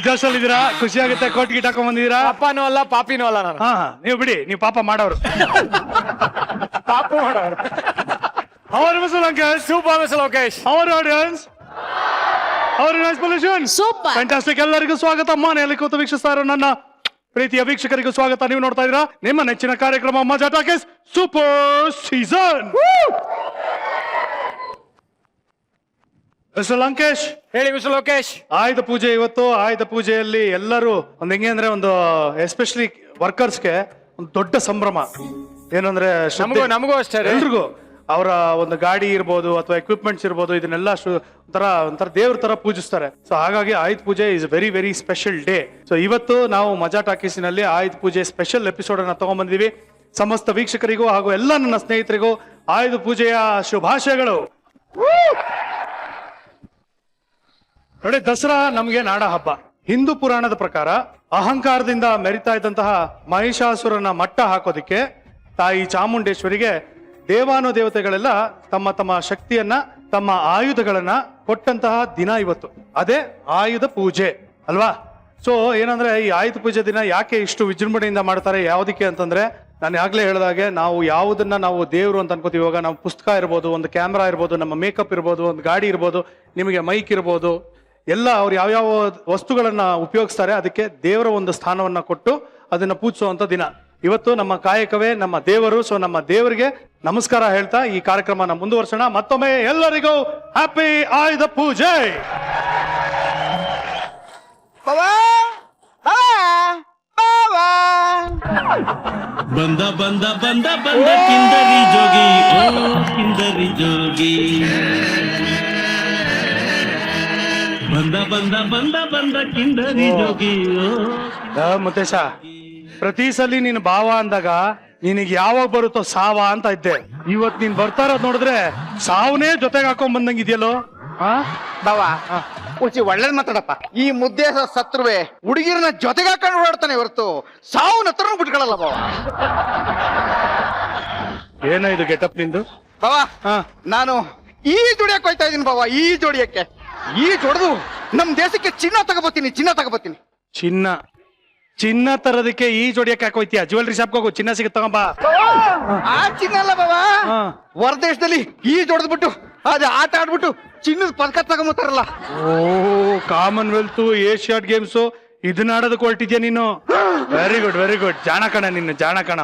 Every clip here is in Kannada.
ಜೋಶಲ್ಲಿದ್ದೀರಾ? ಖುಷಿ ಆಗುತ್ತೆ. ಕೋಟ್ ಗಿಟ್ ಹಾಕೊಂಡ್ ಬಂದಿದ್ದೀರಾ? ಪಾಪನೂ ಅಲ್ಲ ಪಾಪಿನೂ ಅಲ್ಲ ನಾನು. ಹಾ, ನೀವು ಬಿಡಿ, ನೀವು ಪಾಪ ಮಾಡೋರು. ಪಾಪ ಮಾಡೋರು. Our Mr. Lankesh, super mister Lokesh. our audience, our inspiration. Super. Fantastic. ಎಲ್ಲರಿಗೂ ಸ್ವಾಗತ. ಮನೆಯಲ್ಲಿ ಕೂತು ವೀಕ್ಷಿಸ್ತಾ ಇರೋ ನನ್ನ ಪ್ರೀತಿಯ ವೀಕ್ಷಕರಿಗೂ ಸ್ವಾಗತ. ನೀವು ನೋಡ್ತಾ ಇದ್ದೀರಾ ನಿಮ್ಮ ನೆಚ್ಚಿನ ಕಾರ್ಯಕ್ರಮ Majaa Talkies super season. Mister Lankesh, ಹೇಳಿ ಮಿಸ್ಟರ್ ಲೋಕೇಶ್. ಆಯುಧ ಪೂಜೆ ಇವತ್ತು. ಆಯುಧ ಪೂಜೆಯಲ್ಲಿ ಎಲ್ಲರೂ ಒಂದು ಹೆಂಗೆ ಅಂದ್ರೆ ಒಂದು ಎಸ್ಪೆಷಲಿ ವರ್ಕರ್ಸ್ಗೆ ಒಂದು ದೊಡ್ಡ ಸಂಭ್ರಮ. ಏನಂದ್ರೆ ನಮಗೂ ಅಷ್ಟೇ ರೀ. ಎಲ್ರಿಗೂ ಅವರ ಒಂದು ಗಾಡಿ ಇರ್ಬೋದು ಅಥವಾ ಎಕ್ವಿಪ್ಮೆಂಟ್ಸ್ ಇರ್ಬೋದು, ಇದನ್ನೆಲ್ಲ ಒಂಥರ ದೇವ್ರ ತರ ಪೂಜಿಸ್ತಾರೆ. ಸೊ ಹಾಗಾಗಿ ಆಯುಧ ಪೂಜೆ is very very special day. So ಇವತ್ತು ನಾವು ಮಜಾ ಟಾಕೀಸಿನಲ್ಲಿ ಆಯುಧ ಪೂಜೆ ಸ್ಪೆಷಲ್ ಎಪಿಸೋಡ್ ಅನ್ನ ತಗೊಂಡ್ಬಂದಿದೀವಿ. ಸಮಸ್ತ ವೀಕ್ಷಕರಿಗೂ ಹಾಗೂ ಎಲ್ಲ ನನ್ನ ಸ್ನೇಹಿತರಿಗೂ ಆಯುಧ ಪೂಜೆಯ ಶುಭಾಶಯಗಳು. ನೋಡಿ, ದಸರಾ ನಮಗೆ ನಾಡ ಹಬ್ಬ. ಹಿಂದೂ ಪುರಾಣದ ಪ್ರಕಾರ ಅಹಂಕಾರದಿಂದ ಮೆರಿತಾ ಇದ್ದಂತಹ ಮಹಿಷಾಸುರನ ಮಟ್ಟ ಹಾಕೋದಿಕ್ಕೆ ತಾಯಿ ಚಾಮುಂಡೇಶ್ವರಿಗೆ ದೇವಾನುದೇವತೆಗಳೆಲ್ಲ ತಮ್ಮ ತಮ್ಮ ಶಕ್ತಿಯನ್ನ, ತಮ್ಮ ಆಯುಧಗಳನ್ನ ಕೊಟ್ಟಂತಹ ದಿನ ಇವತ್ತು. ಅದೇ ಆಯುಧ ಪೂಜೆ ಅಲ್ವಾ? ಸೊ ಏನಂದ್ರೆ ಈ ಆಯುಧ ಪೂಜೆ ದಿನ ಯಾಕೆ ಇಷ್ಟು ವಿಜೃಂಭಣೆಯಿಂದ ಮಾಡ್ತಾರೆ, ಯಾವುದಕ್ಕೆ ಅಂತಂದ್ರೆ, ನಾನು ಆಗ್ಲೇ ಹೇಳಿದಾಗೆ ನಾವು ಯಾವುದನ್ನ ನಾವು ದೇವ್ರು ಅಂತ ಅನ್ಕೋತೀವಿ. ಇವಾಗ ನಾವು ಪುಸ್ತಕ ಇರ್ಬೋದು, ಒಂದು ಕ್ಯಾಮ್ರಾ ಇರ್ಬೋದು, ನಮ್ಮ ಮೇಕಪ್ ಇರ್ಬೋದು, ಒಂದು ಗಾಡಿ ಇರ್ಬೋದು, ನಿಮಗೆ ಮೈಕ್ ಇರ್ಬೋದು, ಎಲ್ಲ ಅವ್ರು ಯಾವ್ಯಾವ ವಸ್ತುಗಳನ್ನ ಉಪಯೋಗಿಸ್ತಾರೆ ಅದಕ್ಕೆ ದೇವರ ಒಂದು ಸ್ಥಾನವನ್ನ ಕೊಟ್ಟು ಅದನ್ನ ಪೂಜಿಸುವಂತ ದಿನ ಇವತ್ತು. ನಮ್ಮ ಕಾಯಕವೇ ನಮ್ಮ ದೇವರು. ಸೊ ನಮ್ಮ ದೇವರಿಗೆ ನಮಸ್ಕಾರ ಹೇಳ್ತಾ ಈ ಕಾರ್ಯಕ್ರಮನ ಮುಂದುವರ್ಸೋಣ. ಮತ್ತೊಮ್ಮೆ ಎಲ್ಲರಿಗೂ ಹ್ಯಾಪಿ ಆಯುಧ ಪೂಜೆ. ಬಂದ ಬಂದ ಬಂದ ಬಂದ ಕಿಂದರಿ ಜೋಗಿ, ಓ ಕಿಂದರಿ ಜೋಗಿ. ಬಂದ ಬಂದ ಬಂದ ಬಂದ ಕಿಂದರಿ ಜೋಗಿ, ಓ ಮುತ್ತೇಶ, ಪ್ರತಿ ಸಲ ನೀನು ಭಾವ ಅಂದಾಗ ನಿನಗೆ ಯಾವಾಗ ಬರುತ್ತೋ ಸಾವ ಅಂತ ಇದ್ದೆ. ಇವತ್ ನೀನ್ ಬರ್ತಾ ಇರೋದ್ ನೋಡಿದ್ರೆ ಸಾವನೇ ಜೊತೆಗೆ ಹಾಕೊಂಡ್ ಬಂದಂಗಿದ್ಯಲ್ಲೋ. ಬಾವ ಉಚಿ ಒಳ್ಳೇದ್ ಮಾತಾಡಪ್ಪ. ಈ ಮುದ್ದೆ ಸತ್ರುವೆ ಹುಡುಗಿರನ್ನ ಜೊತೆಗೆ ಹಾಕೊಂಡು ಓಡಾಡ್ತಾನೆ ಹೊರತು ಸಾವನ್ನ ಹತ್ರ ಬಿಟ್ಕೊಳ್ಳಲ್ಲ ಬಾವ. ಏನೋ ಇದು ಗೆಟಪ್ ನಿಂದು? ಬಾವ ನಾನು ಈ ಜೋಡಿಯಕ್ಕೆ ಹೋಯ್ತಾ ಇದೀನಿ ಬಾವ. ಈ ಜೋಡಿಯಕ್ಕೆ ಜೋಡ್ದು ನಮ್ ದೇಶಕ್ಕೆ ಚಿನ್ನ ತಗೋಬತ್ತೀನಿ. ಚಿನ್ನ ತರೋದಕ್ಕೆ ಈ ಜೋಡಿಯಕ್ಕೆ ಹಾಕೋಯ್ತೀಯ? ಜ್ಯುವೆಲ್ರಿ ಶಾಪ್ ಹೋಗು, ಚಿನ್ನ ಸಿಗುತ್ತೆ ತಗೊಂಬಾ. ಆ ಚಿನ್ನ ಅಲ್ಲ ಬಾವ, ಹೊರದೇಶದಲ್ಲಿ ಈ ಜೋಡ್ದ್ಬಿಟ್ಟು ಅದೇ ಆಟ ಆಡ್ಬಿಟ್ಟು ಚಿನ್ನದ ಪದಕ ತಗೊಂಬತ್ತಾರಲ್ಲ. ಓ, ಕಾಮನ್ವೆಲ್ತ್, ಏಷ್ಯಾಡ್ ಗೇಮ್ಸ್ ಇದನ್ನ ಆಡೋದಕ್ಕೆ ಹೊರಟಿದ್ಯಾ ನೀನು? Very good. ಜಾಣ ಕಣ ನಿನ್ನ, ಜಾಣ ಕಣ.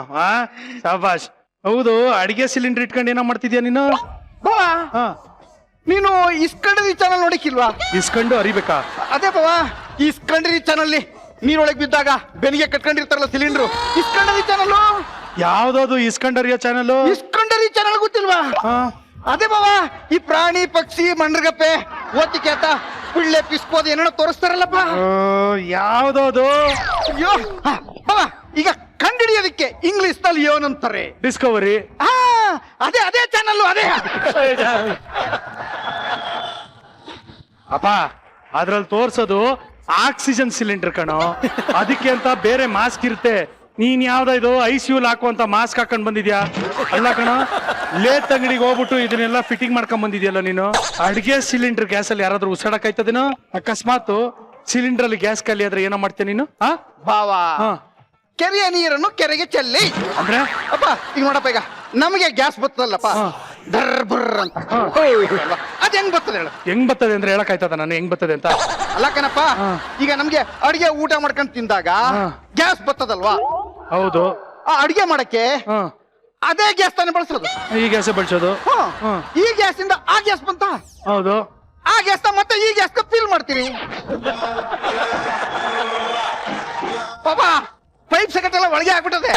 ಶಾಬಾಷ್. ಹೌದು, ಅಡಿಗೆ ಸಿಲಿಂಡರ್ ಇಟ್ಕೊಂಡು ಏನೋ ಮಾಡ್ತಿದ್ಯಾ ನೀನು? ಬಾವ ನೀನು ಇಸ್ಕಂಡ್ರಿ ಚಾನಲ್ ನೋಡಿಕಿಲ್ವಾ? ಇಸ್ಕೊಂಡು ಅರಿಬೇಕಾ? ಅದೇ ಬಾವ, ಇಸ್ಕಂಡ್ರಿ ಚಾನಲ್ ನೀರೊಳಗೆ ಬಿದ್ದಾಗ ಬೆನಿಗೆ ಕಟ್ಕೊಂಡಿರ್ತಾರಲ್ಲ ಸಿಲಿಂಡ್ರು, ಇಸ್ಕಂಡರಿ ಚಾನಲ್. ಯಾವ್ದದು ಇಸ್ಕಂಡರಿಯ ಚಾನಲ್? ಇಸ್ಕಂಡರಿ ಚಾನಲ್ ಗೊತ್ತಿಲ್ವಾ? ಅದೇ ಬಾವ, ಈ ಪ್ರಾಣಿ ಪಕ್ಷಿ ಮಂಡ್ರಗಪ್ಪೆ ಓತಿಕೇತ ಪಿಳ್ಳೆ ಪಿಸ್ಕೋದು ಏನೋ ತೋರಿಸ್ತಾರಲ್ಲಪ್ಪ. ಯಾವ್ದದು? ಅಯ್ಯೋ ಬಾವ, ಈಗ ಕಂಡಿಡಿಯೋದಕ್ಕೆ ಇಂಗ್ಲಿಷ್ ನಲ್ಲಿ ಏನಂತಾರೆ? ಡಿಸ್ಕವರಿ. ಅದೇ ಚಾನಲ್. ಅದೇ ಅಪ್ಪ, ಅದ್ರಲ್ಲಿ ತೋರ್ಸೋದು ಆಕ್ಸಿಜನ್ ಸಿಲಿಂಡರ್ ಕಣೋ. ಅದಕ್ಕೆ ಅಂತ ಬೇರೆ ಮಾಸ್ಕ್ ಇರುತ್ತೆ. ನೀನ್ ಯಾವ್ದು ICU ಹಾಕುವಂತ ಮಾಸ್ಕ್ ಹಾಕೊಂಡ್ ಬಂದಿದ್ಯಾ? ಅಲ್ಲ ಕಣ, ಲೇತ್ ಅಂಗಡಿಗೆ ಹೋಗ್ಬಿಟ್ಟು ಇದನ್ನೆಲ್ಲ ಫಿಟ್ಟಿಂಗ್ ಮಾಡ್ಕೊಂಡ್ ಬಂದಿದ್ಯಲ್ಲ ನೀನು. ಅಡ್ಗೆ ಸಿಲಿಂಡರ್ ಗ್ಯಾಸ್ ಅಲ್ಲಿ ಯಾರಾದ್ರೂ ಉಸಿರಾಡಕ್ ಆಯ್ತದೇನೋ? ಅಕಸ್ಮಾತ್ ಸಿಲಿಂಡರ್ ಅಲ್ಲಿ ಗ್ಯಾಸ್ ಖಾಲಿ ಆದ್ರೆ ಏನೋ ಮಾಡ್ತೀಯ ನೀನು? ಬಾವಾ, ಕೆರೆಯ ನೀರನ್ನು ಕೆರೆಗೆ ಚೆಲ್ಲಿ ಅಂದ್ರೆ ಅಪ್ಪ ಈಗ ನೋಡಪ್ಪ, ಈಗ ನಮಗೆ ಗ್ಯಾಸ್ ಬರ್ತದಲ್ಲಪ್ಪ, ಬರ್ಬರ್ ಅಂತ. ಅದ್ ಹೆಂಗ್ ಬರ್ತದೆ ಹೇಳು? ಹೆಂಗ್ ಬರ್ತದೆ ಅಂದ್ರೆ ಹೇಳಕ್ ಆಯ್ತದ ನಾನು ಹೆಂಗ್ ಬರ್ತದೆ ಅಂತ? ಅಲ್ಲ ಕಣಪ್ಪ, ಈಗ ನಮ್ಗೆ ಅಡಿಗೆ ಊಟ ಮಾಡ್ಕೊಂಡ್ ತಿಂದಾಗ ಗ್ಯಾಸ್ ಬರ್ತದಲ್ವಾ? ಹೌದು. ಆ ಅಡಿಗೆ ಮಾಡಕ್ಕೆ ಅದೇ ಗ್ಯಾಸ್ ತಾನೇ ಬಳಸೋದು. ಈ ಗ್ಯಾಸ್ ಬಳಸೋದು. ಈ ಗ್ಯಾಸ್ ಇಂದ ಆ ಗ್ಯಾಸ್ ಬಂತ. ಹೌದು. ಆ ಗ್ಯಾಸ್ ಮತ್ತೆ ಈ ಗ್ಯಾಸ್ ಫಿಲ್ ಮಾಡ್ತೀವಿ. ಪಾಪಾ ಪೈಪ್ ಸೆಕೆಟ್ ಎಲ್ಲ ಒಳಗೆ ಆಗ್ಬಿಟ್ಟದೆ.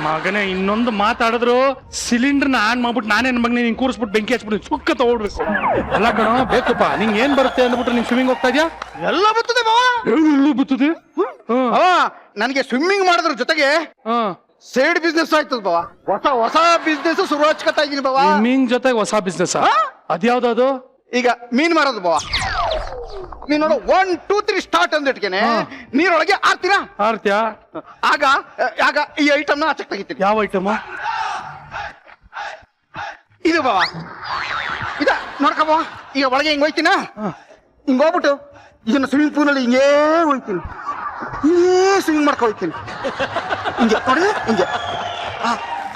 ಮಗನೇ, ಇನ್ನೊಂದು ಮಾತಾಡಿದ್ರು ಸಿಲಿಂಡರ್ನ ಆನ್ ಮಾಡ್ಬಿಟ್ಟು ನಾನೇನ್ ಮಗನೇ ನೀನ್ ಕೂರಿಸ್ಬಿಟ್ಟು ಬೆಂಕಿ ಹಚ್ಬಿಟ್ಟು ಸುಕ್ಕ ತಗೊಳ್ಬೇಕು. ಎಲ್ಲ ಕಣ ಬೇಕಪ್ಪ. ನಿಂಗೆ ಏನ್ ಬರುತ್ತೆ ಅಂದ್ಬಿಟ್ಟು ನೀನ್ ಸ್ವಿಮ್ಮಿಂಗ್ ಹೋಗ್ತಾ ಇದ್ಯಾ? ಎಲ್ಲ ಬರ್ತದೆ ಬಾವ. ಎಲ್ಲ ಬರ್ತದೆ. ನನಗೆ ಸ್ವಿಮ್ಮಿಂಗ್ ಮಾಡೋದ್ರ ಜೊತೆಗೆ ಸೈಡ್ ಬಿಸ್ನೆಸ್ ಆಯ್ತದ ಬಾವ. ಹೊಸ ಬಿಸ್ನೆಸ್ ಶುರು ಹಚ್ಕೊತಾ ಇದೀನಿ ಬಾವ. ಸ್ವಿಮ್ಮಿಂಗ್ ಜೊತೆಗೆ ಹೊಸ ಬಿಸ್ನೆಸ್? ಅದ್ಯಾವ್ದು ಅದು? ಈಗ ಮೀನ್ ಮಾರೋದು ಬಾವ. ನೀನ್ ನೋಡು, 1 2 3 ಸ್ಟಾರ್ಟ್ ಅಂದಿಟ್ಕೇನೆ ನೀರೊಳಗೆ ಆರ್ತೀರಾ? ಆರ್ತ್ಯಾ? ಆಗ ಈ ಐಟಮ್ ನ ಆಚಕ್ ತೆಗಿತೀನಿ. ಯಾವ ಐಟಮ್ ಇದು ಬಾವ? ಇದ ನೋಡ್ಕ ಬಾವ. ಈಗ ಒಳಗೆ ಹಿಂಗ್ ಹೋಯ್ತೀನ, ಹಿಂಗ್ ಹೋಗ್ಬಿಟ್ಟು ಇದನ್ನ ಸ್ವಿಮ್ಮಿಂಗ್ ಪೂಲಲ್ಲಿ ಹಿಂಗೇ ಹೋಗ್ತೀನಿ, ಹಿಂಗೇ ಸ್ವಿಮ್ಮಿಂಗ್ ಮಾಡ್ಕೊ ಹೋಗ್ತೀನಿ, ಹಿಂಗೆ ನೋಡಿ ಹಿಂಗೆ.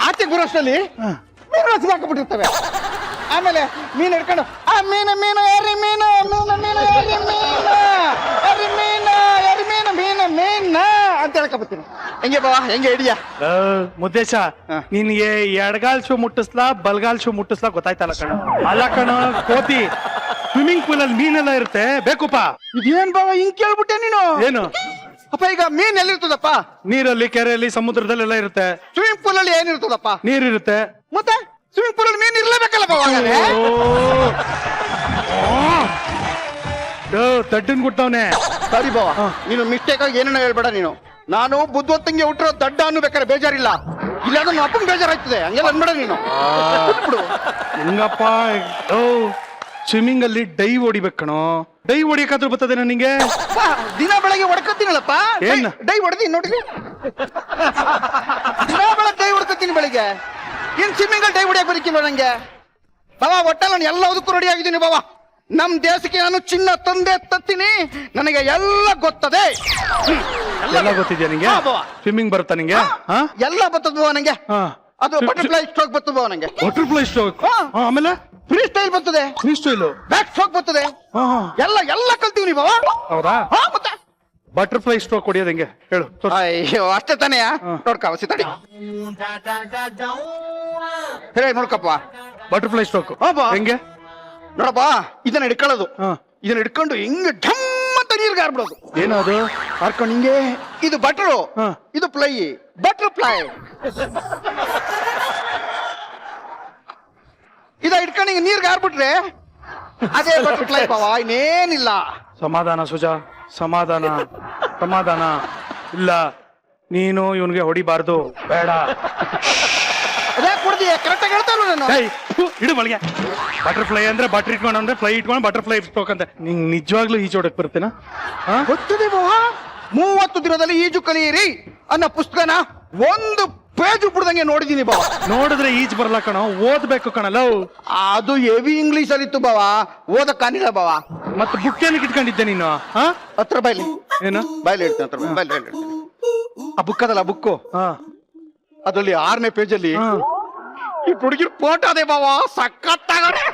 ಆಚೆಗೆ ಬರೋಷ್ಟರಲ್ಲಿ ಮೀನು ಹಾಕಬಿಟ್ಟಿರ್ತವೆ. ಆಮೇಲೆ ಮೀನು ಹಿಡ್ಕೊಂಡು ಆ ಮೀನು ಮೀನು ಎರಿ ಮೀನು ಮೀನು ಮೀನು ಎರಿ ಮೀನು ಎರಿ ಮೀನು ಎರಿ ಮೀನು ಮೀನು ಮೀನು ಅಂತ ಹೇಳ್ಕೊಬತ್ತೀನಿ. ಹೆಂಗೆ ಬಾವ ಹೆಂಗೆ ಹಿಡಿಯ? ಮುದ್ದೇಶ ನಿನ್ಗೆ ಎಡಗಾಲ್ ಶೂ ಮುಟ್ಟಿಸ್ಲಾ ಬಲ್ಗಾಲ್ ಶೂ ಮುಟ್ಟಿಸ್ಲಾ ಗೊತ್ತಾಯ್ತಲ್ಲ ಕಣ. ಅಲ್ಲ ಕಣ ಕೋತಿ, ಸ್ವಿಮ್ಮಿಂಗ್ ಪೂಲ್ ಅಲ್ಲಿ ಮೀನೆಲ್ಲ ಇರುತ್ತೆ ಬೇಕುಪ್ಪ. ಇದೇನ್ ಬಾವ ಹಿಂಗ್ ಕೇಳ್ಬಿಟ್ಟೆ ನೀನು? ಏನು ಅಪ್ಪ ಈಗ ಮೀನ್ ಎಲ್ಲಿರ್ತದಪ್ಪ? ನೀರಲ್ಲಿ, ಕೆರೆಯಲ್ಲಿ, ಸಮುದ್ರದಲ್ಲೆಲ್ಲ ಇರುತ್ತೆ. ಸ್ವಿಮ್ಮಿಂಗ್ ಪೂಲ್ ಅಲ್ಲಿ ಏನಿರ್ತದಪ್ಪ? ನೀರಿರುತ್ತೆ. ಮತ್ತೆ ಸ್ವಿಮ್ಮಿಂಗ್ ಪೂಲ್ ಅಲ್ಲಿ ಮೀನ್ ಇರ್ಲೇಬೇಕಲ್ಲ ಬಾವ? ದಡ್ಡನ್ ಕೊಟ್ಟವನೆ. ಸರಿ ಬಾವ, ನೀನು ಮಿಸ್ಟೇಕ್ ಆಗಿ ಏನೇನೋ ಹೇಳ್ಬೇಡ ನೀನು. ನಾನು ಬುದ್ಧವತ್ತಂಗೆ ಹುಟ್ಟಿರೋ ದಡ್ಡ ಅನ್ನು ಬೇಕಾದ್ರೆ ಬೇಜಾರಿಲ್ಲ, ಇಲ್ಲಾಂದ್ರೆ ನಮ್ಮ ಅಪ್ಪಂಗೆ ಬೇಜಾರಾಯ್ತದೆ. ಹಂಗೆಲ್ಲ ಅನ್ಬೇಡ ನೀನು. ಬಿಟ್ಬಿಡು. ಹೆಂಗಪ್ಪ ಸ್ವಿಮ್ಮಿಂಗ್ ಅಲ್ಲಿ ಡೈ ಹೊಡಿಬೇಕು ಕಣೋ. ಡೈ ಹೊಡಿಯಕಾದ್ರೂ ಬರ್ತದೆ ನನಗೆ. ಅಪ್ಪ, ದಿನ ಬೆಳಗ್ಗೆ ಹೊಡ್ಕೊತೀನಲ್ಲಪ್ಪ. ಏನ್? ಡೈ ಹೊಡೆದಿ ನೋಡಿ. ದಿನ ಬೆಳಗ್ಗೆ ಡೈ ಹೊಡ್ಕೊತೀನಿ ಬೆಳಿಗ್ಗೆ. ಏನ್ ಸ್ವಿಮ್ಮಿಂಗ್ ಅಲ್ಲಿ ಡೈ ಹೊಡಿಯಕ್ ಬರೀಕಿಲ್ವ ನಂಗೆ? ಬಾವ ಒಟ್ಟಲ್ಲಿ ನಾನು ಎಲ್ಲದಕ್ಕೂ ರೆಡಿ ಆಗಿದ್ದೀನಿ ಬಾವ. ನಮ್ ದೇಶಕ್ಕೆ ನಾನು ಚಿನ್ನ ತಂದೆ ತತ್ತೀನಿ, ನನಗೆ ಎಲ್ಲ ಗೊತ್ತದೆ. ಎಲ್ಲ ಗೊತ್ತಿದ್ಯಾ ನಿಂಗೆ? ಹಾ, ಬಾವ. ಸ್ವಿಮ್ಮಿಂಗ್ ಬರುತ್ತಾ ನಿಂಗೆ? ಹಾ? ಎಲ್ಲ ಬರ್ತದ ಬಾವ ನಂಗೆ. ಹಾ. ಅದು ಬಟರ್ಫ್ಲೈ ಸ್ಟ್ರೋಕ್ ಬರ್ತದ ಬಾವ ನಂಗೆ. Butterfly stroke. ಹಾ. ಆಮೇಲೆ ಫ್ರೀ ಸ್ಟೈಲ್ ಬರ್ತದೆ, ಫ್ರೀ ಸ್ಟೈಲ್, ಬ್ಯಾಕ್ ಸ್ಟ್ರೋಕ್ ಬರ್ತದೆ. ಎಲ್ಲ ಕಲ್ತೀವಿ ಬಾವ. ಹೌದಾ? ಹಾ, ಮತ್ತೆ ಬಟರ್ಫ್ಲೈ ಸ್ಟ್ರೋಕ್ ಹೊಡಿಯೋದು ಹೆಂಗೆ ಹೇಳು? ತೋರ್ಸು. ಅಯ್ಯೋ ಅಷ್ಟೇ ತಾನೆಯ? ನೋಡ್ಕ ತಡಿ. ಹೇಳಿ ನೋಡ್ಕಪ್ಪ. ಬಟರ್ಫ್ಲೈ ಸ್ಟ್ರೋಕ್ ಹಾ, ಬಾ. ಹೆಂಗೆ? ನೋಡಪ್ಪ, ಇದನ್ನ ಹಿಡ್ಕೊಳ್ಳೋದು. ಹಾ. ಇದನ್ನ ಹಿಡ್ಕೊಂಡು ಹಿಂಗೆ ಢಮ್ ಅಂತ ನೀರ್ಗೆ ಹಾರ್ಬಿಡೋದು. ಏನದು? ಹಾರ್ಕೊಂಡು ಹಿಂಗೆ. ಇದು ಬಟ್ರು, ಹಾ. ಇದು ಫ್ಲೈ, ಬಟರ್ಫ್ಲೈ. ಇದ ಹಿಡ್ಕೊಂಡು ಹಿಂಗೆ ನೀರ್ಗೆ ಹಾರ್ಬಿಟ್ರೆ ಅದೇ ಬಟರ್ಫ್ಲೈ ಬಾವ, ಇನ್ನೇನಿಲ್ಲ. ಸಮಾಧಾನ ಸುಜಾ, ಸಮಾಧಾನ ಸಮಾಧಾನ. ಇಲ್ಲ, ನೀನು ಇವನ್ಗೆ ಹೊಡಿಬಾರ್ದು, ಬೇಡ. ಅದೇ ಕುಡ್ದಿ ಕರೆಕ್ಟ್ ಆಗಿ ಹೇಳ್ತಾರು ನಾನು. ಇಡು ಮಳಿಗೆ. ಬಟರ್ಫ್ಲೈ ಅಂದ್ರೆ ಬಟರ್ ಇಟ್ಕೊಂಡು ಅಂದ್ರೆ ಫ್ಲೈ ಇಟ್ಕೊಂಡು ಬಟರ್ಫ್ಲೈ ಸ್ಟ್ರೋಕ್ ಅಂತ. ನಿಂಗ್ ನಿಜವಾಗ್ಲೂ ಈಜೋಡಕ್ ಬರ್ತೇನಾ? ಗೊತ್ತಿದೆ ಬಾವ. 30 ದಿನದಲ್ಲಿ ಈಜು ಕಲಿಯಿರಿ ಅನ್ನೋ ಪುಸ್ತಕನ ಒಂದು ಪೇಜ್ ಬಿಡ್ದಂಗೆ ನೋಡಿದೀನಿ ಬಾವ. ನೋಡಿದ್ರೆ ಈಜ್ ಬರಲ್ಲ ಕಣೋ, ಓದ್ಬೇಕು ಕಣಲ್ಲ. ಅದು ಹೆವಿ ಇಂಗ್ಲಿಷ್ ಅಲ್ಲಿ ಇತ್ತು ಬಾವ, ಓದಕ್ಕಾಗಿಲ್ಲ ಬಾವ. ಮತ್ತೆ ಬುಕ್ ಏನಕ್ಕೆ ಇಟ್ಕೊಂಡಿದ್ದೆ ನೀನು? ಹತ್ರ ಬೈಲಿ. ಏನು ಬೈಲಿ ಹೇಳ್ತೇನೆ, ಹತ್ರ ಬೈಲಿ ಹೇಳ್ತೇನೆ. ಆ ಬುಕ್ ಅದಲ್ಲ ಬುಕ್ಕು, ಅದ್ರಲ್ಲಿ 6ನೇ ಪೇಜಲ್ಲಿ ಈ ಹುಡುಗಿರ್ ಫೋಟೋ ಅದೇ ಬಾವ, ಸಖತ್ತಾಗಡೆ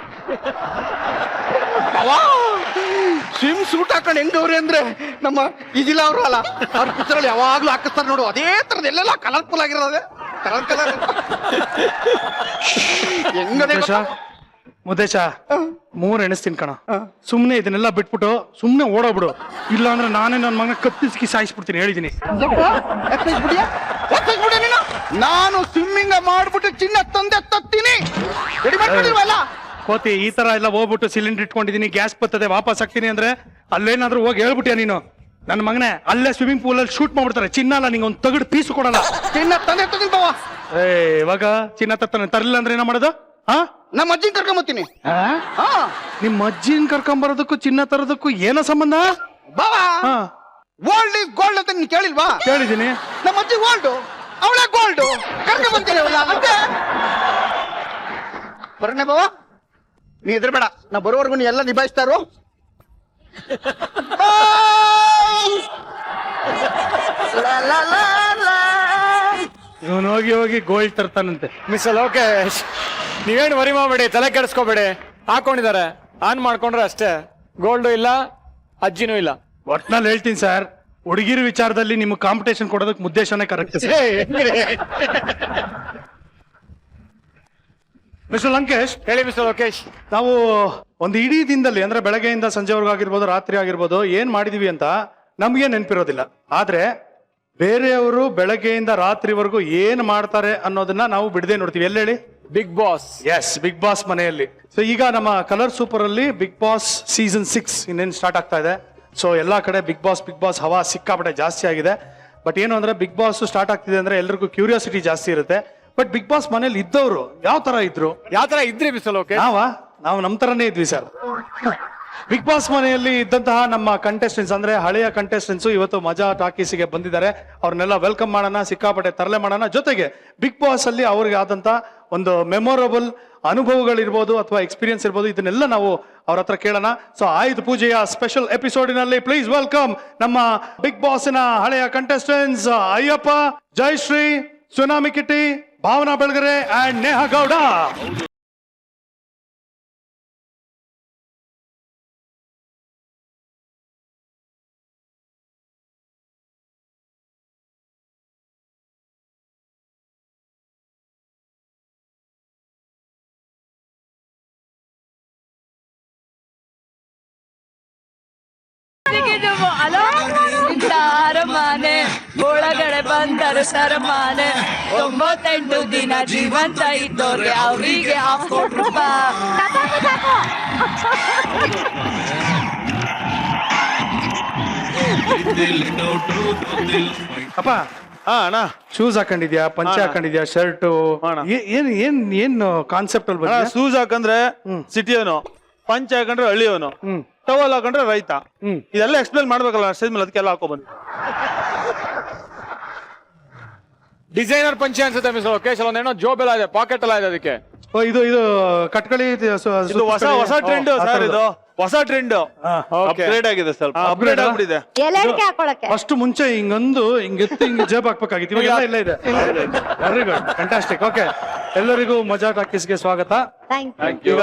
ಸ್ವಿಮ್ ಸೂಟ್ ಹಾಕೊಂಡು ಹೆಂಗವ್ರೆ ಅಂದ್ರೆ ನಮ್ಮ ಇದಿಲ್ಲ ಅವರು ಅಲ್ಲ, ಅವ್ರ ಪಿಕ್ಚರಲ್ಲಿ ಯಾವಾಗ್ಲೂ ಹಾಕಿಸ್ತಾರೆ ನೋಡು, ಅದೇ ತರದ್ ಎಲ್ಲೆಲ್ಲ ಕಲರ್ಫುಲ್ ಆಗಿರೋದೆ. ಕಲರ್ ಕಲರ್ ಹೆಂಗದೆ ಮುದ್ದೇಶ 3 ಎಣಿಸ್ತೀನಿ ಕಣ. ಸುಮ್ನೆ ಇದನ್ನೆಲ್ಲ ಬಿಟ್ಬಿಟ್ಟು ಸುಮ್ನೆ ಓಡೋಗ್ಬಿಡು, ಇಲ್ಲ ಅಂದ್ರೆ ನಾನೇ ನನ್ನ ಮಗನ ಕತ್ತಿಸ್ಕಿ ಸಾಯಿಸ್ಬಿಡ್ತೀನಿ, ಹೇಳಿದೀನಿ. ನಾನು ಸ್ವಿಮ್ಮಿಂಗ್ ಮಾಡ್ಬಿಟ್ಟು ಚಿನ್ನ ತಂದೆ ತತ್ತೀನಿ. ರೆಡಿ ಮಾಡ್ಕೊಂಡಿಲ್ವಲ್ಲ? ಕೋತಿ, ಈ ತರ ಎಲ್ಲ ಹೋಗ್ಬಿಟ್ಟು ಸಿಲಿಂಡರ್ ಇಟ್ಕೊಂಡಿದೀನಿ, ಗ್ಯಾಸ್ ಬರ್ತದೆ, ವಾಪಸ್ ಹಾಕ್ತೀನಿ ಅಂದ್ರೆ ಅಲ್ಲೇನಾದ್ರೂ ಹೋಗಿ ಹೇಳ್ಬಿಟ್ಯಾ ನೀನು? ನನ್ನ ಮಗನೇ ಅಲ್ಲೇ ಸ್ವಿಮ್ಮಿಂಗ್ ಪೂಲ್ ಅಲ್ಲಿ ಶೂಟ್ ಮಾಡ್ಬಿಡ್ತಾರೆ. ಚಿನ್ನ ಅಲ್ಲ, ನಿಂಗೆ ಒಂದು ತಗಡು ಪೀಸು ಕೊಡಲ್ಲ. ಚಿನ್ನ ತಂದೆ ತತ್ತೀನಿ ಬಾವ. ಇವಾಗ ಚಿನ್ನ ತತ್ತಾನೆ, ತರಲಿಲ್ಲ ಅಂದ್ರೆ ಏನ ಮಾಡೋದು? ನಮ್ಮ ಅಜ್ಜಿನ ಕರ್ಕೊಂಬತ್ತೀನಿ. ನಿಮ್ ಅಜ್ಜಿನ ಕರ್ಕೊಂಬರೋದಕ್ಕೂ ಚಿನ್ನ ತರೋದಕ್ಕೂ ಏನೋ ಸಂಬಂಧ ಬಾವಾ? ಗೋಲ್ಡ್ ಇಸ್ ಗೋಲ್ಡ್ ಅಂತ ನೀನ್ ಕೇಳಿಲ್ವಾ? ಕೇಳಿದೀನಿ. ನಮ್ಮ ಅಜ್ಜಿ ಗೋಲ್ಡ್, ಅವಳೇ ಗೋಲ್ಡ್. ಕರ್ಕೊಂಬಂತೀನಿ ಮತ್ತೆ ಬರೋಣ ಬಾವ. ನೀ ಹೆದರ್ಬೇಡ, ನಾ ಬರೋವರೆಗೂ ನೀ ಎಲ್ಲ ನಿಭಾಯಿಸ್ತಾರೋ. ಇವನು ಹೋಗಿ ಹೋಗಿ ಗೋಲ್ಡ್ ತರ್ತಾನಂತೆ. ಮಿಸ್ಟರ್ ಲೋಕೇಶ್, ನೀವೇನು ವರಿ ಮಾಡಬೇಡಿ, ತಲೆ ಕೆಡಿಸ್ಕೋಬೇಡಿ. ಹಾಕೊಂಡಿದ್ದಾರೆ, ಆನ್ ಮಾಡ್ಕೊಂಡ್ರೆ ಅಷ್ಟೇ. ಗೋಲ್ಡು ಇಲ್ಲ, ಅಜ್ಜಿನೂ ಇಲ್ಲ. ಒಟ್ನಲ್ಲಿ ಹೇಳ್ತೀನಿ ಸರ್, ಹುಡುಗಿರ ವಿಚಾರದಲ್ಲಿ ನಿಮ್ಗೆ ಕಾಂಪಿಟೇಷನ್ ಕೊಡೋದಕ್ಕೆ ಮುದ್ದೇಶನೇ ಕರೆಕ್ಟ್. ಮಿಸ್ಟರ್ ಲಂಕೇಶ್, ಹೇಳಿ ಮಿಸ್ಟರ್ ಲೋಕೇಶ್. ನಾವು ಒಂದು ಇಡೀ ದಿನದಲ್ಲಿ ಅಂದ್ರೆ ಬೆಳಗ್ಗೆಯಿಂದ ಸಂಜೆವರೆಗೂ ಆಗಿರ್ಬೋದು, ರಾತ್ರಿ ಆಗಿರ್ಬೋದು, ಏನ್ ಮಾಡಿದೀವಿ ಅಂತ ನಮ್ಗೆ ನೆನಪಿರೋದಿಲ್ಲ. ಆದ್ರೆ ಬೇರೆಯವರು ಬೆಳಗ್ಗೆಯಿಂದ ರಾತ್ರಿವರೆಗೂ ಏನ್ ಮಾಡ್ತಾರೆ ಅನ್ನೋದನ್ನ ನಾವು ಬಿಡದೆ ನೋಡ್ತೀವಿ. ಎಲ್ಲಿ ಹೇಳಿ? Big Boss. Yes, Big Boss ಮನೆಯಲ್ಲಿ. ಸೊ ಈಗ ನಮ್ಮ ಕಲರ್ ಸೂಪರ್ ಅಲ್ಲಿ ಬಿಗ್ ಬಾಸ್ ಸೀಸನ್ 6 ಇನ್ನೇನು ಸ್ಟಾರ್ಟ್ ಆಗ್ತಾ ಇದೆ. ಸೊ ಎಲ್ಲಾ ಕಡೆ ಬಿಗ್ ಬಾಸ್ ಹವಾ ಸಿಕ್ಕಾಪಟ್ಟೆ ಜಾಸ್ತಿ ಆಗಿದೆ. ಬಟ್ ಏನು ಅಂದ್ರೆ ಬಿಗ್ ಬಾಸ್ ಸ್ಟಾರ್ಟ್ ಆಗ್ತಿದೆ ಅಂದ್ರೆ ಎಲ್ರಿಗೂ ಕ್ಯೂರಿಯಾಸಿಟಿ ಜಾಸ್ತಿ ಇರುತ್ತೆ. ಬಟ್ ಬಿಗ್ ಬಾಸ್ ಮನೇಲಿ ಇದ್ದವರು ಯಾವ ತರ ಇದ್ರು? ಯಾವ ತರ ಇದ್ರಿ ಮಿಸ್ಟರ್ ಲೋಕೇಶ್? ನಾವು ನಮ್ ತರನೇ ಇದ್ವಿ ಸರ್. ಬಿಗ್ ಬಾಸ್ ಮನೆಯಲ್ಲಿ ಇದ್ದಂತಹ ನಮ್ಮ ಕಂಟೆಸ್ಟೆಂಟ್ಸ್ ಅಂದ್ರೆ ಹಳೆಯ ಕಂಟೆಸ್ಟೆಂಟ್ಸ್ ಇವತ್ತು ಮಜಾ ಟಾಕೀಸಿಗೆ ಬಂದಿದ್ದಾರೆ. ಅವ್ರನ್ನೆಲ್ಲ ವೆಲ್ಕಮ್ ಮಾಡೋಣ, ಸಿಕ್ಕಾಪಟ್ಟೆ ತರಲೆ ಮಾಡೋಣ. ಜೊತೆಗೆ ಬಿಗ್ ಬಾಸ್ ಅಲ್ಲಿ ಅವ್ರಿಗೆ ಆದಂತ ಒಂದು ಮೆಮೊರಬಲ್ ಅನುಭವಗಳಿರ್ಬೋದು ಅಥವಾ ಎಕ್ಸ್ಪೀರಿಯನ್ಸ್ ಇರ್ಬೋದು, ಇದನ್ನೆಲ್ಲ ನಾವು ಅವ್ರ ಹತ್ರ ಕೇಳೋಣ. ಸೊ ಆಯುಧ ಪೂಜೆಯ ಸ್ಪೆಷಲ್ ಎಪಿಸೋಡಿನಲ್ಲಿ ಪ್ಲೀಸ್ ವೆಲ್ಕಮ್ ನಮ್ಮ ಬಿಗ್ ಬಾಸ್ನ ಹಳೆಯ contestants Ayyappa, Jayashree, tsunami Kitty, Bhavana Belagere and Neha Gowda. ಅರಮಾನೆ ಒಳಗಡೆ ಬಂದರು ಸರಮಾನೆ 98 ದಿನ ಜೀವಂತ ಇದ್ದೋರ್ಗೆ ಅವರಿಗೆ ₹1,000,000. ಅಪ್ಪ ಅಣ್ಣ ಶೂಸ್ ಹಾಕೊಂಡಿದ್ಯಾ, ಪಂಚೆ ಹಾಕೊಂಡಿದ್ಯಾ, ಶರ್ಟ್ ಅಣ್ಣ. ಏನ್ ಏನ್ ಏನ್ ಕಾನ್ಸೆಪ್ಟ್ ಅಲ್ಲಿ ಬಂದಿದೆ? ಶೂಸ್ ಹಾಕಂದ್ರೆ ಸಿಟಿಯವನು, ಪಂಚ ಹಾಕೊಂಡ್ರೆ ಹಳ್ಳಿಯವನು, ಟವಲ್ ಹಾಕೊಂಡ್ರೆ ರೈತ. ಇದೆಲ್ಲ ಎಕ್ಸ್ಪ್ಲೇನ್ ಮಾಡ್ಬೇಕಲ್ಲ ಸ್ಟೇಜ್ ಮೇಲೆ, ಅದಕ್ಕೆಲ್ಲ ಹಾಕೋ ಬನ್ನಿ. ಡಿಸೈನರ್ ಪಂಚೆ ಅನ್ಸುತ್ತೆ ಮಿಸ್. ಕೇಶಲ್ ಒಂದೇನೋ ಜೋಬ್ ಎಲ್ಲ ಇದೆ, ಪಾಕೆಟ್ ಎಲ್ಲ ಇದೆ ಅದಕ್ಕೆ. ಓ, ಇದು ಕಟ್ಕಳಿ ಇದು ಹೊಸ ಟ್ರೆಂಡ್ ಸರ್, ಇದು ಹೊಸ ಟ್ರೆಂಡ್. ಅಪ್ಗ್ರೇಡ್ ಆಗಿದೆ, ಸ್ವಲ್ಪ ಅಪ್ಗ್ರೇಡ್ ಆಗ್ಬಿಟ್ಟಿದೆ. ಫಸ್ಟ್ ಮುಂಚೆ ಹಿಂಗೊಂದು ಹಿಂಗೆತ್ತು ಹಿಂಗ್ ಜೇಬ್ ಹಾಕ್ಬೇಕಾಗಿತ್ತು, ಇವಾಗ ಇಲ್ಲ ಇದೆ. Very good, fantastic. ಓಕೆ, ಎಲ್ಲರಿಗೂ ಮಜಾ ಟಾಕೀಸ್ಗೆ ಸ್ವಾಗತ. ಈಗ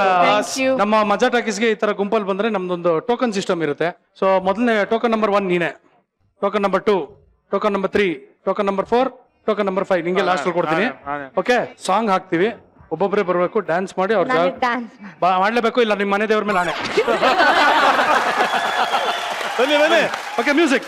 ನಮ್ಮ ಮಜಾ ಟಾಕೀಸ್ಗೆ ಈ ತರ ಗುಂಪಲ್ಲಿ ಬಂದ್ರೆ ನಮ್ದೊಂದು ಟೋಕನ್ ಸಿಸ್ಟಮ್ ಇರುತ್ತೆ. ಸೊ ಮೊದಲನೇ ಟೋಕನ್ ನಂಬರ್ 1 ನೀನೆ, token number 2, token number 3, token number 4, token number 5 ನಿಂಗೆ ಲಾಸ್ಟ್ ಕೊಡ್ತೀನಿ. ಓಕೆ, ಸಾಂಗ್ ಹಾಕ್ತಿವಿ, ಒಬ್ಬೊಬ್ಬರೇ ಬರ್ಬೇಕು, ಡ್ಯಾನ್ಸ್ ಮಾಡಿ. ಅವ್ರ ಮಾಡ್ಲೇಬೇಕು, ಇಲ್ಲ ನಿಮ್ಮ ಮನೆ ದೇವ್ರ ಮೇಲೆ ಆಣೆ. ಬನ್ನಿ ಬನ್ನಿ. Okay, music.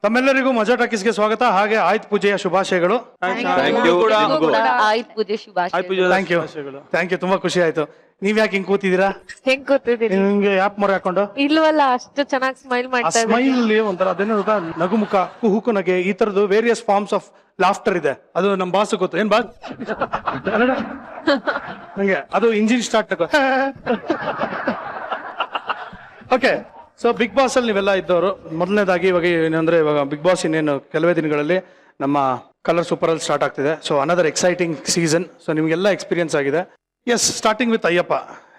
ತಮ್ಮೆಲ್ಲರಿಗೂ ಮಜಾ ಟಾಕೀಸ್ಗೆ ಸ್ವಾಗತ, ಹಾಗೆ ಆಯುಧ ಪೂಜೆಯ ಶುಭಾಶಯಗಳು. ಆಯುಧ ಪೂಜೆ ಶುಭಾಶಯ. ಥ್ಯಾಂಕ್ ಯು, ತುಂಬಾ ಖುಷಿ ಆಯ್ತು. ನೀವ್ ಯಾಕೆ ಹಿಂಗ್ ಕೂತಿದ್ದೀರಾ? ಹೆಂಗ್ ಗೊತ್ತಿದ್ದೀನಿ ನಿಮ್ಗೆ ಯಾಪ್ ಮೊರೆ ಹಾಕೊಂಡು ಇಲ್ವಲ್ಲ, ಅಷ್ಟು ಚೆನ್ನಾಗಿ ಸ್ಮೈಲ್ ಆ ಮಾಡ್ತಾ ಇದ್ದೀನಿ. ಸ್ಮೈಲ್ ಒಂಥರ ಅದೇನೋ ಗೊತ್ತಾ, ನಗುಮುಖ, ಕುಹುಕು ನಗೆ, ಈ ತರದ್ದು ವೇರಿಯಸ್ ಫಾರ್ಮ್ಸ್ ಆಫ್ ಲಾಫ್ಟರ್ ಇದೆ. ಅದು ನಮ್ ಬಾಸ್ ಗೊತ್ತು. ಏನ್ ಬಾಸ್ ಹಂಗೆ ಅದು engine start. Okay, so Big Boss ಅಲ್ಲಿ ನೀವೆಲ್ಲ ಇದ್ದವರು. ಮೊದಲನೇದಾಗಿ ಇವಾಗ ಏನಂದ್ರೆ, ಇವಾಗ ಬಿಗ್ ಬಾಸ್ ಇನ್ನೇನು ಕೆಲವೇ ದಿನಗಳಲ್ಲಿ ನಮ್ಮ ಕಲರ್ ಸೂಪರ್ ಅಲ್ಲಿ ಸ್ಟಾರ್ಟ್ ಆಗ್ತಿದೆ. So another exciting season. So ನಿಮ್ಗೆಲ್ಲ ಎಕ್ಸ್ಪೀರಿಯನ್ಸ್ ಆಗಿದೆ. ಎಸ್, ಸ್ಟಾರ್ಟಿಂಗ್ ವಿತ್ ಅಯ್ಯಪ್ಪ,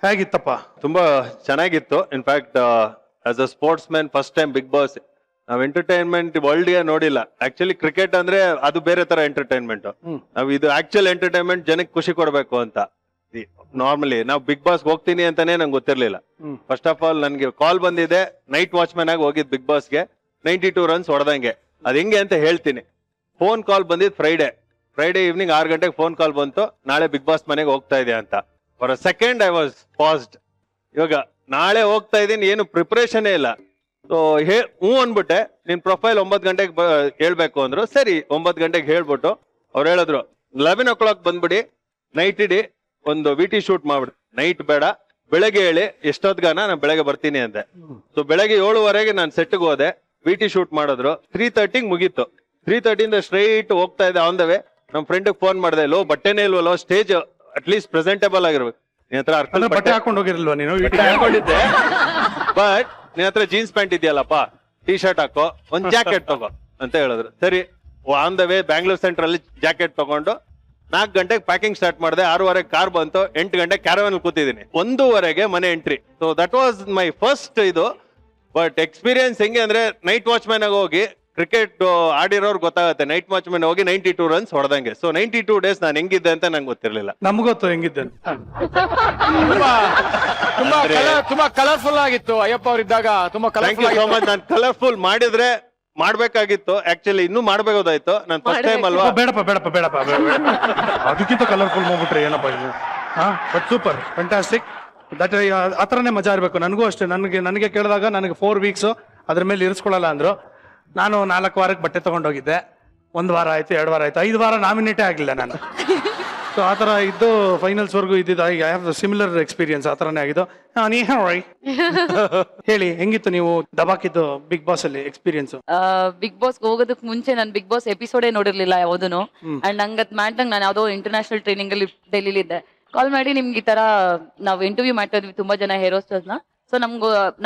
ಹೇಗಿತ್ತಪ್ಪ? ತುಂಬಾ ಚೆನ್ನಾಗಿತ್ತು. In fact as a sportsman first time big boss. ನಾವ್ ಎಂಟರ್ಟೈನ್ಮೆಂಟ್ ವರ್ಲ್ಡ್ ಗೆ ನೋಡಿಲ್ಲ. ಆಕ್ಚುಲಿ ಕ್ರಿಕೆಟ್ ಅಂದ್ರೆ ಅದು ಬೇರೆ ತರ ಎಂಟರ್ಟೈನ್ಮೆಂಟ್. ನಾವ್ ಇದು ಆಕ್ಚುಯಲ್ ಎಂಟರ್ಟೈನ್ಮೆಂಟ್, ಜನಕ್ಕೆ ಖುಷಿ ಕೊಡ್ಬೇಕು ಅಂತ. ನಾರ್ಮಲಿ ನಾವು ಬಿಗ್ ಬಾಸ್ ಹೋಗ್ತೀನಿ ಅಂತಾನೆ ನಂಗೆ ಗೊತ್ತಿರ್ಲಿಲ್ಲ. ಫಸ್ಟ್ ಆಫ್ ಆಲ್ ನನ್ಗೆ ಕಾಲ್ ಬಂದಿದೆ, ನೈಟ್ ವಾಚ್ಮನ್ ಆಗಿ ಹೋಗಿದ್ ಬಿಗ್ ಬಾಸ್ಗೆ 92 ರನ್ಸ್ ಹೊಡೆದಂಗೆ. ಅದ್ ಹೆಂಗೆ ಅಂತ ಹೇಳ್ತೀನಿ. ಫೋನ್ ಕಾಲ್ ಬಂದಿದ್ ಫ್ರೈಡೆ ಈವ್ನಿಂಗ್ 6 ಗಂಟೆಗೆ ಫೋನ್ ಕಾಲ್ ಬಂತು, ನಾಳೆ ಬಿಗ್ ಬಾಸ್ ಮನೆಗೆ ಹೋಗ್ತಾ ಇದೆ ಅಂತ. For a second I was passed. ಇವಾಗ ನಾಳೆ ಹೋಗ್ತಾ ಇದೀನಿ, ಏನು ಪ್ರಿಪರೇಷನ್ ಇಲ್ಲ. ಸೊ ಅನ್ಬಿಟ್ಟೆ, ನಿನ್ ಪ್ರೊಫೈಲ್ 9 ಗಂಟೆಗೆ ಹೇಳ್ಬೇಕು ಅಂದ್ರು. ಸರಿ 9 ಗಂಟೆಗೆ ಹೇಳ್ಬಿಟ್ಟು ಅವ್ರು ಹೇಳಿದ್ರು 11 o'clock ಬಂದ್ಬಿಡಿ, ನೈಟ್ ಇಡಿ, ಒಂದು VT ಶೂಟ್ ಮಾಡ್ಬಿಡಿ. ನೈಟ್ ಬೇಡ, ಬೆಳಗ್ಗೆ ಹೇಳಿ ಎಷ್ಟೊತ್ಗಾನ ನಾನು ಬೆಳಗ್ಗೆ ಬರ್ತೀನಿ ಅಂದೆ. ಸೊ ಬೆಳಗ್ಗೆ 7:15 ನಾನು ಸೆಟ್ಗೆ ಹೋದೆ, VT ಶೂಟ್ ಮಾಡಿದ್ರು. 3:30 ಮುಗೀತು. 3:30 ಸ್ಟ್ರೈಟ್ ಹೋಗ್ತಾ ಇದೆ ಆನ್ ದ ವೇ. ನಮ್ ಫ್ರೆಂಡ್ ಫೋನ್ ಮಾಡಿದೆ, ಲೋ ಬಟ್ಟೆನೇ ಇಲ್ವಲ್ಲೋ, ಸ್ಟೇಜ್ ಅಟ್ ಲೀಸ್ಟ್ ಪ್ರೆಸೆಂಟೇಬಲ್ ಆಗಿರ್ಬೇಕು. ನಿನ್ ಹತ್ರ ಅಂದ್ರೆ ಬಟ್ಟೆ ಹಾಕೊಂಡು ಹೋಗಿರಲ್ವಾ ನೀನು? ಹಾಕೊಂಡಿದ್ದೆ, ಬಟ್ ನಿನ್ ಹತ್ರ ಜೀನ್ಸ್ ಪ್ಯಾಂಟ್ ಇದೆಯಲ್ಲಪ್ಪ, ಟೀ ಶರ್ಟ್ ಹಾಕೋ, ಒಂದ್ ಜಾಕೆಟ್ ತಗೋ ಅಂತ ಹೇಳಿದ್ರು. ಸರಿ, on the way Bangalore central ಅಲ್ಲಿ ಜಾಕೆಟ್ ತಗೊಂಡು 4 ಗಂಟೆಗೆ ಪ್ಯಾಕಿಂಗ್ ಸ್ಟಾರ್ಟ್ ಮಾಡಿದೆ. 6:15 ಕಾರ್ ಬಂತು, 8 ಗಂಟೆಗೆ ಕ್ಯಾರವನ್ ಕೂತಿದ್ದೀನಿ. 1:15 ಮನೆ entry. So that was my first ಇದು. ಬಟ್ ಎಕ್ಸ್ಪೀರಿಯನ್ಸ್ ಹೆಂಗೆ ಅಂದ್ರೆ, ನೈಟ್ ವಾಚ್ಮ್ಯಾನ್ ಆಗಿ ಹೋಗಿ ಕ್ರಿಕೆಟ್ ಆಡಿರೋರು ಗೊತ್ತಾಗುತ್ತೆ. ನೈಟ್ ವಾಚ್ಮ್ಯಾನ್ ಹೋಗಿ 92 ರನ್ಸ್ ಹೊಡೆದಂಗೆ. ಸೊ 92 ಡೇಸ್ ನಾನು ಹೆಂಗಿದ್ದೆ ಅಂತ ನಂಗೆ ಗೊತ್ತಿರ್ಲಿಲ್ಲ. ನಮ್ಗೊತ್ತು ಹೆಂಗಿದ್ದೆ. ತುಂಬಾ ಕಲರ್ಫುಲ್ ಆಗಿತ್ತು ಅಯ್ಯಪ್ಪ ಅವ್ರು ಇದ್ದಾಗ. ತುಂಬಾ ಥ್ಯಾಂಕ್ ಯು ಸೋ ಮಚ್. ನಾನು ಕಲರ್ಫುಲ್ ಮಾಡಿದ್ರೆ ಮಾಡ್ಬೇಕಾಗಿತ್ತು, ಆಕ್ಚುಲಿ ಇನ್ನೂ ಮಾಡ್ಬೇಕಾಗೋದಾಯ್ತು. ನಾನು ಫಸ್ಟ್ ಟೈಮ್ ಅಲ್ವಾ. ಬೇಡಪ್ಪ ಅದಕ್ಕಿಂತ ಕಲರ್ಫುಲ್ ಮಾಡ್ಬಿಟ್ರಿ ಏನಪ್ಪ ಇದು. ಹಾ, ಬಟ್ ಸೂಪರ್, ಫ್ಯಾಂಟಾಸ್ಟಿಕ್. ದಟ್ ಆತರನೇ ಮಜಾ ಇರ್ಬೇಕು. ನನಗೂ ಅಷ್ಟೇ. ನನಗೆ ಕೇಳಿದಾಗ ನನಗೆ 4 weeks ಅದ್ರ ಮೇಲೆ ಇರಿಸ್ಕೊಳ್ಳಲ್ಲ ಅಂದ್ರು. ನಾನು 4 ವಾರಕ್ಕೆ ಬಟ್ಟೆ ತಗೊಂಡೋಗಿದ್ದೆ. 1 ವಾರ ಆಯ್ತು, 2 ವಾರ ಆಯ್ತು, 5 ವಾರ ನಾಮಿನೇಟೇ ಆಗಿಲ್ಲ ನಾನು. ಸೊ ಆ ಥರ ಇದ್ದು ಫೈನಲ್ಸ್ ವರ್ಗು ಇದ್ದಿದ್ದು. I have similar experience. ಆ ಥರನೇ ಆಗಿದ್ದು. ನೀ ಹೇಳಿ, ಹೆಂಗಿತ್ತು ನೀವು ದಬಾಕಿದ್ದು ಬಿಗ್ ಬಾಸ್ ಅಲ್ಲಿ ಎಕ್ಸ್ಪೀರಿಯನ್ಸ್? ಬಿಗ್ ಬಾಸ್ ಹೋಗೋದಕ್ ಮುಂಚೆ ನಾನು ಬಿಗ್ ಬಾಸ್ ಎಪಿಸೋಡೇ ನೋಡಿರ್ಲಿಲ್ಲ ಯಾವ್ದೂನು. ಅಂಡ್ ಹಂಗತ್ ಮಾಡ್ದಂಗ್ ನಾನು ಯಾವ್ದೋ ಇಂಟರ್ನ್ಯಾಷನಲ್ ಟ್ರೈನಿಂಗ್ ಅಲ್ಲಿ ಡೆಲ್ಲಿಲಿದ್ದೆ. ಕಾಲ್ ಮಾಡಿ, ನಿಮ್ಗೆ ಈ ತರ ನಾವು ಇಂಟರ್ವ್ಯೂ ಮಾಡ್ತಾ ಇದ್ವಿ ತುಂಬಾ ಜನ ಹೇರೋಸ್ಟರ್ಸ್ನ. ಸೊ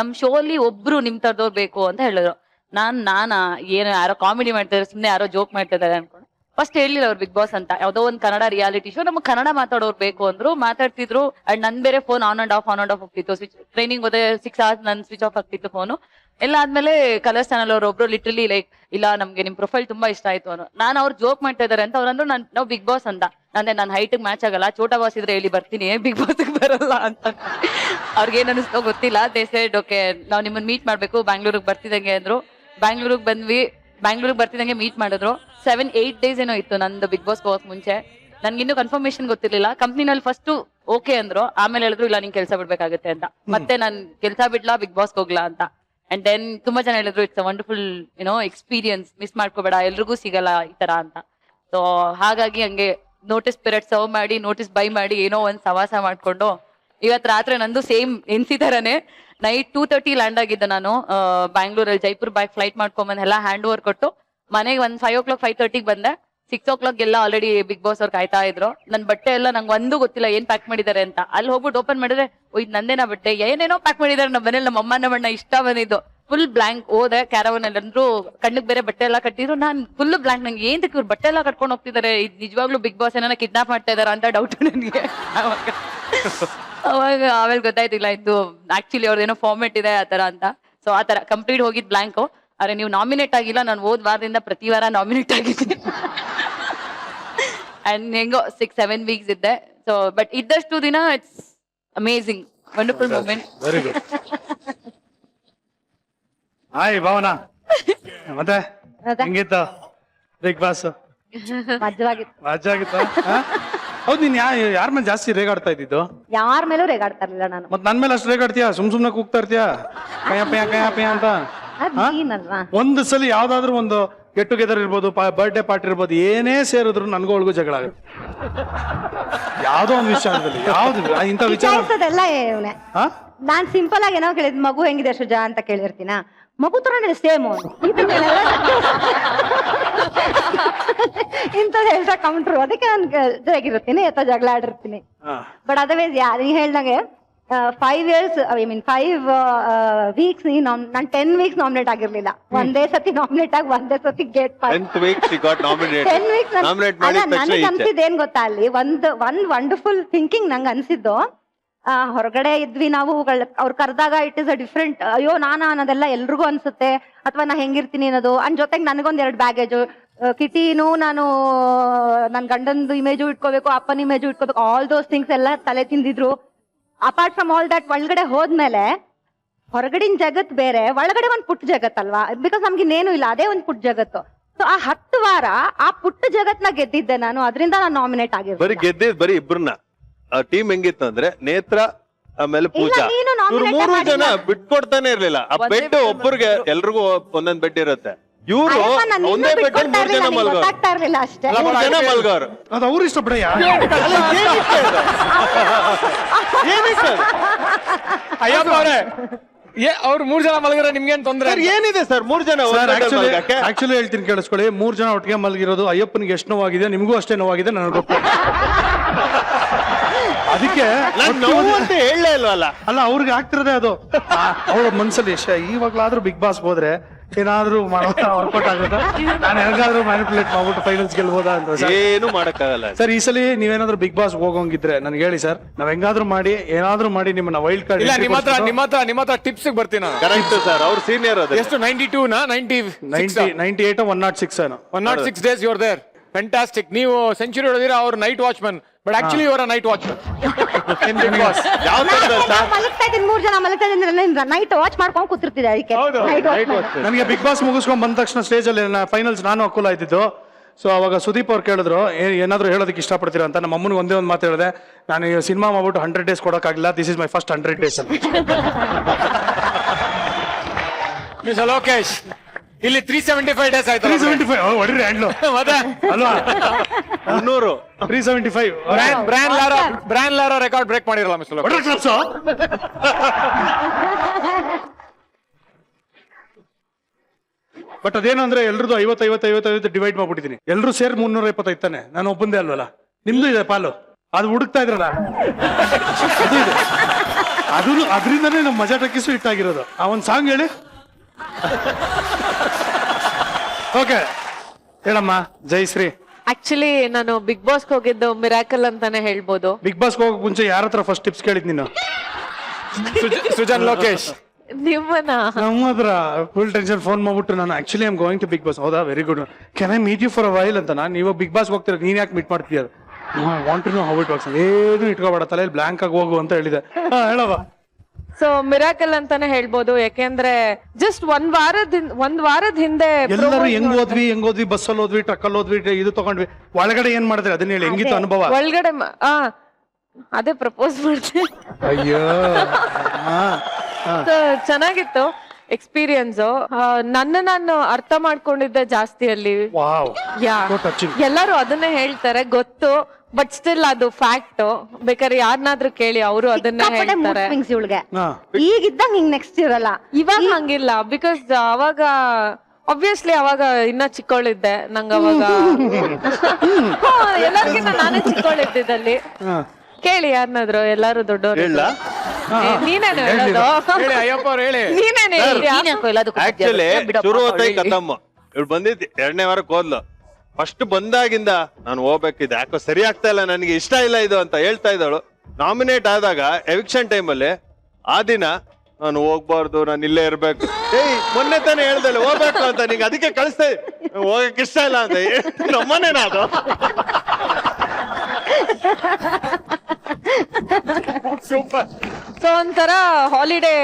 ನಮ್ ಶೋ ಅಲ್ಲಿ ಒಬ್ರು ನಿಮ್ ತರದವ್ರು ಬೇಕು ಅಂತ ಹೇಳಿದ್ರು. ನಾನಾ ಏನು ಯಾರೋ ಕಾಮಿಡಿ ಮಾಡ್ತಿದ್ದಾರೆ, ಸುಮ್ನೆ ಯಾರೋ ಜೋಕ್ ಮಾಡ್ತಾ ಇದಾರೆ ಅನ್ಕೊಂಡು ಫಸ್ಟ್ ಹೇಳಿಲ್ಲ ಅವ್ರು ಬಿಗ್ ಬಾಸ್ ಅಂತ. ಯಾವ್ದೋ ಒಂದು ಕನ್ನಡ ರಿಯಾಲಿಟಿ ಶೋ, ನಮ್ಗೆ ಕನ್ನಡ ಮಾತಾಡೋರು ಬೇಕು ಅಂದ್ರು. ಮಾತಾಡ್ತಿದ್ರು. ಅಂಡ್ ನನ್ ಬೇರೆ ಫೋನ್ ಆನ್ ಅಂಡ್ ಆಫ್ ಹೋಗ್ತಿತ್ತು. ಟ್ರೈನಿಂಗ್ ಹೋದೆ 6 hours ನನ್ ಸ್ವಿಚ್ ಆಫ್ ಆಗ್ತಿತ್ತು ಫೋನು ಎಲ್ಲ. ಆದ್ಮೇಲೆ ಕಲರ್ಸ್ ಚಾನಲ್ ಅವ್ರು ಒಬ್ರು ಲಿಟ್ರಲಿ ಲೈಕ್, ಇಲ್ಲ ನಮ್ಗೆ ನಿಮ್ ಪ್ರೊಫೈಲ್ ತುಂಬಾ ಇಷ್ಟ ಆಯ್ತು ಅನ್ನೋ. ನಾನು ಅವ್ರು ಜೋಕ್ ಮಾಡ್ತಾ ಇದಾರೆ ಅಂತ ಅವ್ರಂದ್ರು. ನಾವು ಬಿಗ್ ಬಾಸ್ ಅಂತ ನನ್ನ ಹೈಟ್ ಮ್ಯಾಚ್ ಆಗಲ್ಲ, ಛೋಟಾ ಬಾಸ್ ಇದ್ರೆ ಹೇಳಿ ಬರ್ತೀನಿ, ಬಿಗ್ ಬಾಸ್ ಬರಲ್ಲ ಅಂತ. ಅವ್ರಿಗೇನ್ ಅನಿಸ್ತೋ ಗೊತ್ತಿಲ್ಲ. ದೇ ಸೆಡ್ ಓಕೆ, ನಾವ್ ನಿಮ್ಮನ್ನ ಮೀಟ್ ಮಾಡ್ಬೇಕು, ಬ್ಯಾಂಗ್ಳೂರಿಗೆ ಬರ್ತಿದಂಗೆ ಅಂದ್ರು. ಬ್ಯಾಂಗ್ಳೂರಿಗೆ ಬಂದ್ವಿ. ಬ್ಯಾಂಗ್ಳೂರಿಗೆ ಬರ್ತಿದಂಗೆ ಮೀಟ್ ಮಾಡಿದ್ರು. 7-8 days ಏನೋ ಇತ್ತು ನಂದು ಬಿಗ್ ಬಾಸ್ ಹೋಗಕ್ ಮುಂಚೆ. ನನ್ಗಿನ್ನೂ ಕನ್ಫರ್ಮೇಶನ್ ಗೊತ್ತಿರ್ಲಿಲ್ಲ. ಕಂಪ್ನಿನಲ್ಲಿ ಫಸ್ಟ್ ಓಕೆ ಅಂದ್ರು, ಆಮೇಲೆ ಹೇಳಿದ್ರು ಇಲ್ಲ ನಿಂಗೆ ಕೆಲಸ ಬಿಡ್ಬೇಕಾಗುತ್ತೆ ಅಂತ. ಮತ್ತೆ ನಾನು ಕೆಲಸ ಬಿಡ್ಲಾ, ಬಿಗ್ ಬಾಸ್ ಹೋಗ್ಲಾ ಅಂತ. ಅಂಡ್ ದೆನ್ ತುಂಬಾ ಜನ ಹೇಳಿದ್ರು it's a wonderful experience, miss ಮಾಡ್ಕೋಬೇಡ, ಎಲ್ರಿಗೂ ಸಿಗಲ್ಲ ಈ ತರ ಅಂತ. ಸೊ ಹಾಗಾಗಿ ಹಂಗೆ ನೋಟಿಸ್ ಪೀರಿಯಡ್ ಸರ್ವ್ ಮಾಡಿ, ನೋಟಿಸ್ ಬೈ ಮಾಡಿ, ಏನೋ ಒಂದ್ ಸವಾಸ ಮಾಡ್ಕೊಂಡು ಇವತ್ತು ರಾತ್ರಿ ನಂದು ಸೇಮ್ ಎನ್ಸಿ ತರನೇ ನೈಟ್ 2:30 ಲ್ಯಾಂಡ್ ಆಗಿದ್ದೆ ನಾನು ಬ್ಯಾಂಗ್ಳೂರಲ್ಲಿ. ಜೈಪುರ್ ಬಾಯ್ ಫ್ಲೈಟ್ ಮಾಡ್ಕೊಂಡ್ಬಂದು ಎಲ್ಲ ಹ್ಯಾಂಡ್ ಓವರ್ ಕೊಟ್ಟು ಮನೆಗೆ ಒಂದು 5 o'clock 5:30 ಬಂದೆ. 6 o'clock ಎಲ್ಲ ಆಲ್ರೆಡಿ ಬಿಗ್ ಬಾಸ್ ಅವ್ರು ಕಾಯ್ತಾ ಇದ್ರು. ನನ್ ಬಟ್ಟೆ ಎಲ್ಲ ನಂಗೆ ಒಂದು ಗೊತ್ತಿಲ್ಲ ಏನ್ ಪ್ಯಾಕ್ ಮಾಡಿದ್ದಾರೆ ಅಂತ. ಅಲ್ಲಿ ಹೋಗ್ಬಿಟ್ಟು ಓಪನ್ ಮಾಡಿದ್ರೆ ಇದು ನಂದೇನಾ ಬಟ್ಟೆ, ಏನೇನೋ ಪ್ಯಾಕ್ ಮಾಡಿದಾರೆ. ನಮ್ಮ ಮನೇಲಿ ನಮ್ಮ ಅಮ್ಮನ ಬಣ್ಣ ಇಷ್ಟ ಬಂದಿದ್ದು. ಫುಲ್ ಬ್ಲಾಂಕ್ ಹೋದೆ. ಕ್ಯಾರವನ್ ಅಲ್ಲಿ ಅಂದ್ರು ಕಣ್ಣಿಗೆ ಬೇರೆ ಬಟ್ಟೆ ಎಲ್ಲ ಕಟ್ಟಿದ್ರು. ನಾನ್ ಫುಲ್ ಬ್ಲಾಂಕ್. ನಂಗೆ ಏನ್ ಇವ್ರು ಬಟ್ಟೆ ಎಲ್ಲ ಕಟ್ಕೊಂಡು ಹೋಗ್ತಿದ್ದಾರೆ, ನಿಜವಾಗ್ಲೂ ಬಿಗ್ ಬಾಸ್ ಏನಾರ ಕಿಡ್ನಾಪ್ ಮಾಡ್ತಾ ಇದಾರ ಅಂತ ಡೌಟ್ ನನಗೆ. ಅವಾಗ ಆಮೇಲೆ ಗೊತ್ತಾಯ್ತಿಲ್ಲ ಇದು ಆಕ್ಚುಲಿ ಅವ್ರದ್ದೇನೋ ಫಾರ್ಮೆಟ್ ಇದೆ ಆತರ ಅಂತ. ಸೊ ಆತರ ಕಂಪ್ಲೀಟ್ ಹೋಗಿದ್ ಬ್ಲಾಂಕ್. ಆದ್ರೆ ನೀವು ನಾಮಿನೇಟ್ ಆಗಿಲ್ಲ, ನಾನು ಹೋದ್ ವಾರದಿಂದ ಪ್ರತಿ ವಾರ ನಾಮಿನೇಟ್ ಆಗಿದ್ದೀನಿ. ಅಂಡ್ ಹೆಂಗೋ 6-7 weeks ಇದ್ದೆ. ಸೊ ಬಟ್ ಇದ್ದಷ್ಟು ದಿನ it's amazing, wonderful moment. Very good. Hi Bhavana, ಮತ್ತೆ ಹೆಂಗಿತ್ತು ಬಿಗ್ ಬಾಸ್? ಮಜಾಗಿತ್ತು. ಹೌದು, ನೀನ್ ಯಾರ ಮೇಲೆ ಜಾಸ್ತಿ ರೇಗಾಡ್ತಾ ಇದ್ದಿದ್ದು? ಯಾರ ಮೇಲೂ ರೇಗಾಡ್ತಾ ಇರ್ಲಿಲ್ಲ ನಾನು. ಮತ್ ನನ್ ಮೇಲೆ ಅಷ್ಟು ರೇಗಾಡ್ತೀಯಾ? ಸುಮ್ನೆ ಕೂಗ್ತಾ ಇರ್ತೀಯಾ ಕಯ ಪಯ ಅಂತ? ಅದ್ ನೀನಲ್ವಾ? ಒಂದು ಸಲ ಯಾವ್ದಾದ್ರು ಒಂದು ಗೆಟ್ ಟುಗೆದರ್ ಇರ್ಬೋದು, ಬರ್ಡೇ ಪಾರ್ಟಿ ಇರ್ಬೋದು, ಏನೇ ಸೇರಿದ್ರು ನನಗೂ ಅವಳಿಗೂ ಜಗಳ ಆಗುತ್ತೆ. ಯಾವ್ದೋ ಒಂದು ವಿಚಾರದಲ್ಲಿ ಯಾವ್ದು ಇಂಥ ವಿಚಾರ ವಿಚಾರಿಸೋದೆಲ್ಲ ಇವನೇ. ಹಾ ನಾನ್ ಸಿಂಪಲ್ ಆಗಿ ಏನೋ ಕೇಳಿದ್, ಮಗು ಹೆಂಗಿದೆ ಸುಜಾ ಅಂತ ಕೇಳಿರ್ತೀನ, ಮಗು ತರನೇ ಸೇಮ್ ಇಂಥದ್ದು ಹೇಳ್ತಾ ಕೌಂಟ್ರು. ಅದಕ್ಕೆ ನಾನು ಜಗಿರ್ತೀನಿ ಅಥವಾ ಜಗಳ ಆಡಿರ್ತೀನಿ. ಬಟ್ ಅದರ್ವೈಸ್ ನೀ ಹೇಳ್ದಂಗೆ 5 years, ಐ ಮೀನ್ 5 weeks ನಾನು 10 weeks ನಾಮಿನೇಟ್ ಆಗಿರ್ಲಿಲ್ಲ. ಒಂದೇ ಸತಿ ನಾಮಿನೇಟ್ ಆಗಿ ಒಂದೇ ಸತಿ gate 10th week she got nominated. 10 weeks Nominate ಮಾಡಿದ ತಕ್ಷಣ ನನಗೆ ಈಚೆ. ಅನ್ಸಿದ್ದು ಏನ್ ಗೊತ್ತಾ, ಅಲ್ಲಿ ಒಂದ್ ವಂಡರ್ಫುಲ್ ಥಿಂಕಿಂಗ್ ನಂಗೆ ಅನ್ಸಿದ್ದು, ಹೊರಗಡೆ ಇದ್ವಿ ನಾವು, ಅವ್ರು ಕರೆದಾಗ ಇಟ್ ಇಸ್ ಅ ಡಿಫ್ರೆಂಟ್, ಅಯ್ಯೋ ನಾನಾ ಅನ್ನೋದೆಲ್ಲ ಎಲ್ರಿಗೂ ಅನ್ಸುತ್ತೆ, ಅಥವಾ ನಾ ಹೆಂಗಿರ್ತೀನಿ ಅನ್ನೋದು. ಅಂಡ್ ಜೊತೆಗೆ ನನಗೊಂದ್ 2 ಬ್ಯಾಗೇಜು, ಕಿಟಿನೂ ನಾನು ನನ್ನ ಗಂಡಂದು ಇಮೇಜು ಇಟ್ಕೋಬೇಕು, ಅಪ್ಪನ ಇಮೇಜು ಇಟ್ಕೋಬೇಕು, ಆಲ್ ದೋಸ್ ಥಿಂಗ್ಸ್ ಎಲ್ಲ ತಲೆ ತಿಂದಿದ್ರು. ಅಪಾರ್ಟ್ ಫ್ರಮ್ ಆಲ್ ದಟ್ ಒಳಗಡೆ ಹೋದ್ಮೇಲೆ ಹೊರಗಡಿನ ಜಗತ್ ಬೇರೆ, ಒಳಗಡೆ ಒಂದ್ ಪುಟ್ಟ ಜಗತ್ತಲ್ವಾ, ಬಿಕಾಸ್ ನಮ್ಗೆ ಇನ್ನೇನು ಇಲ್ಲ, ಅದೇ ಒಂದ್ ಪುಟ್ಟ ಜಗತ್ತು. ಸೊ ಆ 10 ವಾರ ಆ ಪುಟ್ಟ ಜಗತ್ನ ಗೆದ್ದಿದ್ದೆ ನಾನು, ಅದರಿಂದ ನಾನು ನಾಮಿನೇಟ್ ಬರೀ ಆಗಿರ್ತೀನಿ. ಗೆದ್ದಿದ್ ಬರೀ ಇಬ್ರನ್ನ. ಟೀಮ್ ಹೆಂಗಿತ್ತು ಅಂದ್ರೆ ನೇತ್ರ ಆಮೇಲೆ ಪೂಜಾ, ನೀನು ಇವ್ರು nominate 3 ಜನ ಮಾಡಿಲ್ಲ. ಬಿಟ್ಕೊಡ್ತಾನೆ ಇರ್ಲಿಲ್ಲ. ಆ ಒಂದೇ ಬೆಡ್ bed ಒಬ್ಬರಿಗೆ ಎಲ್ರಿಗೂ ಒಂದೊಂದ್ ಬೆಡ್ ಇರುತ್ತೆ. ಇವ್ರು ಅಯ್ಯಪ್ಪ, ನಾನು ಇನ್ನೂ ಒಂದೇ ಬೆಡ್ ಬಿಟ್ಕೊಡ್ತಾ 3 ಜನ ಇರ್ಲಿಲ್ಲ, ನಿಂಗೆ ಮಲ್ಗೋರು. ಗೊತ್ತಾಗ್ತಾ ಇರ್ಲಿಲ್ಲ ಅಷ್ಟೇ. 3 ಜನ ಮಲ್ಗೋರು. ಅದು ಅವ್ರು ಇಷ್ಟ ಬಿಡಯ್ಯ. ಅಯ್ಯಪ್ಪ ಅವ್ರೆ, ಅವ್ರು 3 ಜನ ಮಲಗಿರೋ ನಿಮ್ಗೇನ್ ತೊಂದ್ರೆ? ಸರ್ ಏನಿದೆ ಸರ್ 3 ಜನ ಒಂದ್ ಸರ್ bed ಅಲ್ಲಿ ಮಲ್ಗಕ್ಕೆ? ಆಕ್ಚುಲಿ ಹೇಳ್ತೀನಿ ಕೇಳಿಸ್ಕೊಳ್ಳಿ, 3 ಜನ ಒಟ್ಟಿಗೆ ಮಲಗಿರೋದು ಅಯ್ಯಪ್ಪನಿಗೆ ಎಷ್ಟು ನೋವಾಗಿದೆ, ನಿಮಗೂ ಅಷ್ಟೇ ನೋವಾಗಿದೆ, ನನಗೆ ಗೊತ್ತು. ಅದಕ್ಕೆ ನಾನ್ ನೋವು ಅಂತ ಹೇಳಲೇ ಇಲ್ವಲ್ಲ. ಅಲ್ಲ, ಅವ್ರಿಗೆ ಆಗ್ತಿರೋದೇ ಅದು. ಅವ್ರ ಮನ್ಸಲ್ಲಿ ಇವಾಗ್ಲಾದ್ರೂ ಬಿಗ್ ಬಾಸ್ ಹೋದ್ರೆ ಏನಾದ್ರೂ ವರ್ಕೌಟ್ ಆಗುತ್ತೆ, ನಾನು ಹೆಂಗಾದ್ರೂ ಮ್ಯಾನಿಪುಲೇಟ್ ಮಾಡ್ಬಿಟ್ಟು ಫೈನಲ್ಸ್ ಗೆಲ್ಬೋದಾ ಅಂತ. ಏನು ಮಾಡಕ್ಕಾಗಲ್ಲ. ಸರ್ ಈ ಸಲ ನೀವೇನಾದ್ರೂ ಬಿಗ್ ಬಾಸ್ ಹೋಗೋಂಗಿದ್ರೆ ನನ್ಗೆ ಹೇಳಿ ಸರ್, ನಾವ್ ಹೆಂಗಾದ್ರೂ ಮಾಡಿ ಏನಾದ್ರೂ ಮಾಡಿ ನಿಮ್ಮನ್ನ ವೈಲ್ಡ್ ಕಾರ್ಡ್. ಇಲ್ಲ, ನಿಮ್ಮ ಹತ್ರ ಟಿಪ್ಸ್ ಬರ್ತೀನಿ ನಾನು. ಕರೆಕ್ಟ್ ಸರ್, ಅವ್ರ ಸೀನಿಯರ್ ಅದು. ಎಷ್ಟು 92 ನಾ 98 106 ಏನೋ. 106 days you're there. Fantastic. ನೀವು ಸೆಂಚುರಿ ಹೊಡೆದಿರ, ಅವ್ರ ನೈಟ್ ವಾಚ್ಮನ್, ಬಟ್ ಆಕ್ಚುಲಿ ಇವರ ನೈಟ್ ವಾಚ್ಮನ್. ಯಾವ ತರ ಸರ್? ಮಲಗ್ತಾ ಇದ್ದೀನಿ, 3 ಜನ ಮಲಗ್ತಾ ಇದ್ದೀನಿ, ನೈಟ್ ವಾಚ್ ಮಾಡ್ಕೊಂಡು ಕೂತಿರ್ತಿದ್ದೆ. ಅದಕ್ಕೆ ನೈಟ್ ವಾಚ್ ನನಗೆ ಬಿಗ್ ಬಾಸ್ ಮುಗಿಸ್ಕೊಂಡ್ ಬಂದ ತಕ್ಷಣ ಸ್ಟೇಜ್ ಅಲ್ಲಿ ಫೈನಲ್ಸ್ ನಾನು ಅಕ್ಕುಲ ಆಯ್ತಿದ್ದು. ಸೊ ಅವಾಗ ಸುದೀಪ್ ಅವ್ರು ಕೇಳಿದ್ರು, ಏನಾದ್ರು ಹೇಳೋದಕ್ಕೆ ಇಷ್ಟಪಡ್ತೀರಾ ಅಂತ. ನಮ್ಮ ಅಮ್ಮನಿಗೆ ಒಂದೇ ಒಂದು ಮಾತು ಹೇಳಿದೆ, ನಾನು ಸಿನಿಮಾ ಮಾಡ್ಬಿಟ್ಟು 100 days ಕೊಡೋಕ್ಕಾಗಿಲ್ಲ, this is my first 100 days ಅಂತ. ಮಿಸ್ಟರ್ ಲೋಕೇಶ್, ಇಲ್ಲಿ 375 days ಆಯ್ತು. 375 ಹೊಡಿರಿ ಹ್ಯಾಂಡ್ಲು ಮತ್ತೆ ಅಲ್ವಾ? 300 375 ಬ್ರ್ಯಾನ್ ಲಾರಾ ರೆಕಾರ್ಡ್ ಬ್ರೇಕ್ ಮಾಡಿರಲ್ಲ ಮಿಸ್ಟರ್ ಲೋಕೇಶ್. ಬಟ್ ಅದೇನು ಅಂದ್ರೆ ಎಲ್ರದ್ದು 50 ಡಿವೈಡ್ ಮಾಡ್ಬಿಟ್ಟಿದ್ದೀನಿ. ಎಲ್ರು ಸೇರಿ 325 ತಾನೆ, ನಾನು ಒಬ್ಬಂದೇ ಅಲ್ವಲ್ಲ. ನಿಮ್ದು ಇದೆ ಪಾಲು, ಅದು ಹುಡುಕ್ತಾ ಇದ್ರಲ್ಲ, ಅದು ಇದೆ. ಅದರಿಂದನೇ ನಮ್ಮ ಮಜಾ ಟಕ್ಕಿಸು ಇಟ್ಟಾಗಿರೋದು. ಆ ಒಂದು ಸಾಂಗ್ ಹೇಳಿ. ಓಕೆ ಹೇಳಮ್ಮ ಜಯಶ್ರೀ. ಆಕ್ಚುಲಿ ನಾನು ಬಿಗ್ ಬಾಸ್ ಹೋಗಿದ್ದು ಮಿರಾಕಲ್ ಅಂತಾನೆ ಹೇಳ್ಬೋದು. ಬಿಗ್ ಬಾಸ್ ಹೋಗಕ್ ಮುಂಚೆ ಯಾರ ಹತ್ರ ಫಸ್ಟ್ ಟಿಪ್ಸ್ ಕೇಳಿದ್ ನೀನು? ಸುಜನ್ ಲೋಕೇಶ್ ನಿಮ್ಮನ್ನ ನಮ್ಮ ಹತ್ರ ಫುಲ್ ಟೆನ್ಷನ್ ಫೋನ್ ಮಾಡ್ಬಿಟ್ಟು, ನಾನು actually I am going to big boss. ಹೌದಾ, very good, can I meet you for a while ಅಂತ. ನಾನು ಇವಾಗ ಬಿಗ್ ಬಾಸ್ ಹೋಗ್ತಿರೋ, ನೀನ್ ಯಾಕೆ ಮೀಟ್ ಮಾಡ್ತೀಯ? Want to know how it works. ಏನು ಇಟ್ಕೋಬೇಡ, ತಲೆಯಲ್ಲಿ ಬ್ಲಾಂಕ್ ಆಗಿ ಹೋಗು ಅಂತ ಹೇಳಿದೆ. ಹೇಳವ. ಸೊ ಮಿರಾಕಲ್ ಅಂತಾನೆ ಹೇಳ್ಬೋದು, ಯಾಕೆಂದ್ರೆ ಜಸ್ಟ್ ಒಂದ್ ವಾರದ ಹಿಂದೆ ಎಲ್ಲರೂ ಹೆಂಗ್ ಹೋದ್ವಿ, ಬಸ್ಸಲ್ಲಿ ಹೋದ್ವಿ, ಟ್ರಕ್ಕಲ್ಲಿ ಹೋದ್ವಿ, ಇದು ತಗೊಂಡ್ವಿ. ಒಳಗಡೆ ಏನ್ ಮಾಡಿದ್ರೆ ಅದನ್ನ ಹೇಳಿ, ಹೆಂಗಿತ್ತು ಅನುಭವ? ಒಳಗಡೆ ಅದೇ ಪ್ರಪೋಸ್ ಮಾಡ್ದೆ. ಅಯ್ಯೋ So, ಚೆನ್ನಾಗಿತ್ತು ಎಕ್ಸ್ಪೀರಿಯನ್ಸ್. ನಾನು ಅರ್ಥ ಮಾಡ್ಕೊಂಡಿದ್ದೆ ಜಾಸ್ತಿ ಅಲ್ಲಿ. ವಾವ್, ಯಾ, So touching. ಎಲ್ಲರೂ ಅದನ್ನೇ ಹೇಳ್ತಾರೆ ಗೊತ್ತು, ಬಟ್ ಸ್ಟಿಲ್ ಅದು ಫ್ಯಾಕ್ಟ್. ಬೇಕಾದ್ರೆ ಯಾರನ್ನಾದ್ರೂ ಕೇಳಿ, ಅವರು ಅದನ್ನೇ ಹೇಳ್ತಾರೆ. ಇವಳಿಗೆ ಈಗಿದ್ದಂಗ ಹಿಂಗ್ ನೆಕ್ಸ್ಟ್ ಇರಲ್ಲ. ಇವಾಗ ಹಂಗಿಲ್ಲ, ಬಿಕಾಸ್ ಅವಾಗ ಆಬ್ವಿಯಸ್ಲಿ ಅವಾಗ ಇನ್ನ ಚಿಕ್ಕವಳಿದ್ದೆ. ನಂಗ ಅವಾಗ ಎಲ್ಲರಿಗಿಂತ ನಾನೇ ಚಿಕ್ಕವಳಿದ್ದಲ್ಲಿ. ಕೇಳಿ ಯಾರನ್ನಾದ್ರು, ಎಲ್ಲಾರು ದೊಡ್ಡವರು. ನೀನೇನು ಹೇಳೋದು? ಹೇಳಿ ಅಯ್ಯಪ್ಪ ಅವ್ರು ಹೇಳಿ. ನೀನೇನು ಹೇಳ್ತೀಯ? ಆಕ್ಚುಲಿ ಶುರು ಹೊತ್ತಾಗಿ ಕತ್ತಮ್ಮ ಇವಳು ಬಂದಿದ್ 2ನೇ ವಾರಕ್ಕೆ ಹೋದ್ಲು. ಫಸ್ಟ್ ಬಂದಾಗಿಂದ ನಾನು ಹೋಗ್ಬೇಕಿದ್ದೆ, ಯಾಕೋ ಸರಿ ಆಗ್ತಾ ಇಲ್ಲ, ನನಗೆ ಇಷ್ಟ ಇಲ್ಲ ಇದು ಅಂತ ಹೇಳ್ತಾ ಇದ್ದಳು. ನಾಮಿನೇಟ್ ಆದಾಗ ಎವಿಕ್ಷನ್ ಟೈಮಲ್ಲಿ ಆ ದಿನ ನಾನು ಹೋಗ್ಬಾರ್ದು, ನಾನು ಇಲ್ಲೇ ಇರ್ಬೇಕು, ಮೊನ್ನೆ ತಾನೇ ಹೇಳ್ದಲ್ಲ ಹೋಗ್ಬೇಕು ಅಂತ, ನಿಂಗೆ ಅದಕ್ಕೆ ಕಳಿಸ್ತಾ ಹೋಗಕ್ ಇಷ್ಟ ಇಲ್ಲ ಅಂತ. ನಮ್ಮನೇನ ಅದು? ಸೂಪರ್. ಸೊ ಒಂಥರ ಹಾಲಿಡೇ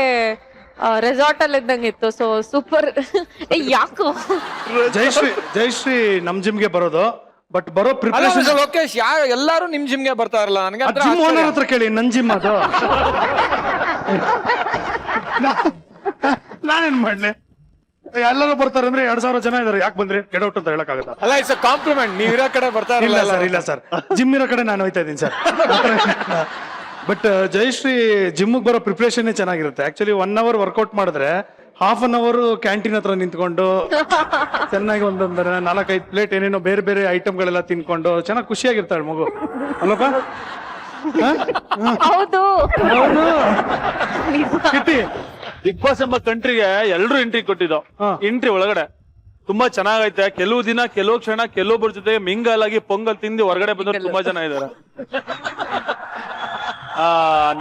ರೆಸಾರ್ಟ್ ಅಲ್ಲಿ ಇದ್ದಂಗಿತ್ತು. So super. ಯಾಕೋ ಜಯಶ್ರೀ ನಮ್ ಜಿಮ್ಗೆ ಬರೋದು, ಬಟ್ ಬರೋ ಪ್ರಿಪರೇಷನ್. ಲೋಕೇಶ್ ಎಲ್ಲಾರು ನಿಮ್ ಜಿಮ್ಗೆ ಬರ್ತಾ ಇರಲ್ಲ. ನನಗೆ ಜಿಮ್ ಓನರ್ ಹತ್ರ ಕೇಳಿ, ನನ್ ಜಿಮ್ ಅದು. ನಾನೇನ್ ಮಾಡ್ಲಿ? ಎಲ್ಲರೂ ಬರ್ತಾರೆ ಅಂದ್ರೆ 2,000 ಜನ ಇದಾರೆ, ಯಾಕೆ ಬಂದ್ರಿ ಗೆಟ್ ಔಟ್ ಅಂತ ಹೇಳಕ್ಕಾಗತ್ತಾ? ಅಲ್ಲ ಇಟ್ಸ್ ಕಾಂಪ್ಲಿಮೆಂಟ್. ನೀವ್ ಇರೋ ಕಡೆ ಬರ್ತಾ ಇಲ್ಲ ಇರಲ್ಲ ಸರ್, ಇಲ್ಲ ಸರ್, ಜಿಮ್ ಇರೋ ಕಡೆ ನಾನು ಹೋಯ್ತಾ ಇದ್ದೀನಿ ಸರ್. ಬಟ್ ಜಯಶ್ರೀ ಜಿಮ್ಗೆ ಬರೋ ಪ್ರಿಪ್ರೇಷನ್ ಚೆನ್ನಾಗಿರುತ್ತೆ. ಆಕ್ಚುಲಿ 1 hour ವರ್ಕೌಟ್ ಮಾಡಿದ್ರೆ ಹಾಫ್ ಅನ್ ಅವರ್ ಕ್ಯಾಂಟೀನ್ ಹತ್ರ ನಿಂತ್ಕೊಂಡು ಚೆನ್ನಾಗಿ ಒಂದೊಂದರ 4-5 ಪ್ಲೇಟ್ ಏನೇನೋ ಬೇರೆ ಬೇರೆ ಐಟಮ್ಗಳೆಲ್ಲ ತಿನ್ಕೊಂಡು ಚೆನ್ನಾಗಿ ಖುಷಿಯಾಗಿರ್ತಾಳೆ ಮಗು ಅಲ್ಲಪ್ಪ? ಹೌದು. ಕಿಟ್ಟಿ ಬಿಗ್ ಬಾಸ್ ಎಂಬ ಕಂಟ್ರಿಗೆ ಎಲ್ರು ಎಂಟ್ರಿ ಕೊಟ್ಟಿದ್ದು. ಎಂಟ್ರಿ ಒಳಗಡೆ ತುಂಬಾ ಚೆನ್ನಾಗೈತೆ. ಕೆಲವು ದಿನ, ಕೆಲವು ಕ್ಷಣ, ಕೆಲವೊಬ್ಬರ ಜೊತೆಗೆ ಮಿಂಗಲ್ ಆಗಿ ಪೊಂಗಲ್ ತಿಂದು ಹೊರಗಡೆ ಬಂದವರು ತುಂಬಾ ಜನ ಇದಾರೆ.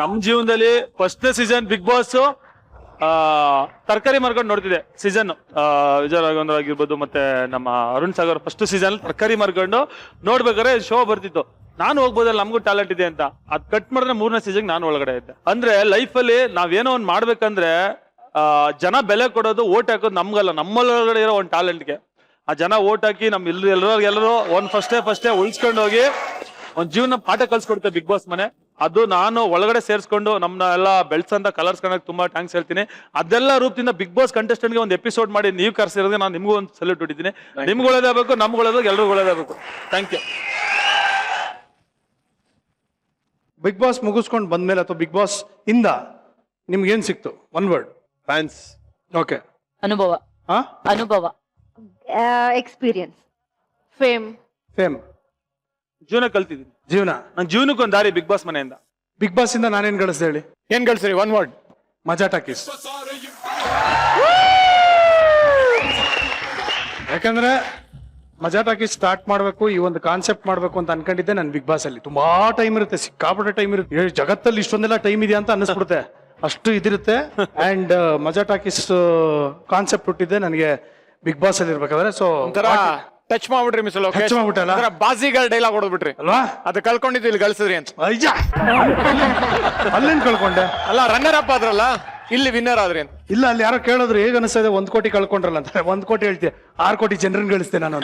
ನಮ್ ಜೀವನದಲ್ಲಿ ಫಸ್ಟ್ನೇ ಸೀಸನ್ ಬಿಗ್ ಬಾಸ್ ತರಕಾರಿ ಮಾರ್ಕೊಂಡು ನೋಡ್ತಿದ್ದೆ ಸೀಸನ್. ವಿಜಯ ರಾಘವೇಂದ್ರ ಆಗಿರ್ಬೋದು, ಮತ್ತೆ ನಮ್ಮ ಅರುಣ್ ಸಾಗರ್ ಫಸ್ಟ್ ಸೀಸನ್ ತರಕಾರಿ ಮಾರ್ಕೊಂಡು ನೋಡ್ಬೇಕಾದ್ರೆ ಶೋ ಬರ್ತಿತ್ತು. ನಾನು ಹೋಗ್ಬೋದಲ್ಲ, ನಮಗೂ ಟ್ಯಾಲೆಂಟ್ ಇದೆ ಅಂತ. ಅದ್ ಕಟ್ ಮಾಡಿದ್ರೆ 3ನೇ ಸೀಸನ್ ನಾನು ಒಳಗಡೆ ಇದ್ದೆ. ಅಂದ್ರೆ ಲೈಫ್ ಅಲ್ಲಿ ನಾವೇನೋ ಒಂದ್ ಮಾಡ್ಬೇಕಂದ್ರೆ ಜನ ಬೆಲೆ ಕೊಡೋದು, ಓಟ್ ಹಾಕೋದು ನಮ್ಗಲ್ಲ, ನಮ್ಮೊಳಗಡೆ ಇರೋ ಒಂದು ಟ್ಯಾಲೆಂಟ್ಗೆ. ಆ ಜನ ಓಟ್ ಹಾಕಿ ನಮ್ ಎಲ್ಲರೂ ಒಂದ್ ಫಸ್ಟೇ ಉಳಿಸ್ಕೊಂಡು ಹೋಗಿ ಒಂದ್ ಜೀವನ ಪಾಠ ಕಲ್ಸ್ಕೊಡುತ್ತೆ ಬಿಗ್ ಬಾಸ್ ಮನೆ. ಅದು ನಾನು ಒಳಗಡೆ ಸೇರಿಸ್ಕೊಂಡು ನಮ್ನ ಎಲ್ಲ ಬೆಳ್ಸಂತ ಕಲರ್ಸ್ ಕನ್ನಕ್ಕೆ ತುಂಬಾ ಥ್ಯಾಂಕ್ಸ್ ಹೇಳ್ತೀನಿ. ಅದೆಲ್ಲ ರೂಪದಿಂದ ಬಿಗ್ ಬಾಸ್ ಕಂಟೆಸ್ಟೆಂಟ್ಗೆ ಒಂದು ಎಪಿಸೋಡ್ ಮಾಡಿ ನೀವು ಕರ್ಸಿರೋದಕ್ಕೆ ನಾನು ನಿಮ್ಗೂ ಒಂದು ಸಲ್ಯೂಟ್ ಹೊಡಿತೀನಿ. ನಿಮ್ಗೆ ಒಳ್ಳೇದಾಗಬೇಕು, ನಮ್ಗೆ ಒಳ್ಳೇದಾಗ ಎಲ್ರಿಗೂ ಒಳ್ಳೇದಾಗಬೇಕು. Thank you. ಬಿಗ್ ಬಾಸ್ ಮುಗಿಸ್ಕೊಂಡು ಬಂದ್ಮೇಲೆ ಅಥವಾ ಬಿಗ್ ಬಾಸ್ ಇಂದ ನಿಮ್ಗೆ ಏನ್ ಸಿಕ್ತು? 1 word. ಫ್ಯಾನ್ಸ್. ಓಕೆ. ಅನುಭವ. ಹಾ, ಅನುಭವ. ಎಕ್ಸ್ಪೀರಿಯನ್ಸ್. ಫೇಮ್. ಫೇಮ್. ಜೀವನ ಕಲ್ತಿದ್ದೀನಿ. ಜೀವನ. ನನ್ನ ಜೀವನಕ್ಕೊಂದು ದಾರಿ ಬಿಗ್ ಬಾಸ್ ಮನೆಯಿಂದ. ಬಿಗ್ ಬಾಸ್ ಇಂದ ನಾನೇನ್ ಗಳಿಸ್ದೆ ಹೇಳಿ? ಏನ್ ಕಳ್ಸಿರಿ? 1 word. ಮಜಾ ಟಾಕೀಸ್. ಯಾಕಂದ್ರೆ ಮಜಾ ಟಾಕೀಸ್ ಸ್ಟಾರ್ಟ್ ಮಾಡ್ಬೇಕು, ಈ ಒಂದು ಕಾನ್ಸೆಪ್ಟ್ ಮಾಡ್ಬೇಕು ಅಂತ ಅನ್ಕೊಂಡಿದ್ದೆ ನಾನು. ಬಿಗ್ ಬಾಸ್ ಅಲ್ಲಿ ತುಂಬಾ ಟೈಮ್ ಇರುತ್ತೆ, ಸಿಕ್ಕಾಪಟ್ಟೆ ಟೈಮ್ ಇರುತ್ತೆ. ಜಗತ್ತಲ್ಲಿ ಇಷ್ಟೊಂದೆಲ್ಲ ಟೈಮ್ ಇದೆಯಾ ಅಂತ ಅನಿಸ್ಬಿಡುತ್ತೆ, ಅಷ್ಟು ಇದಿರುತ್ತೆ. ಅಂಡ್ ಮಜಾ ಟಾಕೀಸ್ ಕಾನ್ಸೆಪ್ಟ್ ಹುಟ್ಟಿದ್ದೆ ನನಗೆ ಬಿಗ್ ಬಾಸ್ ಅಲ್ಲಿ ಇರ್ಬೇಕಾದ್ರೆ. ಸೊ ಒಂಥರ ಟಚ್ ಮಾಡ್ಬಿಟ್ರಿ ಮಿಸ್ ಲೋಕೇಶ್. Touch ಮಾಡ್ಬಿಟ್ಟಲ್ಲ? ಒಂಥರ ಬಾಜಿಗಾರ್ ಡೈಲಾಗ್ ಹೊಡೆದ್ಬಿಟ್ರಿ ಅಲ್ವಾ? ಅದು ಕಳ್ಕೊಂಡಿದ್ದು ಇಲ್ಲಿ ಗಳಿಸಿದ್ರಿ ಅಂತ. ಅಯ್ಯ, ಅಲ್ಲೇನ್ ಕಳ್ಕೊಂಡೆ? ಅಲ್ಲ ರನ್ನರ್ ಅಪ್ ಆದ್ರಲ್ಲ, ಇಲ್ಲಿ ವಿನ್ನರ್ ಆದ್ರಿ ಅಂತ. ಇಲ್ಲ, ಅಲ್ಲಿ ಯಾರೋ ಕೇಳಿದ್ರು ಹೇಗ ಅನಿಸ್ತಾ ಇದೆ 1 ಕೋಟಿ ಕಳ್ಕೊಂಡ್ರಲ್ಲ ಅಂತ. 1 ಕೋಟಿ ಹೇಳ್ತೀಯ, 6 ಕೋಟಿ ಜನರನ್ನ ಗಳಿಸ್ತೆ ನಾನು.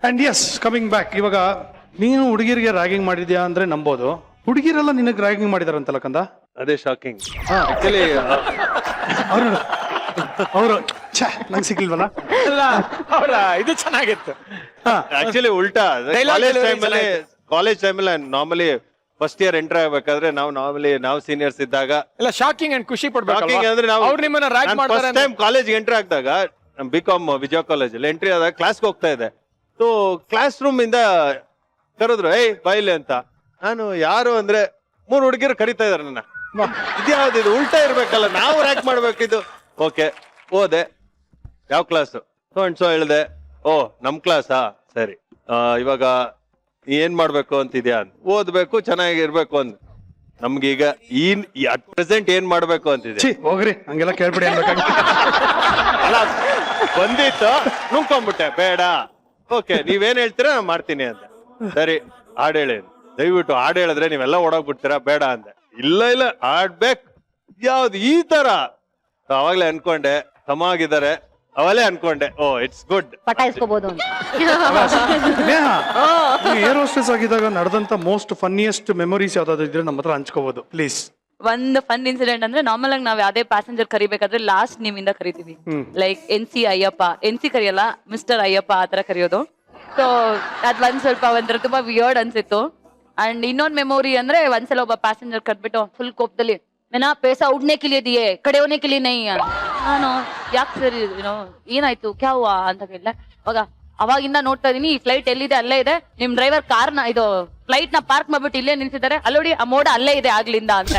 ಅಂಡ್ ಎಸ್, ಕಮಿಂಗ್ ಬ್ಯಾಕ್, ಇವಾಗ ನೀನು ಹುಡುಗಿರಿಗೆ ರ್ಯಾಗಿಂಗ್ ಮಾಡಿದ್ಯಾ ಅಂದ್ರೆ ನಂಬೋದು. ಹುಡುಗಿರೆಲ್ಲ ನಿನಗೆ ರ್ಯಾಗಿಂಗ್ ಮಾಡಿದಾರಂತಲ್ಲ ಕಂದ? ಅದೇ ಶಾಕಿಂಗ್. ಆಕ್ಚುಲಿ ಅವರು ನಂಗೆ ಸಿಗ್ಲಿಲ್ವಲ್ಲ? ಇದು ಚೆನ್ನಾಗಿತ್ತು. ಆಕ್ಚುಲಿ ಉಲ್ಟಾ. Dialogue ಕಾಲೇಜ್ ಟೈಮಲ್ಲಿ ನಾರ್ಮಲಿ ಫಸ್ಟ್ ಇಯರ್ ಎಂಟರ್ ಆಗ್ಬೇಕಾದ್ರೆ ನಾವು ಸೀನಿಯರ್ಸ್ ಇದ್ದಾಗ ಇಲ್ಲ, ಶಾಕಿಂಗ್ ಅಂಡ್ ಖುಷಿ ಪಡ್ಬೇಕು ಅಂದ್ರೆ ನಾವು ಅವ್ರು ನಿಮ್ಮನ್ನ ರ್ಯಾಗ್ ಮಾಡ್ತಾರೆ. ಫಸ್ಟ್ ಟೈಮ್ ಕಾಲೇಜ್ ಎಂಟರ್ ಆಗಿದಾಗ ಬಿಕಾಮ್ ವಿಜಯ ಕಾಲೇಜ್ ಅಲ್ಲಿ ಎಂಟ್ರಿ ಆದಾಗ ಕ್ಲಾಸ್ಗೆ ಹೋಗ್ತಾ ಇದೆ. ಸೊ ಕ್ಲಾಸ್ ರೂಮ್ ಇಂದ ಕರೆದ್ರು, ಏಯ್ ಬಾಯಿಲೆ ಅಂತ. ನಾನು ಯಾರು ಅಂದ್ರೆ 3 ಹುಡುಗಿರು ಕರಿತಾ ಇದಾರೆ ನನ್ನ. ಇದ್ಯಾವ್ದು ಇದು? ಉಲ್ಟಾ ಇರ್ಬೇಕಲ್ಲ, ನಾವು ರ್ಯಾಕ್ ಮಾಡ್ಬೇಕಿದು. ಓಕೆ, ಹೋದೆ. ಯಾವ ಕ್ಲಾಸ್? ಸೊ ಹೇಳ್ದೆ, ಓ ನಮ್ ಕ್ಲಾಸಾ, ಸರಿ. ಇವಾಗ ಏನ್ ಮಾಡ್ಬೇಕು ಅಂತಿದ್ಯಾ? ಓದ್ಬೇಕು, ಚೆನ್ನಾಗಿರ್ಬೇಕು ಅಂತ. ನಮ್ಗೀಗ ಅಟ್ ಪ್ರೆಸೆಂಟ್ ಏನ್ ಮಾಡ್ಬೇಕು ಅಂತಿದೆ. ಹೋಗ್ರಿ, ಹಂಗೆಲ್ಲ ಕೇಳ್ಬಿಡಿ ಅನ್ಬೇಕಾಗಿ. ಅಲ್ಲ, ಬಂದಿತ್ತು, ನುಂಕೊಂಡ್ಬಿಟ್ಟೆ, ಬೇಡ. ಓಕೆ, ನೀವೇನ್ ಹೇಳ್ತೀರಾ ನಾನು ಮಾಡ್ತೀನಿ ಅಂತ. ಸರಿ, ಹಾಡ್ ಹೇಳಿ. ದಯವಿಟ್ಟು ಹಾಡ್ ಹೇಳಿದ್ರೆ ನೀವೆಲ್ಲ ಓಡೋಗ್ಬಿಡ್ತೀರಾ, ಬೇಡ ಅಂದೆ. ಇಲ್ಲ ಆಡ್ಬೇಕು. ಯಾವ್ದು ಈ ತರ? ಅವಾಗ್ಲೇ ಅನ್ಕೊಂಡೆ ತಮಾಗಿದ್ದಾರೆ, ಅವಲೇ ಅನ್ಕೊಂಡೆ, ಓ ಇಟ್ಸ್ ಗುಡ್, ಪಟಾಯಿಸ್ಕೋಬಹುದು ಅಂತ. ಏರ್ ಹೋಸ್ಟೆಸ್ ಆಗಿದ್ದಾಗ ನಡೆದಂತ ಮೋಸ್ಟ್ ಫನ್ನಿಯೆಸ್ಟ್ ಮೆಮೊರೀಸ್ ಯಾವ್ದಾದ್ರು ಇದ್ರೆ ನಮ್ಮ ಹತ್ರ ಹಂಚ್ಕೋಬಹುದು ಪ್ಲೀಸ್. ಒಂದು ಫನ್ ಇನ್ಸಿಡೆಂಟ್ ಅಂದ್ರೆ ನಾರ್ಮಲ್ ಆಗಿ ನಾವ್ ಯಾವ್ದೇ ಪ್ಯಾಸೆಂಜರ್ ಕರಿಬೇಕಾದ್ರೆ ಲಾಸ್ಟ್ ನಿಮ್ಮಿಂದ ಕರಿತೀವಿ. ಲೈಕ್ NC ಅಯ್ಯಪ್ಪ, NC ಕರಿಯಲ್ಲ, ಮಿಸ್ಟರ್ ಅಯ್ಯಪ್ಪ ಆತರ ಕರೆಯೋದು. ಸೊ ಅದ್ ಸ್ವಲ್ಪ ಒಂಥರ ತುಂಬಾ ವಿಯರ್ಡ್ ಅನ್ಸಿತ್ತು. ಅಂಡ್ ಇನ್ನೊಂದ್ ಮೆಮೊರಿ ಅಂದ್ರೆ ಒಂದ್ಸಲ ಒಬ್ಬ ಪ್ಯಾಸೆಂಜರ್ ಕರ್ಬಿಟ್ಟು ಫುಲ್ ಕೋಪದಲ್ಲಿ, ಮೇನಾ ಪೈಸಾ ಉಡ್ನೆ ಕೆ ಲಿಯೇ ದಿಯೆ, ಕಡೆ ಹೋನೆ ಕೆ ಲಿಯೇ ನಹೀ. ನಾನು ಯಾಕೆ ಸರಿ ಏನಾಯ್ತು ಕ್ಯಾ ಹುವಾ ಅಂತ ಕೇಳಿದೆ. ಅವಾಗಿಂದ ನೋಡ್ತಾ ಇದೀನಿ, ಈ ಫ್ಲೈಟ್ ಎಲ್ಲಿದೆ ಅಲ್ಲೇ ಇದೆ, ನಿಮ್ ಡ್ರೈವರ್ ಕಾರ್ನ ಇದು ಫ್ಲೈಟ್ ನ ಪಾರ್ಕ್ ಮಾಡ್ಬಿಟ್ಟು ಇಲ್ಲೇ ನಿಲ್ಸಿದ್ದಾರೆ, ಅಲ್ಲೋಡಿ ಆ ಮೋಡ ಅಲ್ಲೇ ಇದೆ ಆಗ್ಲಿಂದ ಅಂತ.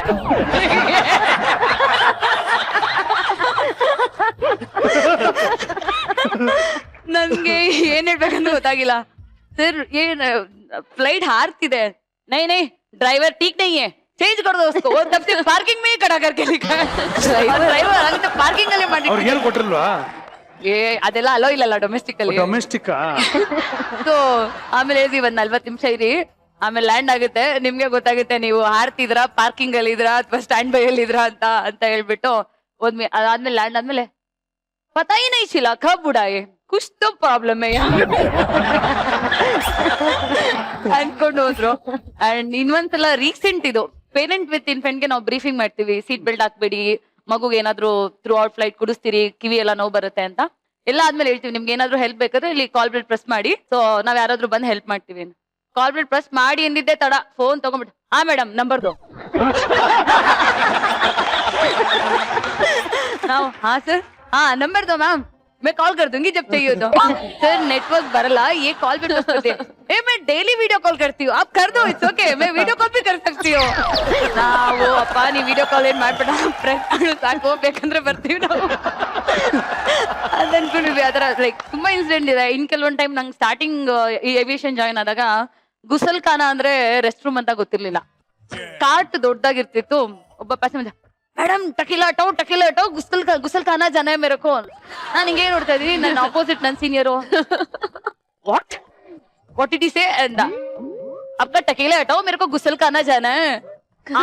ನನ್ಗೆ ಏನ್ ಹೇಳ್ಬೇಕಂತ ಗೊತ್ತಾಗಿಲ್ಲ. ಸರ್ ಏನ್ ಫ್ಲೈಟ್ ಹಾರ್ತಿದೆ, ನೈ ಡ್ರೈವರ್ ಟೀಕ್ ನಹೀ ಹೈ, ಚೇಂಜ್ कर दो उसको, वो तब से पार्किंग में ही खड़ा करके लिखा है. ड्राइवर ಅಂತ ಪಾರ್ಕಿಂಗ್ ಅಲ್ಲಿ ಮಾಡಿ ಅವ್ರಿಗೆ ಏನು ಕೊಟ್ಟಿಲ್ವಾ? ಅದೆಲ್ಲ ಅಲೋ ಇಲ್ಲಲ್ಲ ಡೊಮೆಸ್ಟಿಕ್ ಅಲ್ಲಿ. ಡೊಮೆಸ್ಟಿಕ್. ಸೊ ಆಮೇಲೆ ಹೇಳಿದ್ವಿ ಒಂದ್ 40 ನಿಮಿಷ ಇರಿ, ಆಮೇಲೆ ಲ್ಯಾಂಡ್ ಆಗುತ್ತೆ, ನಿಮ್ಗೆ ಗೊತ್ತಾಗುತ್ತೆ ನೀವು ಹಾರ್ತಿದ್ರ, ಪಾರ್ಕಿಂಗ್ ಅಲ್ಲಿ ಇದ್ರ ಅಥವಾ ಸ್ಟ್ಯಾಂಡ್ ಬೈ ಅಲ್ಲಿ ಇದ್ರ ಅಂತ ಹೇಳ್ಬಿಟ್ಟು ಅದಾದ್ಮೇಲೆ ಲ್ಯಾಂಡ್ ಆದ್ಮೇಲೆ ಪತಾ ಹಿ ನಹೀ ಚಿಲಾ ಕಬ್ ಉಡಾಯೆ, ಕುಚ್ ತೋ ಪ್ರಾಬ್ಲಮ್ ಹೈ ಅನ್ಕೊಂಡು ಹೋದ್ರು. ಅಂಡ್ ಇನ್ನೊಂದ್ಸಲ ರೀಸೆಂಟ್ ಇದು ಪೇರೆಂಟ್ ವಿತ್ ಇನ್ಫೆಂಟ್ಗೆ ನಾವು ಬ್ರೀಫಿಂಗ್ ಮಾಡ್ತೀವಿ, ಸೀಟ್ ಬೆಲ್ಟ್ ಹಾಕ್ಬೇಡಿ, ಮಗುಗೆ ಏನಾದ್ರು ಥ್ರೂ ಔಟ್ ಫ್ಲೈಟ್ ಕುಡಿಸ್ತೀರಿ, ಕಿವಿ ಎಲ್ಲ ನೋವು ಬರುತ್ತೆ ಅಂತ ಎಲ್ಲ ಆದ್ಮೇಲೆ ಹೇಳ್ತೀವಿ. ನಿಮ್ಗೆ ಏನಾದ್ರು ಹೆಲ್ಪ್ ಬೇಕಾದ್ರೆ ಇಲ್ಲಿ ಕಾಲ್ ಬೆಲ್ ಪ್ರೆಸ್ ಮಾಡಿ, ಸೊ ನಾವ್ ಯಾರಾದ್ರೂ ಬಂದು ಹೆಲ್ಪ್ ಮಾಡ್ತೀವಿ. ಕಾಲ್ ಬೆಲ್ ಪ್ರೆಸ್ ಮಾಡಿ ಎಂದಿದ್ದೆ ತಡ ಫೋನ್ ತಗೊಂಡ್ಬಿಟ್ಟು, ಹಾ ಮೇಡಮ್ ನಂಬರ್ದು ನಾವು, ಹಾ ಸರ್, हाँ नंबर दो मैम, मैं कॉल कर दूंगी जब चाहिए तो। सर नेटवर्क बरला, ये कॉल भी कर दे। ए मैं डेली वीडियो कॉल करती हूँ, आप कर दो, इट्स ओके, मैं वीडियो कॉल भी कर सकती हूँ। ನಾವು ಅಪ್ಪ ನೀ ವಿಡಿಯೋ ಕಾಲ್ ಏನ್ ಮಾಡ್ಬೇಡ, ಫ್ರೆಂಡ್ ಸಾಕು, ಬೇಕಂದ್ರೆ ಬರ್ತೀವಿ ನಾವು ಅಂತ ಅನ್ಕೊಂಡಿದ್ವಿ. ಅದರ ಲೈಕ್ ತುಂಬಾ ಇನ್ಸಿಡೆಂಟ್ ಇದೆ. ಇನ್ ಕೆಲವೊಂದ್ ಟೈಮ್ ನಂಗೆ ಸ್ಟಾರ್ಟಿಂಗ್ ಈ ಏವಿಯೇಷನ್ ಜಾಯಿನ್ ಆದಾಗ ಗುಸಲ್ ಖಾನ ಅಂದ್ರೆ ರೆಸ್ಟ್ ರೂಮ್ ಅಂತ ಗೊತ್ತಿರ್ಲಿಲ್ಲ. ಕಾರ್ಟ್ ದೊಡ್ಡದಾಗಿರ್ತಿತ್ತು. ಒಬ್ಬ ಪ್ಯಾಸೆಂಜರ್, ಮೇಡಮ್ ಟಕಿಲಾ ಟೋ ಗುಸಲ್ ಖಾನಾ ಜನ ಮೇರಕೋ. ನಾನು ಹಿಂಗೆ ನೋಡ್ತಾ ಇದೀನಿ, ನನ್ನ ಆಪೋಸಿಟ್ ನನ್ನ ಸೀನಿಯರು, ವಾಟ್ ಡಿಡ್ ಹಿ ಸೇ ಅಂದ. ಅಪ್ಪ ಟಕಿಲಾ ಹಟಾವ್ ಮೇರಕೋ ಗುಸಲ್ ಖಾನಾ ಜನ.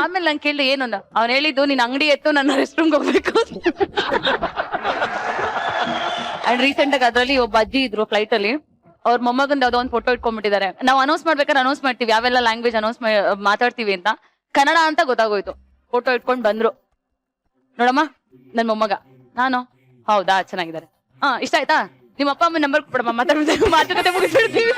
ಆಮೇಲೆ ನಂಗೆ ಕೇಳಿದೆ ಏನು ಅಂದ. ಅವ್ನು ಹೇಳಿದ್ದು ನಿನ್ ಅಂಗಡಿ ಎತ್ತು ನನ್ನ ರೆಸ್ಟ್ ರೂಮ್ಗೆ ಹೋಗ್ಬೇಕು. ಅಂಡ್ ರೀಸೆಂಟ್ ಆಗಿ ಅದ್ರಲ್ಲಿ ಒಬ್ಬ ಅಜ್ಜಿ ಇದ್ರು ಫ್ಲೈಟ್ ಅಲ್ಲಿ, ಅವ್ರ ಮೊಮ್ಮಗಂದ ಯಾವ್ದೋ ಒಂದು ಫೋಟೋ ಇಟ್ಕೊಂಡ್ಬಿಟ್ಟಿದ್ದಾರೆ. ನಾವು ಅನೌನ್ಸ್ ಮಾಡ್ಬೇಕಾದ್ರೆ ಅನೌನ್ಸ್ ಮಾಡ್ತೀವಿ ಯಾವೆಲ್ಲ ಲ್ಯಾಂಗ್ವೇಜ್ ಅನೌನ್ಸ್ ಮಾತಾಡ್ತೀವಿ ಅಂತ. ಕನ್ನಡ ಅಂತ ಗೊತ್ತಾಗೋಯ್ತು. ಫೋಟೋ ಇಟ್ಕೊಂಡ್ ಬಂದ್ರು. ನೋಡಮ್ಮ ನನ್ ಮೊಮ್ಮಗ. ನಾನು ಹೌದಾ ಚೆನ್ನಾಗಿದ್ದಾರೆ, ಹಾ ಇಷ್ಟ ಆಯ್ತಾ, ನಿಮ್ಮ ಅಪ್ಪ ಅಮ್ಮ ನಂಬರ್ ಕೊಡಮ್ಮ, ಮಾತುಕತೆ ಮುಗಿಸ್ಬಿಡ್ತೀವಿ.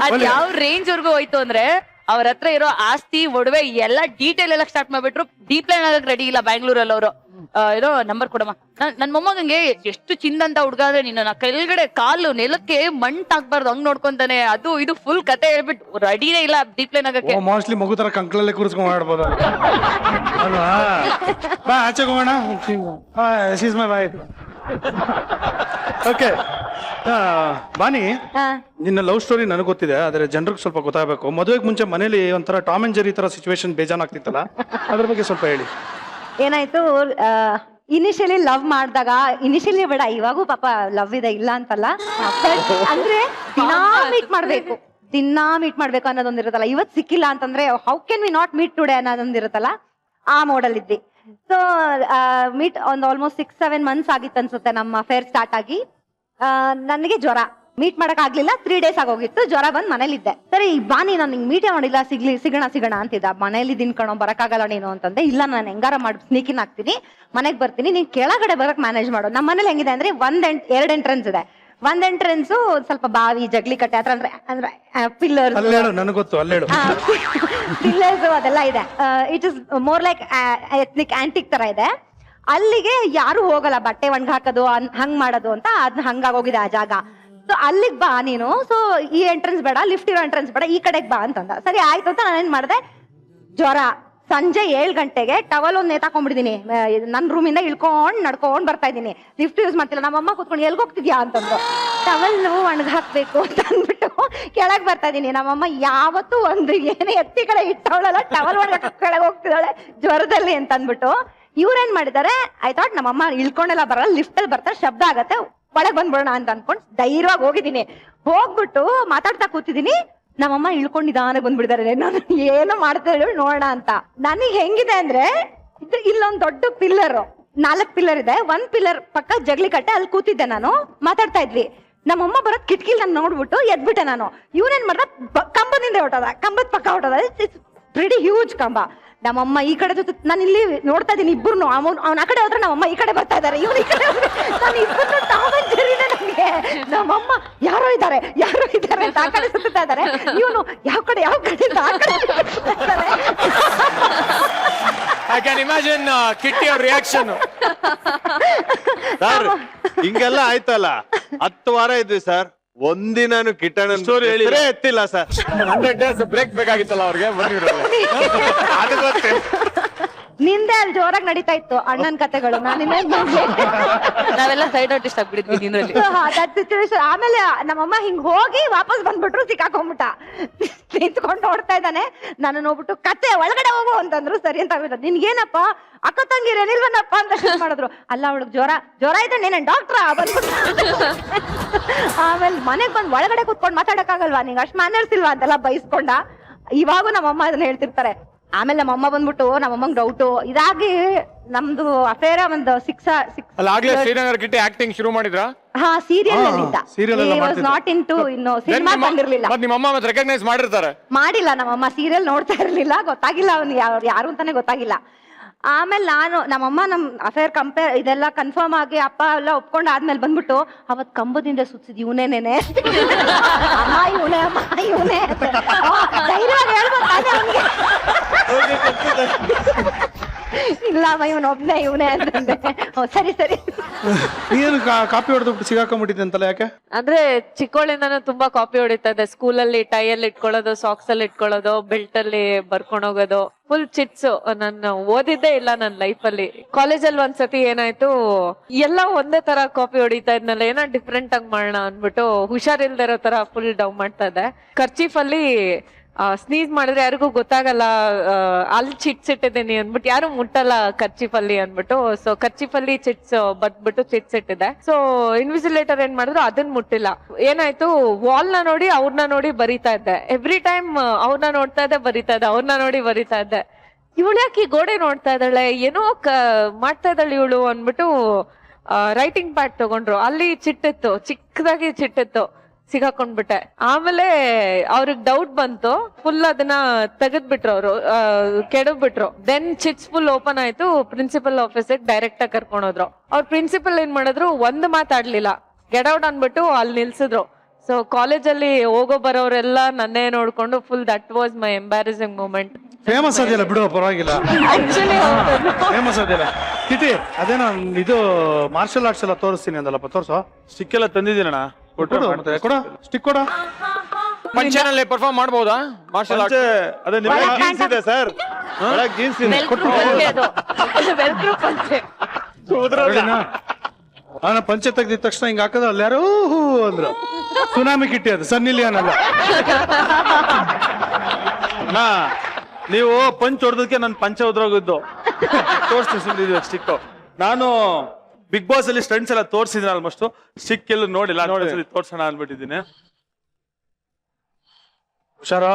ಅದ್ ಯಾವ ರೇಂಜ್ ವರ್ಗೂ ಹೋಯ್ತು ಅಂದ್ರೆ ಅವ್ರ ಹತ್ರ ಇರೋ ಆಸ್ತಿ ಒಡವೆ ಎಲ್ಲ ಡೀಟೇಲ್ ಎಲ್ಲ ಸ್ಟಾರ್ಟ್ ಮಾಡ್ಬಿಟ್ರು. ಡೀಪ್ ಲೈನ್ ಆಗಕ್ ರೆಡಿ ಇಲ್ಲ ಬ್ಯಾಂಗ್ಳೂರಲ್ಲಿ ಅವರು. ಏನೋ ನಂಬರ್ ಕೊಡಮ್ಮ. ನನ್ ಮೊಮ್ಮಗಂಗೆ ಎಷ್ಟು ಚಿಂದ ಅಂತ ಹುಡ್ಗ ಅಂದ್ರೆ, ನಿನ್ನ ಕೆಳಗಡೆ ಕಾಲು ನೆಲಕ್ಕೆ ಮಣ್ಣು ತಾಕ್ಬಾರ್ದು ಹಂಗ್ ನೋಡ್ಕೊಂತಾನೆ, ಅದು ಇದು ಫುಲ್ ಕತೆ ಹೇಳ್ಬಿಟ್ಟು ರೆಡಿನೇ ಇಲ್ಲ ಡೀಪ್ ಲೈನ್ ಆಗಕ್ಕೆ. ಮೋಸ್ಟ್ಲಿ ಮಗು ತರ ಕಂಕ್ಳಲ್ಲೇ ಕೂರಿಸ್ಕೊಂಡ್ ಮಾಡ್ಬೋದು ಅಲ್ವಾ. ಬಾ ಆಚೆ ಹೋಗೋಣ. My wife. ಓಕೆ ಬಾನಿ, ನಿನ್ನ ಲವ್ ಸ್ಟೋರಿ ನನಗೆ ಗೊತ್ತಿದೆ, ಆದ್ರೆ ಜನರಿಗೆ ಸ್ವಲ್ಪ ಗೊತ್ತಾಗಬೇಕು. ಮದುವೆಗೆ ಮುಂಚೆ ಮನೇಲಿ ಒಂಥರ ಟಾಮ್ ಅಂಡ್ ಜೆರಿ ತರ ಸಿಚುವೇಶನ್ ಬೇಜಾನಾಗ್ತಿತ್ತಲ್ಲ, ಅದ್ರ ಬಗ್ಗೆ ಸ್ವಲ್ಪ ಹೇಳಿ. ಏನಾಯ್ತು, ಇನಿಷಿಯಲಿ ಲವ್ ಮಾಡಿದಾಗ, ಇನಿಷಿಯಲಿ ಬೇಡ ಇವಾಗೂ ಪಾಪ ಲವ್ ಇದೆ ಇಲ್ಲ ಅಂತಲ್ಲ, ಅಂದ್ರೆ ದಿನಾ ಮೀಟ್ ಮಾಡ್ಬೇಕು ಅನ್ನೋದೊಂದಿರುತ್ತಲ್ಲ. ಇವತ್ ಸಿಕ್ಕಿಲ್ಲ ಅಂತಂದ್ರೆ how can we not meet today ಅನ್ನೋದೊಂದಿರುತ್ತಲ್ಲ, ಆ ಮೋಡಲ್ ಇದ್ವಿ. ಸೊ ಮೀಟ್ ಒಂದು ಆಲ್ಮೋಸ್ಟ್ 6-7 ಮಂತ್ಸ್ ಆಗಿತ್ತು ಅನ್ಸುತ್ತೆ ನಮ್ಮ ಅಫೇರ್ ಸ್ಟಾರ್ಟ್ ಆಗಿ. ನನಗೆ ಜ್ವರ, ಮೀಟ್ ಮಾಡಕ್ ಆಗ್ಲಿಲ್ಲ. 3 days ಆಗೋಗಿತ್ತು. ಜ್ವರ ಬಂದ್ ಮನೇಲಿದ್ದೆ. ಸರಿ ಬಾನಿ, ನಾನು ನಿಂಗೆ ಮೀಟೇ ಮಾಡಿಲ್ಲ, ಸಿಗೋಣ ಅಂತಿದ್ದ. ಮನೇಲಿ ದಿನ್ಕಣೋ ಬರಕ್ಕಾಗಲ್ಲ ನೀನು ಅಂತಂದೆ. ಇಲ್ಲ ನಾನು ಹೆಂಗಾರ ಮಾಡಿ ಸ್ನೀಕಿನ್ ಆಗ್ತೀನಿ, ಮನೆಗ್ ಬರ್ತೀನಿ, ನೀನ್ ಕೆಳಗಡೆ ಬರಕ್ ಮ್ಯಾನೇಜ್ ಮಾಡು. ನಮ್ಮ ಮನೇಲಿ ಹೆಂಗಿದೆ ಅಂದ್ರೆ 2 ಎಂಟ್ರೆನ್ಸ್ ಇದೆ. ಒಂದ್ ಎಂಟ್ರೆನ್ಸ್ ಸ್ವಲ್ಪ ಬಾವಿ ಜಗ್ಲಿ ಕಟ್ಟೆ ಹತ್ರ, ಅಂದ್ರೆ ಪಿಲ್ಲರ್ಸ್, ನನಗೆ ಗೊತ್ತು, ಅಲ್ಲೇಳು ಪಿಲ್ಲರ್ಸ್ ಅದೆಲ್ಲ ಇದೆ. It is more like ethnic antique ತರ ಇದೆ. ಅಲ್ಲಿಗೆ ಯಾರು ಹೋಗಲ್ಲ, ಬಟ್ಟೆ ಒಣಗ ಹಾಕೋದು ಹಂಗ್ ಮಾಡೋದು ಅಂತ, ಅದ್ ಹಂಗಾಗೋಗಿದೆ ಆ ಜಾಗ. ಸೊ ಅಲ್ಲಿಗೆ ಬಾ ನೀನು, ಸೊ ಈ ಎಂಟ್ರೆನ್ಸ್ ಬೇಡ, ಲಿಫ್ಟ್ ಇರೋ ಎಂಟ್ರೆನ್ಸ್ ಬೇಡ, ಈ ಕಡೆಗೆ ಬಾ ಅಂತಂದ. ಸರಿ ಆಯ್ತು ಅಂತ ನಾನೇನ್ ಮಾಡಿದೆ, ಜ್ವರ ಸಂಜೆ 7 ಗಂಟೆಗೆ ಟವಲ್ ಒಂದ್ ನೇತಾಕೊಂಡ್ಬಿಟ್ಟಿದೀನಿ. ನನ್ನ ರೂಮಿಂದ ನಡ್ಕೊಂಡ್ ಬರ್ತಾ ಇದ್ದೀನಿ. ಲಿಫ್ಟ್ ಯೂಸ್ ಮಾಡ್ತಿಲ್ಲ. ನಮ್ಮಮ್ಮ ಕೂತ್ಕೊಂಡು ಎಲ್ಗ್ ಹೋಗ್ತಿದ್ಯಾ ಅಂತಂದ್ರು. ಟವಲ್ ಒಣಗ ಹಾಕ್ಬೇಕು ಅಂತ ಅಂದ್ಬಿಟ್ಟು ಕೆಳಗ್ ಬರ್ತಾ ಇದೀನಿ. ನಮ್ಮಮ್ಮ ಯಾವತ್ತೂ ಒಂದು ಏನೇ ಎತ್ತಿ ಕಡೆ ಇಟ್ಟವಳಲ್ಲ, ಟವಲ್ ಒಣಗ ಕೆಳಗೆ ಹೋಗ್ತಿದ್ದಾಳೆ ಜ್ವರದಲ್ಲಿ ಅಂತ ಅಂದ್ಬಿಟ್ಟು. ಇವ್ರೇನ್ ಮಾಡಿದ್ದಾರೆ, ಐ ಥಾಟ್ ನಮ್ಮಮ್ಮ ಇಳ್ಕೊಂಡೆಲ್ಲ ಬರಲ್ಲ, ಲಿಫ್ಟ್ ಅಲ್ಲಿ ಬರ್ತಾರೆ, ಶಬ್ದ ಆಗತ್ತೆ, ಒಳಗ್ ಬಂದ್ಬಿಡೋಣ ಅಂತ ಅನ್ಕೊಂಡ್ ಧೈರ್ಯವಾಗಿ ಹೋಗಿದ್ದೀನಿ. ಹೋಗ್ಬಿಟ್ಟು ಮಾತಾಡ್ತಾ ಕೂತಿದ್ದೀನಿ. ನಮ್ಮಮ್ಮ ಇಳ್ಕೊಂಡಿದ್ದಾನೆ ಬಂದ್ಬಿಡಿದಾರೆ. ನಾನು ಏನು ಮಾಡ್ತಾ ನೋಡೋಣ ಅಂತ. ನನಗೆ ಹೆಂಗಿದೆ ಅಂದ್ರೆ, ಇಲ್ಲೊಂದ್ ದೊಡ್ಡ ಪಿಲ್ಲರ್, 4 ಪಿಲ್ಲರ್ ಇದೆ. 1 ಪಿಲ್ಲರ್ ಪಕ್ಕ ಜಗ್ಲಿ ಕಟ್ಟೆ, ಅಲ್ಲಿ ಕೂತಿದ್ದೆ ನಾನು, ಮಾತಾಡ್ತಾ ಇದ್ವಿ. ನಮ್ಮಮ್ಮ ಬರೋದ್ ಕಿಟಕಿಲ್ ನಾನು ನೋಡ್ಬಿಟ್ಟು ಎದ್ಬಿಟ್ಟೆ ನಾನು. ಇವನೇನ್ ಮಾಡ್ದ, ಕಂಬದಿಂದ ಹೊಟ್ಟದ, ಕಂಬದ ಪಕ್ಕ ಹೊಟ್ಟದ. ಇಟ್ಸ್ ಪ್ರಿಟಿ ಹ್ಯೂಜ್ ಕಂಬ. ನಮ್ಮಮ್ಮ ಈ ಕಡೆ ಜೊತೆ, ನಾನು ಇಲ್ಲಿ ನೋಡ್ತಾ ಇದ್ದೀನಿ ಇಬ್ಬರು. ಅವ್ನ ಆ ಕಡೆ ಹೋದ್ರೆ ನಮ್ಮಮ್ಮ ಈ ಕಡೆ ಬರ್ತಾ ಇದಾರೆ, ಇವ್ನ ಈ ಕಡೆ ನಾನು ಇಬ್ಬರು ಟಾಮ್ ಅಂಡ್ ಜೆರಿನೇ. ನನಗೆ ನಮ್ಮಮ್ಮ ಯಾರೋ ಇದ್ದಾರೆ ಅಂತ ಆ ಕಡೆ ಸುತ್ತಾ ಇದಾರೆ, ಇವನು ಯಾವ ಕಡೆ ಆ ಕಡೆ ಐ ಕ್ಯಾನ್ ಇಮ್ಯಾಜಿನ್ ಕಿಟ್ಟಿ ಅವ್ರ ರಿಯಾಕ್ಷನ್. ಸರ್ ಹಿಂಗೆಲ್ಲ ಆಯ್ತಲ್ಲ, 10 ವಾರ ಇದ್ವಿ ಸರ್, ಒಂದಿನಾನು ಕಿಟ್ಟಣ Story ಹೇಳಿ. ಎತ್ತಿಲ್ಲ ಸರ್. 100 days ಬ್ರೇಕ್ ಬೇಕಾಗಿತ್ತಲ್ಲ ಅವ್ರಿಗೆ. ಅದು ಗೊತ್ತೇ. ನಿಂದೆ ಅಲ್ಲಿ ಜೋರಾಗಿ ನಡೀತಾ ಇತ್ತು ಅಣ್ಣನ ಕತೆಗಳು. ನಾವೆಲ್ಲ ಸೈಡ್ ಆರ್ಟಿಸ್ಟ್ ಆಗ್ಬಿಟ್ಟಿದ್ವಿ ಇದರಲ್ಲಿ. ಸಿಚುವೇಶನ್. ಆಮೇಲೆ ನಮ್ಮಮ್ಮ ಹಿಂಗ್ ಹೋಗಿ ವಾಪಸ್ ಬಂದ್ಬಿಟ್ರು, ಸಿಕ್ಕಾಕೊಂಡ್ಬಿಟ್ಟ. ನಿಂತ್ಕೊಂಡು ನೋಡ್ತಾ ಇದ್ದಾನೆ. ನಾನು ನೋಡ್ಬಿಟ್ಟು ಕತೆ ಒಳಗಡೆ ಹೋಗು ಅಂತಂದ್ರು. ಸರಿ ಅಂತ ನಿನ್ಗೇನಪ್ಪ ಅಕ್ಕ ತಂಗಿರೇನಿಲ್ವನಪ್ಪ ಅಂತ ಮಾಡಿದ್ರು. ಅಲ್ಲ ಅವಳಿಗೆ ಜ್ವರ ಇದೆ, ನೀನೇನ್ ಡಾಕ್ಟ್ರಾ ಬಂದ್ಬಿಟ್ಟು. ಆಮೇಲೆ ಮನೆಗ್ ಬಂದ್ ಒಳಗಡೆ ಕುತ್ಕೊಂಡ್ ಮಾತಾಡಕ್ಕಾಗಲ್ವಾ, ನಿಂಗೆ ಅಷ್ಟ್ ಮ್ಯಾನರ್ಸ್ ಇಲ್ವಾ ಅಂತೆಲ್ಲ ಬೈಸ್ಕೊಂಡ. ಇವಾಗೂ ನಮ್ಮಮ್ಮ ಅದನ್ನ ಹೇಳ್ತಿರ್ತಾರೆ. ಆಮೇಲೆ ನಮ್ಮಮ್ಮ ಬಂದ್ಬಿಟ್ಟು, ನಮ್ಮಮ್ಮಂಗ್ ಡೌಟು ಇದಾಗಿ ನಮ್ದು ಅಫೇರ ಒಂದು 6 ಅಲ್ಲ ಆಗ್ಲೇ ಶ್ರೀನಗರ್ ಕಿಟ್ಟಿ ಆಕ್ಟಿಂಗ್ ಶುರು ಮಾಡಿದ್ರಾ? ಹಾ ಸೀರಿಯಲ್ ಅಲ್ಲಿ ಇದ್ದ. serial ಎಲ್ಲ He was ಮಾಡ್ತಿದ್ದ. not into ಇನ್ನು ಸಿನಿಮಾ ಬಂದಿರ್ಲಿಲ್ಲ. ಮತ್ ನಿಮ್ಮ ಅಮ್ಮ ಮತ್ತೆ ರೆಕಗ್ನೈಸ್ ಮಾಡಿರ್ತಾರೆ. ಮಾಡಿಲ್ಲ ನಮ್ಮಮ್ಮ ಸೀರಿಯಲ್ ನೋಡ್ತಾ ಇರ್ಲಿಲ್ಲ, ಗೊತ್ತಾಗಿಲ್ಲ ಅವ್ನಿಗೆ ಯಾರು ಅಂತಾನೆ ಗೊತ್ತಾಗಿಲ್ಲ. ಆಮೇಲೆ ನಮ್ಮಮ್ಮ ನಮ್ ಅಫೇರ್ ಇದೆಲ್ಲ ಕನ್ಫರ್ಮ್ ಆಗಿ ಅಪ್ಪ ಎಲ್ಲ ಒಪ್ಕೊಂಡ್ ಆದ್ಮೇಲೆ ಬಂದ್ಬಿಟ್ಟು ಅವತ್ ಕಂಬದಿಂದ ಸುತ್ತಿದ್ ಇವನೇನೇನೆ ಅಮ್ಮ ಇವನೇ ಧೈರ್ಯವಾಗಿ ಹೇಳ್ಬೇಕು ತಾನೇ ಅವ್ನಿಗೆ. ಇಲ್ಲ ಅಮ್ಮ ಇವನೇ ಅಂತಂದೆ. ಸರಿ ನೀನು ಕಾಪಿ ಹೊಡೆದು ಸಿಗಾಕೊಂಡ್ಬಿಟ್ಟಿದ್ದೆ ಅಂತಲ್ಲ, ಯಾಕೆ? ಅಂದ್ರೆ ಚಿಕ್ಕವಳಿಂದಾನು ತುಂಬಾ ಕಾಪಿ ಹೊಡಿತಾ ಇದ್ದೆ. ಸ್ಕೂಲಲ್ಲಿ ಟೈಯಲ್ಲಿ ಇಟ್ಕೊಳ್ಳೋದು, ಸಾಕ್ಸ್ ಅಲ್ಲಿ ಇಟ್ಕೊಳ್ಳೋದು, ಬೆಲ್ಟ್ ಅಲ್ಲಿ ಬರ್ಕೊಂಡ್ ಹೋಗೋದು, ಫುಲ್ ಚಿಟ್ಸು. ನಾನು ಓದಿದ್ದೇ ಇಲ್ಲ ನನ್ನ ಲೈಫಲ್ಲಿ. ಕಾಲೇಜಲ್ಲಿ ಒಂದ್ಸತಿ ಏನಾಯ್ತು, ಎಲ್ಲ ಒಂದೇ ತರ ಕಾಪಿ ಹೊಡಿತಾ ಇದ್ನಲ್ಲ, ಏನೋ ಡಿಫ್ರೆಂಟ್ ಆಗಿ ಮಾಡೋಣ ಅನ್ಬಿಟ್ಟು ಹುಷಾರಿಲ್ದೇ ಇರೋ ತರ ಫುಲ್ ಡೌನ್ ಮಾಡ್ತಾ ಇದ್ದೆ. ಕರ್ಚೀಫ್ ಅಲ್ಲಿ ಸ್ನೀಸ್ ಮಾಡಿದ್ರೆ ಯಾರಿಗೂ ಗೊತ್ತಾಗಲ್ಲ, ಅಲ್ಲಿ ಚಿಟ್ಸ್ ಇಟ್ಟಿದ್ದೀನಿ ಅಂದ್ಬಿಟ್ಟು ಯಾರು ಮುಟ್ಟಲ್ಲ ಕರ್ಚೀಫ್ ಅಲ್ಲಿ ಅಂದ್ಬಿಟ್ಟು. ಸೊ ಕರ್ಚೀಫ್ ಅಲ್ಲಿ ಚಿಟ್ಸ್ ಬದ್ಬಿಟ್ಟು ಚಿಟ್ಸ್ ಇಟ್ಟಿದೆ. ಸೊ ಇನ್ವಿಜಿಲೇಟರ್ ಏನ್ ಮಾಡಿದ್ರು, ಅದನ್ನ ಮುಟ್ಟಿಲ್ಲ. ಏನಾಯ್ತು, ವಾಲ್ ನ ನೋಡಿ ಅವ್ರನ್ನ ನೋಡಿ ಬರಿತಾ ಇದ್ದೆ. ಎವ್ರಿ ಟೈಮ್ ಅವ್ರನ್ನ ನೋಡ್ತಾ ಇದ್ದೆ, ಬರಿತಾ ಇದ್ದೆ, ಅವ್ರನ್ನ ನೋಡಿ ಬರಿತಾ ಇದ್ದೆ. ಇವಳು ಯಾಕೆ ಗೋಡೆ ನೋಡ್ತಾ ಇದ್ದಾಳೆ, ಏನೋ ಮಾಡ್ತಾ ಇದ್ದಾಳೆ ಇವಳು ಅಂದ್ಬಿಟ್ಟು ರೈಟಿಂಗ್ ಪ್ಯಾಡ್ ತಗೊಂಡ್ರು. ಅಲ್ಲಿ ಚಿಟ್ಟಿತ್ತು, ಚಿಕ್ಕದಾಗಿ ಚಿಟ್ಟಿತ್ತು. ಸಿಗಾಕೊಂಡ್ಬಿಟ್ಟೆ. ಆಮೇಲೆ ಅವ್ರಿಗೆ ಡೌಟ್ ಬಂತು, ಫುಲ್ ಅದನ್ನ ತೆಗೆದ್ಬಿಟ್ರು ಅವರು, ಕೆಡವ್ಬಿಟ್ರು. ದೆನ್ ಚಿಟ್ಸ್ ಫುಲ್ ಓಪನ್ ಆಯ್ತು. ಪ್ರಿನ್ಸಿಪಲ್ ಆಫೀಸಿಗೆ ಡೈರೆಕ್ಟ್ ಆಗಿ ಕರ್ಕೊಂಡೋದ್ರು. ಅವ್ರ ಪ್ರಿನ್ಸಿಪಲ್ ಏನ್ ಮಾಡಿದ್ರು, ಒಂದು ಮಾತಾಡ್ಲಿಲ್ಲ, ಗೆಟ್ ಔಟ್ ಅನ್ಬಿಟ್ಟು ಅಲ್ಲಿ ನಿಲ್ಸಿದ್ರು. ಸೊ ಕಾಲೇಜಲ್ಲಿ ಹೋಗೋ ಬರೋರೆಲ್ಲ ನನ್ನೇ ನೋಡ್ಕೊಂಡು full that was my embarrassing moment. Famous ಅದಿಲ್ಲ ಬಿಡು, ಪರವಾಗಿಲ್ಲ. ಫೇಮಸ್ ಅದಿಲ್ಲ. ತಿಟಿ ಅದೇನೋ ಇದು ಮಾರ್ಷಲ್ ಆರ್ಟ್ಸ್ ಎಲ್ಲ ತೋರಿಸ್ತೀನಿ ಅಂದಲ್ಲಪ್ಪ, ತೋರ್ಸೋ. ಸ್ಟಿಕ್ ಎಲ್ಲ ತಂದಿದ್ದೀನಣ್ಣ, ಕೊಡ ಸ್ಟಿಕ್ ಕೊಡ. ಫಂಕ್ಷನ್ ಪರ್ಫಾರ್ಮ್ ಮಾಡಬಹುದಾ ಮಾರ್ಷಲ್ ಆರ್ಟ್? ಅದೇ ನಿಮಗೆ ಜೀನ್ಸ್ ಇದೆ ಸರ್, ಜೀನ್ಸ್ ಇದೆ. ಪಂಚೆ ತೆಗ್ದಿದ ತಕ್ಷಣ ಹಿಂಗ ಹಾಕದ ಅಲ್ಲಿ ಯಾರು ಅಂದ್ರು, ಸುನಾಮಿ ಕಿಟ್ಟಿ ಅದು, ಸನ್ನಿಲಿ ಅನ್ನಲ್ಲ. ನೀವು ಪಂಚ್ ಹೊಡೆದಕ್ಕೆ ನನ್ ಪಂಚ ಉದ್ರೋಗಿದ್ದು ತೋರಿಸ್ತೀನಿ ಸ್ಟಿಕ್. ನಾನು ಬಿಗ್ ಬಾಸ್ ಅಲ್ಲಿ ಸ್ಟಂಟ್ಸ್ ಎಲ್ಲ ತೋರಿಸಿದ್ದೀನಿ, ಆಲ್ಮೋಸ್ಟ್ ಸ್ಟಿಕ್ ಎಲ್ಲ ನೋಡಿಲ್ಲ, ತೋರ್ಸೋಣ ಅನ್ಬಿಟ್ಟಿದ್ದೀನಿ. ಹುಷಾರೋ.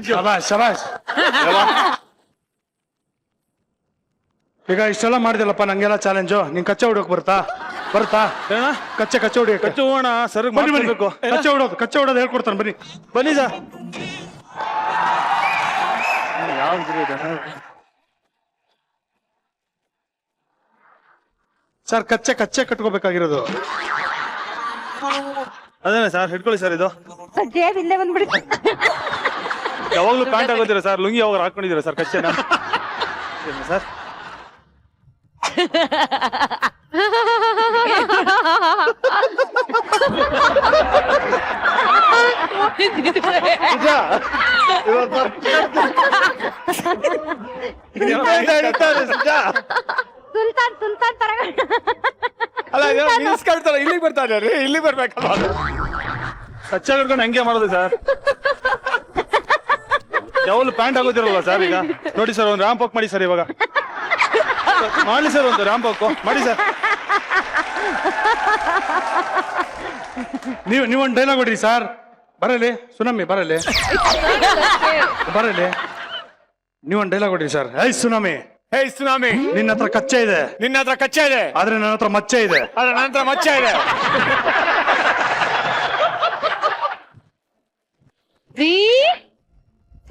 ಶಬಾಷ್ ಶಬಾಷ್. ಈಗ ಇಷ್ಟೆಲ್ಲ ಮಾಡಿದಿಲ್ಲಪ್ಪ, ನಂಗೆಲ್ಲ ಚಾಲೆಂಜು. ನಿಂಗೆ ಕಚ್ಚೆ ಹೊಡೋಕ್ ಬರ್ತಾ ಕಚ್ಚೆ ಹೊಡಿಯೋಕೆ? ಕಚ್ಚು ಹೋಗೋಣ ಸರ್, ಮಾಡ್ಬೇಕು. ಕಚ್ಚೆ ಹೊಡೋದು ಹೇಳ್ಕೊಡ್ತಾನೆ, ಬನ್ನಿ ಬನ್ನಿ ಸರ್. ಸರ್ ಕಚ್ಚೆ ಕಟ್ಕೋಬೇಕಾಗಿರೋದು ಅದೇನೆ ಸರ್, ಹಿಡ್ಕೊಳ್ಳಿ ಸರ್. ಇದು ಜೇಬಿಂದ ಬಂದ್ಬಿಡಿ. ಯಾವಾಗ್ಲೂ ಪ್ಯಾಂಟ್ ಆಗೋದಿರ ಸರ್, ಲುಂಗಿ ಯಾವಾಗ ಹಾಕೊಂಡಿದ್ದೀರಾ ಸರ್ ಕಚ್ಚೆನ ಸರ್? ಸುಲ್ತಾನ್ ತರ ಅಲ್ಲ, ನಿಲ್ಸ್ಕೊಳ್ತಾರ, ಇಲ್ಲಿಗೆ ಬರ್ತಾರೆ ರೀ, ಇಲ್ಲಿ ಬರ್ಬೇಕಲ್ಲ. ಕಚ್ಚೆ ಹಿಡ್ಕೊಂಡು ಹಂಗೆ ಮಾಡೋದು ಸರ್. ಯಾವಾಗಲೂ ಪ್ಯಾಂಟ್ ಆಗೋದಿರಲ್ವಾ ಸರ್? ಈಗ ನೋಡಿ ಸರ್, ಒಂದು ರ್ಯಾಂಪ್ ವಾಕ್ ಮಾಡಿ ಸರ್. ಇವಾಗ ಮಾಡಿ ಸರ್, ಒಂದು ರ್ಯಾಂಪ್ ವಾಕ್ ಮಾಡಿ ಸರ್. ನೀವೊಂದು ಡೈಲಾಗ್ ಹೊಡ್ರಿ ಸರ್. ಬರಲಿ ಸುನಾಮಿ, ಬರಲಿ. ನೀವೊಂದು ಡೈಲಾಗ್ ಹೊಡ್ರಿ ಸರ್. ಹೇ ಸುನಾಮಿ, ನಿನ್ನ ಹತ್ರ ಕಚ್ಚೆ ಇದೆ, ಆದ್ರೆ ನನ್ನ ಹತ್ರ ಮಚ್ಚೆ ಇದೆ.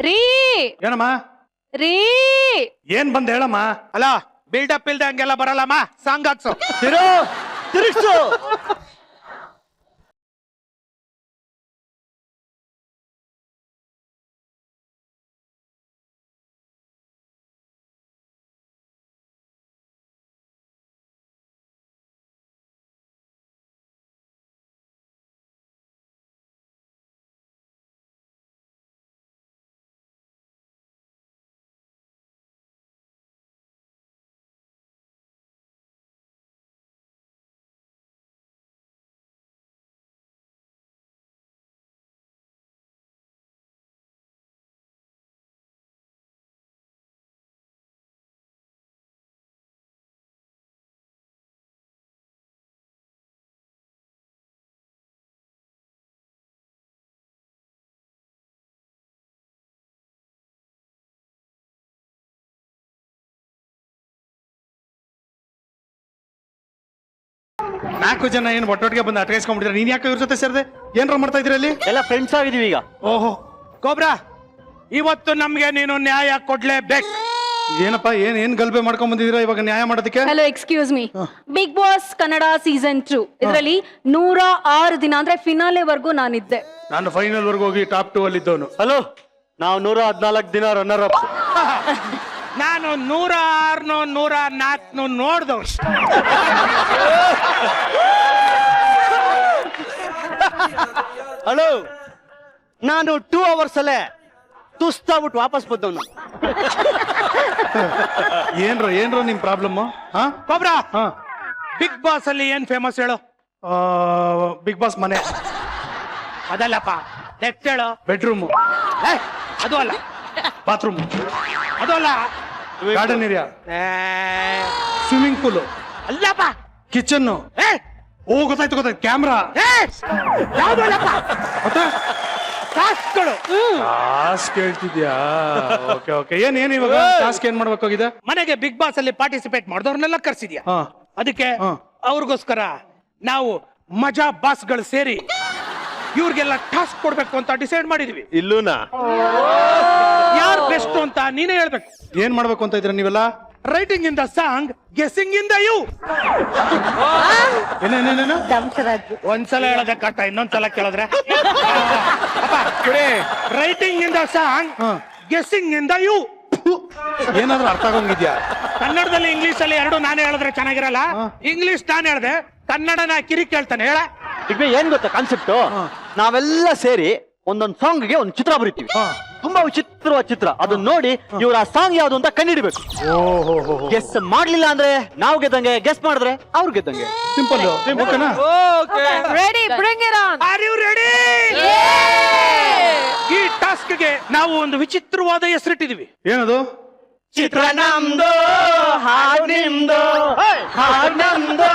ರೀ ಏನಮ್ಮ? ರೀ ಏನ್ ಬಂದ್ ಹೇಳಮ್ಮ. ಅಲ್ಲ ಬಿಲ್ಡಪ್ ಇಲ್ದೆ ಹಂಗೆಲ್ಲ ಬರಲ್ಲಮ್ಮ, ಸಾಂಗ್ ಹಾಕ್ಸು. ತಿರುಗಿಸು. ನಾಲ್ಕು ಜನ ಏನ್ ಒಟ್ಟೊಟ್ಟಿಗೆ ಬಂದು ಅಟ್ಕಾಯಿಸ್ಕೊಂಡ್ಬಿಟ್ಟಿದ್ರೆ ನೀನ್ ಯಾಕೆ ಇವ್ರ ಜೊತೆ ಸೇರಿದೆ? ಏನ್ರ ಮಾಡ್ತಾ ಇದ್ರಿ ಅಲ್ಲಿ? ಎಲ್ಲ ಫ್ರೆಂಡ್ಸ್ ಆಗಿದೀವಿ ಈಗ. ಓಹೋ, ಕೋಬ್ರಾ, ಇವತ್ತು ನಮ್ಗೆ ನೀನು ನ್ಯಾಯ ಕೊಡ್ಲೇಬೇಕು. ಏನಪ್ಪ ಏನ್ ಗಲ್ಬೆ ಮಾಡ್ಕೊಂಡ್ ಬಂದಿದ್ದೀರಾ ಇವಾಗ ನ್ಯಾಯ ಮಾಡೋದಕ್ಕೆ? Hello, excuse me. Big Boss Kannada season 2 ಇದರಲ್ಲಿ 106 ದಿನ ಅಂದ್ರೆ ಫಿನಾಲೆ ವರ್ಗೂ ನಾನಿದ್ದೆ. ನಾನು ಫೈನಲ್ ವರ್ಗು ಹೋಗಿ ಟಾಪ್ 2 ಅಲ್ಲಿ ಇದ್ದವನು. ಹಲೋ, ನಾವು 114 ದಿನ ರನ್ನರ್ ಅಪ್. ನಾನು 106 104 ನೋಡ್ದವ್. ಹಲೋ, ನಾನು 2 ಅವರ್ಸ್ ಅಲ್ಲೇ ತುಸ್ತಾಗ್ಬಿಟ್ಟು ವಾಪಸ್ ಬಂದವನು. ಏನ್ರ ನಿಮ್ ಪ್ರಾಬ್ಲಮ್? ಕೋಬ್ರಾ, ಬಿಗ್ ಬಾಸ್ ಅಲ್ಲಿ ಏನ್ ಫೇಮಸ್ ಹೇಳು? ಬಿಗ್ ಬಾಸ್ ಮನೆ, ಅದಲ್ಲಪ್ಪ, ನೆಕ್ಸ್ಟ್ ಹೇಳು. ಬೆಡ್ರೂಮ್, ಅದು ಅಲ್ಲ. ಬಾತ್ರೂಮ್, ಅದು ಅಲ್ಲ. ಗಾರ್ಡನ್ ಏರಿಯಾ, ಸ್ವಿಮ್ಮಿಂಗ್ ಪೂಲ್, ಅಲ್ಲಪ್ಪ. ಕಿಚನ್. ಗೊತ್ತಾಯ್ತು, ಕ್ಯಾಮ್ರಾ. ಯಾವ್ದು ಅಲ್ಲಪ್ಪ, ಮತ್ತೆ ಟಾಸ್ಕ್ಗಳು. ಟಾಸ್ಕ್ ಹೇಳ್ತಿದ್ಯಾ? ಓಕೆ ಏನ್ ಇವಾಗ ಟಾಸ್ಕ್ ಏನ್ ಮಾಡ್ಬೇಕಾಗಿದೆ? ಮನೆಗೆ ಬಿಗ್ ಬಾಸ್ ಅಲ್ಲಿ ಪಾರ್ಟಿಸಿಪೇಟ್ ಮಾಡಿದವ್ರನ್ನೆಲ್ಲ ಕರ್ಸಿದ್ಯಾ, ಹಾ, ಅದಕ್ಕೆ ಹಾ. ಅವ್ರಿಗೋಸ್ಕರ ನಾವು ಮಜಾ ಬಾಸ್ಗಳು ಸೇರಿ ಇವ್ರಿಗೆಲ್ಲ ಟಾಸ್ಕ್ ಕೊಡ್ಬೇಕು ಅಂತ ಡಿಸೈಡ್ ಮಾಡಿದ್ವಿ. ಇಲ್ಲೂನಾ? ಯಾರು ಬೆಸ್ಟ್ ಅಂತ ನೀನೇ ಹೇಳ್ಬೇಕು. ಏನ್ ಮಾಡ್ಬೇಕು ಅಂತ ಇದ್ರ ನೀವೆಲ್ಲ? Writing in the song, guessing in the you. ಏನೇನೇನೇನು? ದಂಶರಾಜು. ಒಂದ್ಸಲ ಹೇಳೋದೇ ಕಷ್ಟ, ಇನ್ನೊಂದ್ಸಲ ಕೇಳಿದ್ರೆ. Writing in the song, guessing in the you. ಏನಾದ್ರೂ ಅರ್ಥ ಆಗೋಂಗಿದ್ಯಾ? ಕನ್ನಡದಲ್ಲಿ ಇಂಗ್ಲಿಷ್ ಅಲ್ಲಿ ಎರಡು ನಾನೇ ಹೇಳಿದ್ರೆ ಚೆನ್ನಾಗಿರಲ್ಲ. ಇಂಗ್ಲಿಷ್ ನಾನು ಹೇಳ್ದೆ, ಕನ್ನಡನ ಕಿರಿ ಕೇಳ್ತಾನೆ. ಹೇಳ. ಈಗ ಏನ್ ಗೊತ್ತಾ ಕಾನ್ಸೆಪ್ಟ್? ನಾವೆಲ್ಲ ಸೇರಿ ಒಂದೊಂದು ಸಾಂಗ್ಗೆ ಒಂದು ಚಿತ್ರ ಬರೀತೀವಿ. ತುಂಬಾ ವಿಚಿತ್ರವಾದ ಚಿತ್ರ. ಅದನ್ನ ನೋಡಿ ಇವ್ರ ಆ ಸಾಂಗ್ ಯಾವ್ದು ಅಂತ ಕಂಡಿಡಿಬೇಕು. ಗೆಸ್ ಮಾಡ್ಲಿಲ್ಲ ಅಂದ್ರೆ ನಾವು ಗೆದ್ದಂಗೆ, ಗೆಸ್ ಮಾಡಿದ್ರೆ ಅವ್ರು ಗೆದ್ದಂಗೆ. ಸಿಂಪಲ್. ಓಕೆನಾ? Ready, bring it on. Are you ready? ಈ ಟಾಸ್ಕ್ ಗೆ ನಾವು ಒಂದು ವಿಚಿತ್ರವಾದ ಹೆಸರಿಟ್ಟಿದೀವಿ. ಏನದು? ಚಿತ್ರ ನಮ್ದು, ಹಾಡು ನಿಮ್ದು, ಹಾಡು ನಮ್ದು,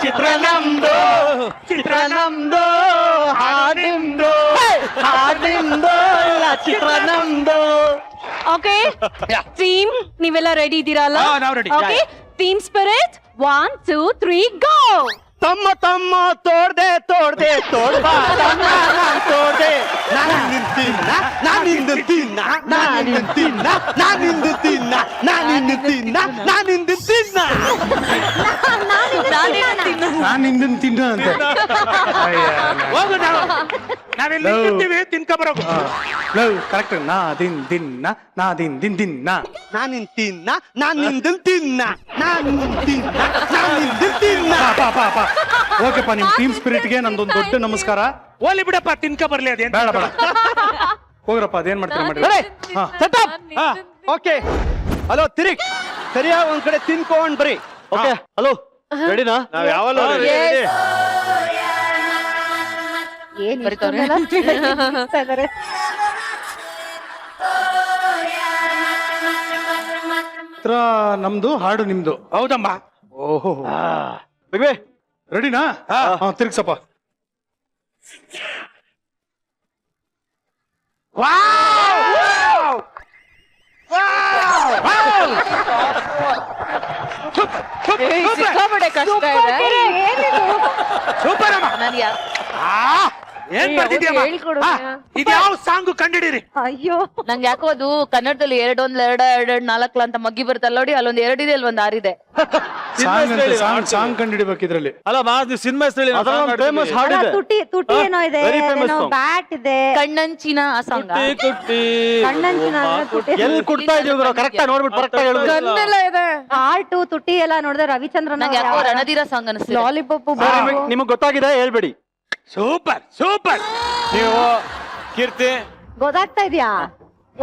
ಚಿತ್ರ ನಮ್ದು, ಚಿತ್ರ ನಮ್ದು, ಹಾಡು ನಿಮ್ದು, ಹಾಡು ನಿಮ್ದು, ಚಿತ್ರ ನಮ್ದು. ಓಕೆ ಟೀಮ್, ನೀವೆಲ್ಲ ರೆಡಿ ಇದ್ದೀರಲ್ಲ? ನಾವು ರೆಡಿ. ಓಕೆ, ಟೀಮ್ ಸ್ಪಿರಿಟ್ 1 2 3 ಗೋ. ತಮ್ಮ ತಮ್ಮ ತೋಡ್ದೆ ತೋಡ್ಬಾ ತಮ್ಮ ನಾನ್ ತೋಡ್ದೆ, ನಾನಿಂದು ತಿನ್ನ, ನಾನಿಂದು ತಿನ್ನ, ನಾನಿಂದು ತಿನ್ನ, ನಾನಿಂದು ತಿನ್ನ, ನಾನಿಂದು ತಿನ್ನ, ನಾನಿಂದು ತಿನ್ನ. ನಾನ್ ಹಿಂದಿನ ತಿನ್ನ ಅಂತೆ. ಹೋಗು, ನಾವೆಲ್ಲ ತಿಂತೀವಿ, ತಿನ್ಕೊಬರೋಗು. ಕರೆಕ್ಟ್. ನಾ ದಿನ್ ನಾನಿಂದು ತಿನ್ನ, ನಾನಿಂದು ತಿನ್ನ, ನಾನಿಂದು ತಿನ್ನ, ನಾನಿಂದು ತಿನ್ನ. ಓಕೆಪ್ಪ, ನಿಮ್ ಟೀಮ್ ಸ್ಪಿರಿಟ್ಗೆ ನಂದೊಂದು ದೊಡ್ಡ ನಮಸ್ಕಾರ. ಓಲಿ ಬಿಡಪ್ಪ, ತಿನ್ಕ ಬರ್ಲಿ. ಅದೇನ್ ಬೇಡ ಹೋಗ್ರಪ್ಪ, ಅದೇನ್ ಮಾಡ್ತೀರಾ ಮಾಡಿ. ಓಕೆ, ಹಲೋ, ತಿರುಗ್ ಸರಿಯಾಗಿ ಒಂದ್ ಕಡೆ ತಿನ್ಕೊಂಡ್ ಬರಿ. ಓಕೆ, ಹಲೋ, ರೆಡಿನಾ? ನಾವ್ ಯಾವಲ್ಲ ಏನ್ ಬರೀತವ್ರೆ? ಇಷ್ಟೊಂದೆಲ್ಲ ಇದಾರೆ? ಚಿತ್ರ ನಮ್ದು, ಹಾಡು ನಿಮ್ದು. ಹೌದಮ್ಮ. ಓಹೋ, ಬಿಗ್ಬೆ ರೆಡಿನಾ? ತಿರ್ಗ್ಸಪ್ಪ. ಸಿಕ್ಕಾಪಟ್ಟೆ ಕಷ್ಟ ಇದೆ. ಸೂಪರ್ ಅಮ್ಮ. ನನ್ಗೆ ಏನ್ ಬರ್ತಿದ್ಯಮ್ಮ ಹೇಳ್ಕೊಡು ಇದ್ಯಾವ ಸಾಂಗ್ ಕಂಡಿಡೀರಿ ಅಯ್ಯೋ ನಂಗೆ ಯಾಕೋ ಅದು ಕನ್ನಡದಲ್ಲಿ ಎರಡು ನಾಲ್ಕು ಅಂತ ಮಗ್ಗಿ ಬರುತ್ತಲ್ಲ ನೋಡಿ, ಅಲ್ಲೊಂದ್ 2 ಇದೆ, ಅಲ್ಲೊಂದ್ 6 ಇದೆ. ಸಾಂಗ್ ಕಂಡಿಡಿಬೇಕು ಇದ್ರಲ್ಲಿ. ಅಲ್ಲ ಮಾಸ್ ನೀವು ಸಿನಿಮಾ ಹೇಳಿ ಫೇಮಸ್ ಹಾಡಿದೆ. ತುಟಿ ಏನೋ ಇದೆ, Very famous song. ಬ್ಯಾಟ್ ಇದೆ, ಕಣ್ಣಂಚಿನ ಆ ಸಾಂಗ್ ಕಣ್ಣಂಚಿನ ಅಂದ್ರೆ ತುಟಿ, ಎಲ್ಲಿ ಕುಡ್ತಾ ಇದೀವಿ ಕರೆಕ್ಟ್ ನೋಡ್ಬಿಟ್ಟು ಕರೆಕ್ಟ್ ಹೇಳಿದ್ರು. ಗನ್ನೆಲ್ಲ ಇದೆ. ಹಾರ್ಟು ತುಟಿ ಎಲ್ಲ ನೋಡಿದ್ರೆ ರವಿಚಂದ್ರನ್ ನಂಗೆ ಯಾಕೋ ರಣಧೀರ ಸಾಂಗ್ ಅನಿಸ್ತಿದೆ. ಲಾಲಿಪಾಪ್ ನಿಮಗ್ ಗೊತ್ತಾಗಿದೆ ಹೇಳ್ಬೇಡಿ. Super super. ನೀವು ಕೀರ್ತಿ ಗೊತ್ತಾಗ್ತಾ ಇದ್ಯಾ?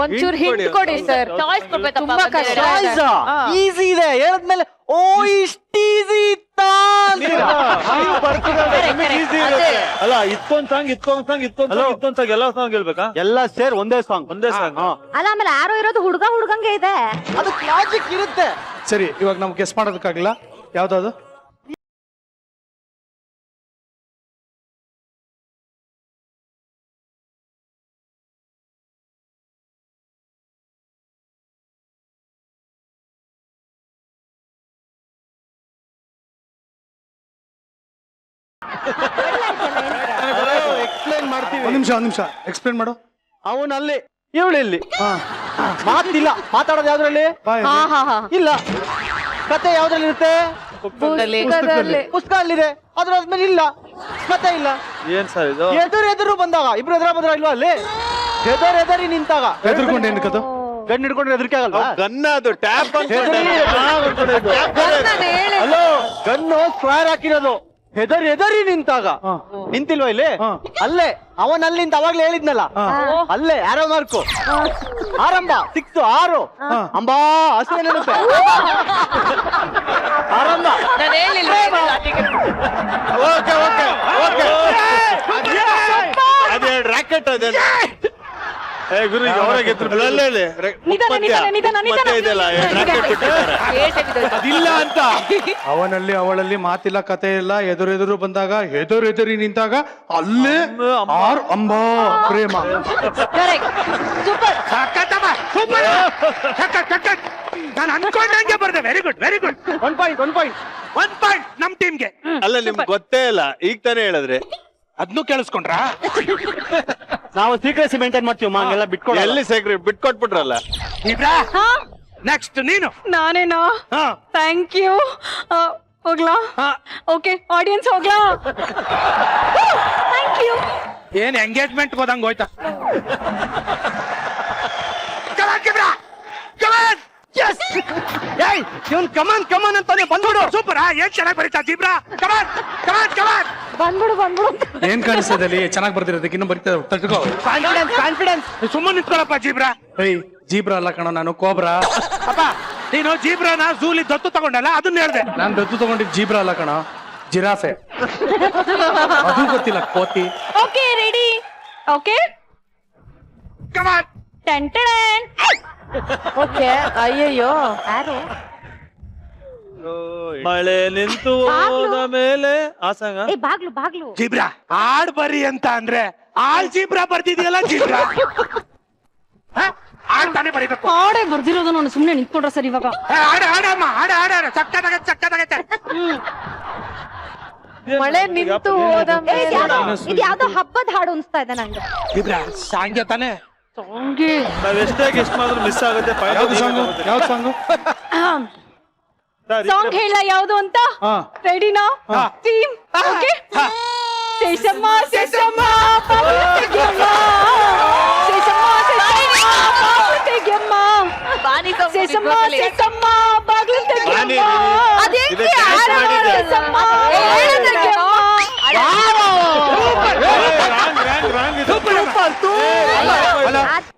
ಒಂಚೂರು ಹಿಂಟ್ ಕೊಡಿ ಸರ್. ಚಾಯ್ಸ್ ಕೊಡ್ಬೇಕಪ್ಪ. ತುಂಬಾ ಕಷ್ಟ ಇದೆ. ಈಸಿ ಇದೆ ಹೇಳಿದ್ಮೇಲೆ ಓ ಇಷ್ಟ ಈಸಿ ಇತ್ತಾ ಅಂತೀರಾ? ಅಲ್ಲ ಇತ್ತೊಂದ್ ಸಾಂಗ್ ಎಲ್ಲ ಸಾಂಗ್ ಹೇಳ್ಬೇಕಾ? ಎಲ್ಲ ಸೇರ್ ಒಂದೇ ಸಾಂಗ್. ಒಂದೇ ಸಾಂಗ್. ಅಲ್ಲ ಆಮೇಲೆ ಯಾರೋ ಇರೋದು ಹುಡ್ಗಂಗೆ ಇದೆ. ಅದು ಲಾಜಿಕ್ ಇರುತ್ತೆ. ಸರಿ, ಇವಾಗ ನಾವು ಗೆಸ್ ಮಾಡೋದಕ್ಕಾಗಿಲ್ಲ. ಯಾವ್ದದು? ಎಕ್ಸ್ಪ್ಲೈನ್ ಮಾಡ್ತೀವಿ. ಒಂದ್ ನಿಮಿಷ ಎಕ್ಸ್ಪ್ಲೇನ್ ಮಾಡು. ಅವನಲ್ಲಿ ಇವಳು ಇಲ್ಲಿ ಹಾ, ಮಾತಿಲ್ಲ. ಮಾತಾಡೋದು ಯಾವ್ದ್ರಲ್ಲಿ ಬಾ ಇಲ್ಲಿ. ಇಲ್ಲ. ಕತೆ ಯಾವ್ದ್ರಲ್ಲಿ ಇರುತ್ತೆ? ಪುಸ್ತಕದಲ್ಲಿ. ಪುಸ್ತಕ ಅಲ್ಲಿದೆ. ಅದ್ರಾದ್ಮೇಲೆ ಇಲ್ಲ, ಕತೆ ಇಲ್ಲ. ಏನ್ ಸರ್ ಇದು? ಎದುರು ಬಂದಾಗ ಇಬ್ರು ಎದುರ ಇಲ್ವಾ ಅಲ್ಲಿ? ಎದುರಿ ನಿಂತಾಗ ಹೆದರ್ಕೊಂಡು ಏನಕ್ಕದು? ಗನ್ ಹಿಡ್ಕೊಂಡ್ರೆ ಹೆದರಿಕೆ ಆಗಲ್ವಾ? ಗನ್ನ ಅದು ಟ್ಯಾಪ್ ಹಲೋ, ಗನ್ನು ಸ್ಕ್ವೇರ್ ಹಾಕಿರೋದು. ಎದರಿ ನಿಂತಾಗ ಹಾ. ನಿಂತಿಲ್ವಾ ಇಲ್ಲಿ? ಹಾ. ಅಲ್ಲೇ ಅವನ್ ಅಲ್ಲಿ ನಿಂತ ಅವಾಗ್ಲೇ ಹೇಳಿದ್ನಲ್ಲ, ಅಲ್ಲೇ ಯಾರೋ ಮಾರ್ಕು ಆರಂಭ 6 6 ಅಂಬಾ ಅಷ್ಟೇ ನೆನಪೆ. ಆರಂಭ ನಾನು ಹೇಳಿಲ್ವಾ? Okay okay okay. ಅದೇ ರಾಕೆಟ್ ಅದೇ. ಏ ಗುರು ಈಗ ಅವರೇ ಗೆದ್ರು. ಅದಿಲ್ಲ ಅಂತ. ಅವನಲ್ಲಿ ಅವಳಲ್ಲಿ ಮಾತಿಲ್ಲ, ಕತೆ ಇಲ್ಲ. ಎದುರೆದುರು ಬಂದಾಗ ಎದುರಿ ನಿಂತಾಗ ಅಲ್ಲೇ ಅಂಬಾ ಪ್ರೇಮ. ಸಖತ್ತಮ್ಮ, ಸೂಪರ್, ಸಖತ್ ಸಖತ್. ನಾನು ಅನ್ಕೊಂಡಂಗೆ ಬರ್ದೆ. Very good very good. 1 point ನಮ್ ಟೀಮ್ಗೆ. ಅಲ್ಲ ನಿಮ್ಗೆ ಗೊತ್ತೇ ಇಲ್ಲ, ಈಗ ತಾನೇ ಹೇಳಿದ್ರೆ. ಅದ್ನು ಕೇಳಿಸ್ಕೊಂಡ್ರಾ? ನಾವು ಸೀಕ್ರೆಸಿ ಮೇಂಟೈನ್ ಮಾಡ್ತೀವಿ. ಹಂಗೆಲ್ಲ ಬಿಟ್ಕೊಂಡು ಎಲ್ಲಿ ಸೆಕ್ರೆಟ್ ಬಿಟ್ಕೊಟ್ಬಿಟ್ರಲ್ಲ. ಇಬ್ರಾ ನೆಕ್ಸ್ಟ್ ನೀನು. ನಾನೇನಾ? ಹಾ ಥ್ಯಾಂಕ್ ಯು. ಹೋಗ್ಲಾ? ಓಕೆ, ಆಡಿಯನ್ಸ್ ಹೋಗ್ಲಾ? Thank you. ಏನ್ ಎಂಗೇಜ್ಮೆಂಟ್ ಹೋದಂಗ್ ಹೋಯ್ತಾ? ಇವನ್ ಕಮಾನ್ ಅಂತಾನೆ ಬಂದ್ಬಿಡು. ಸೂಪರ್. ಏನ್ ಚೆನ್ನಾಗಿ ಬರೀತಾ ಜೀಬ್ರಾ. ಕಮಾನ್ ಕಮಾನ್ ಕಮಾನ್. ಬಂದ್ಬಿಡು. ಏನ್ ಕಾಣಿಸ್ತದೆ ಅಲ್ಲಿ? ಚೆನ್ನಾಗಿ ಬರ್ತಿರೋದಕ್ಕೆ ಇನ್ನೂ ಬರೀತಾ ತಟ್ಕೋ. ಕಾನ್ಫಿಡೆನ್ಸ್. ಸುಮ್ಮನೆ ನಿಂತ್ಕೊಳಪ್ಪ ಜೀಬ್ರಾ. ಏಯ್, ಜೀಬ್ರಾ ಅಲ್ಲ ಕಣ, ನಾನು ಕೋಬ್ರಾ. ಅಪ್ಪ ನೀನು ಜೀಬ್ರಾನ ಝೂಲಿ ದತ್ತು ತಗೊಂಡಲ್ಲ, ಅದನ್ನ ಹೇಳ್ದೆ. ನಾನು ದತ್ತು ತಗೊಂಡಿದ್ದು ಜೀಬ್ರಾ ಅಲ್ಲ ಕಣ, ಜಿರಾಫೆ. ಅದು ಗೊತ್ತಿಲ್ಲ, ಕೋತಿ. Okay, ready? ಓಕೆ, ಕಮಾನ್. ಓಕೆ. ಅಯ್ಯಯ್ಯೋ, ಯಾರು? ಮಳೆ ನಿಂತು ಹೋದ ಮೇಲೆ ಆ ಸಾಂಗ. ಏ ಬಾಗ್ಲು. ಜೀಬ್ರಾ ಆಡ್ ಬರಿ ಅಂತ ಅಂದ್ರೆ ಆಳ್ ಜೀಬ್ರಾ ಬರ್ತಿದ್ಯಲ್ಲ ಜೀಬ್ರಾ. ಆಡ್ ತಾನೇ ಬರೀಬೇಕು. ಹಾಡೇ ಬರ್ದಿರೋದು. ನಾನು ಸುಮ್ನೆ ನಿಂತ್ಕೊಂಡ್ರೆ ಸರ್ ಇವಾಗ. ಆಡಮ್ಮ ಆಡ ಸಕ್ಕತ್ತಾಗತ್ತೆ. ಮಳೆ ನಿಂತು ಹೋದ ಮೇಲೆ. ಇದು ಯಾವ್ದೋ ಹಬ್ಬದ ಹಾಡು ಅನ್ಸ್ತಾ ಇದೆ ನಂಗೆ. ಜೀಬ್ರಾ ಸಾಂಗ್ಯ ತಾನೆ. ನಾವ್ ಎಷ್ಟೇ ಗೆಸ್ಟ್ ಮಾಡಿದ್ರು ಮಿಸ್ ಆಗುತ್ತೆ. ಯಾವ್ದು ಸಾಂಗು? ಯಾವ್ದು ಸಾಂಗು? ಸಾಂಗ್ ಹೇಳ ಯಾವ್ದು ಅಂತ? ಹಾ. ರೆಡಿನಾ ಟೀಮ್? ಓಕೆ. ಶೇಷಮ್ಮ ಶೇಷಮ್ಮ ಪಾಪು ತೆಗೆಯಮ್ಮ. ಶೇಷಮ್ಮ ಪಾಪು ತೆಗೆಯಮ್ಮ. ಶೇಷಮ್ಮ ಶೇಷಮ್ಮ ಬಾಗ್ಲು ತೆಗೆಯಮ್ಮ. ಇದಕ್ಕೆ dance ಮಾಡಿದ್ದೆ. ಶೇಷಮ್ಮ ಬಾಗ್ಲು ತೆಗೆಯಮ್ಮ.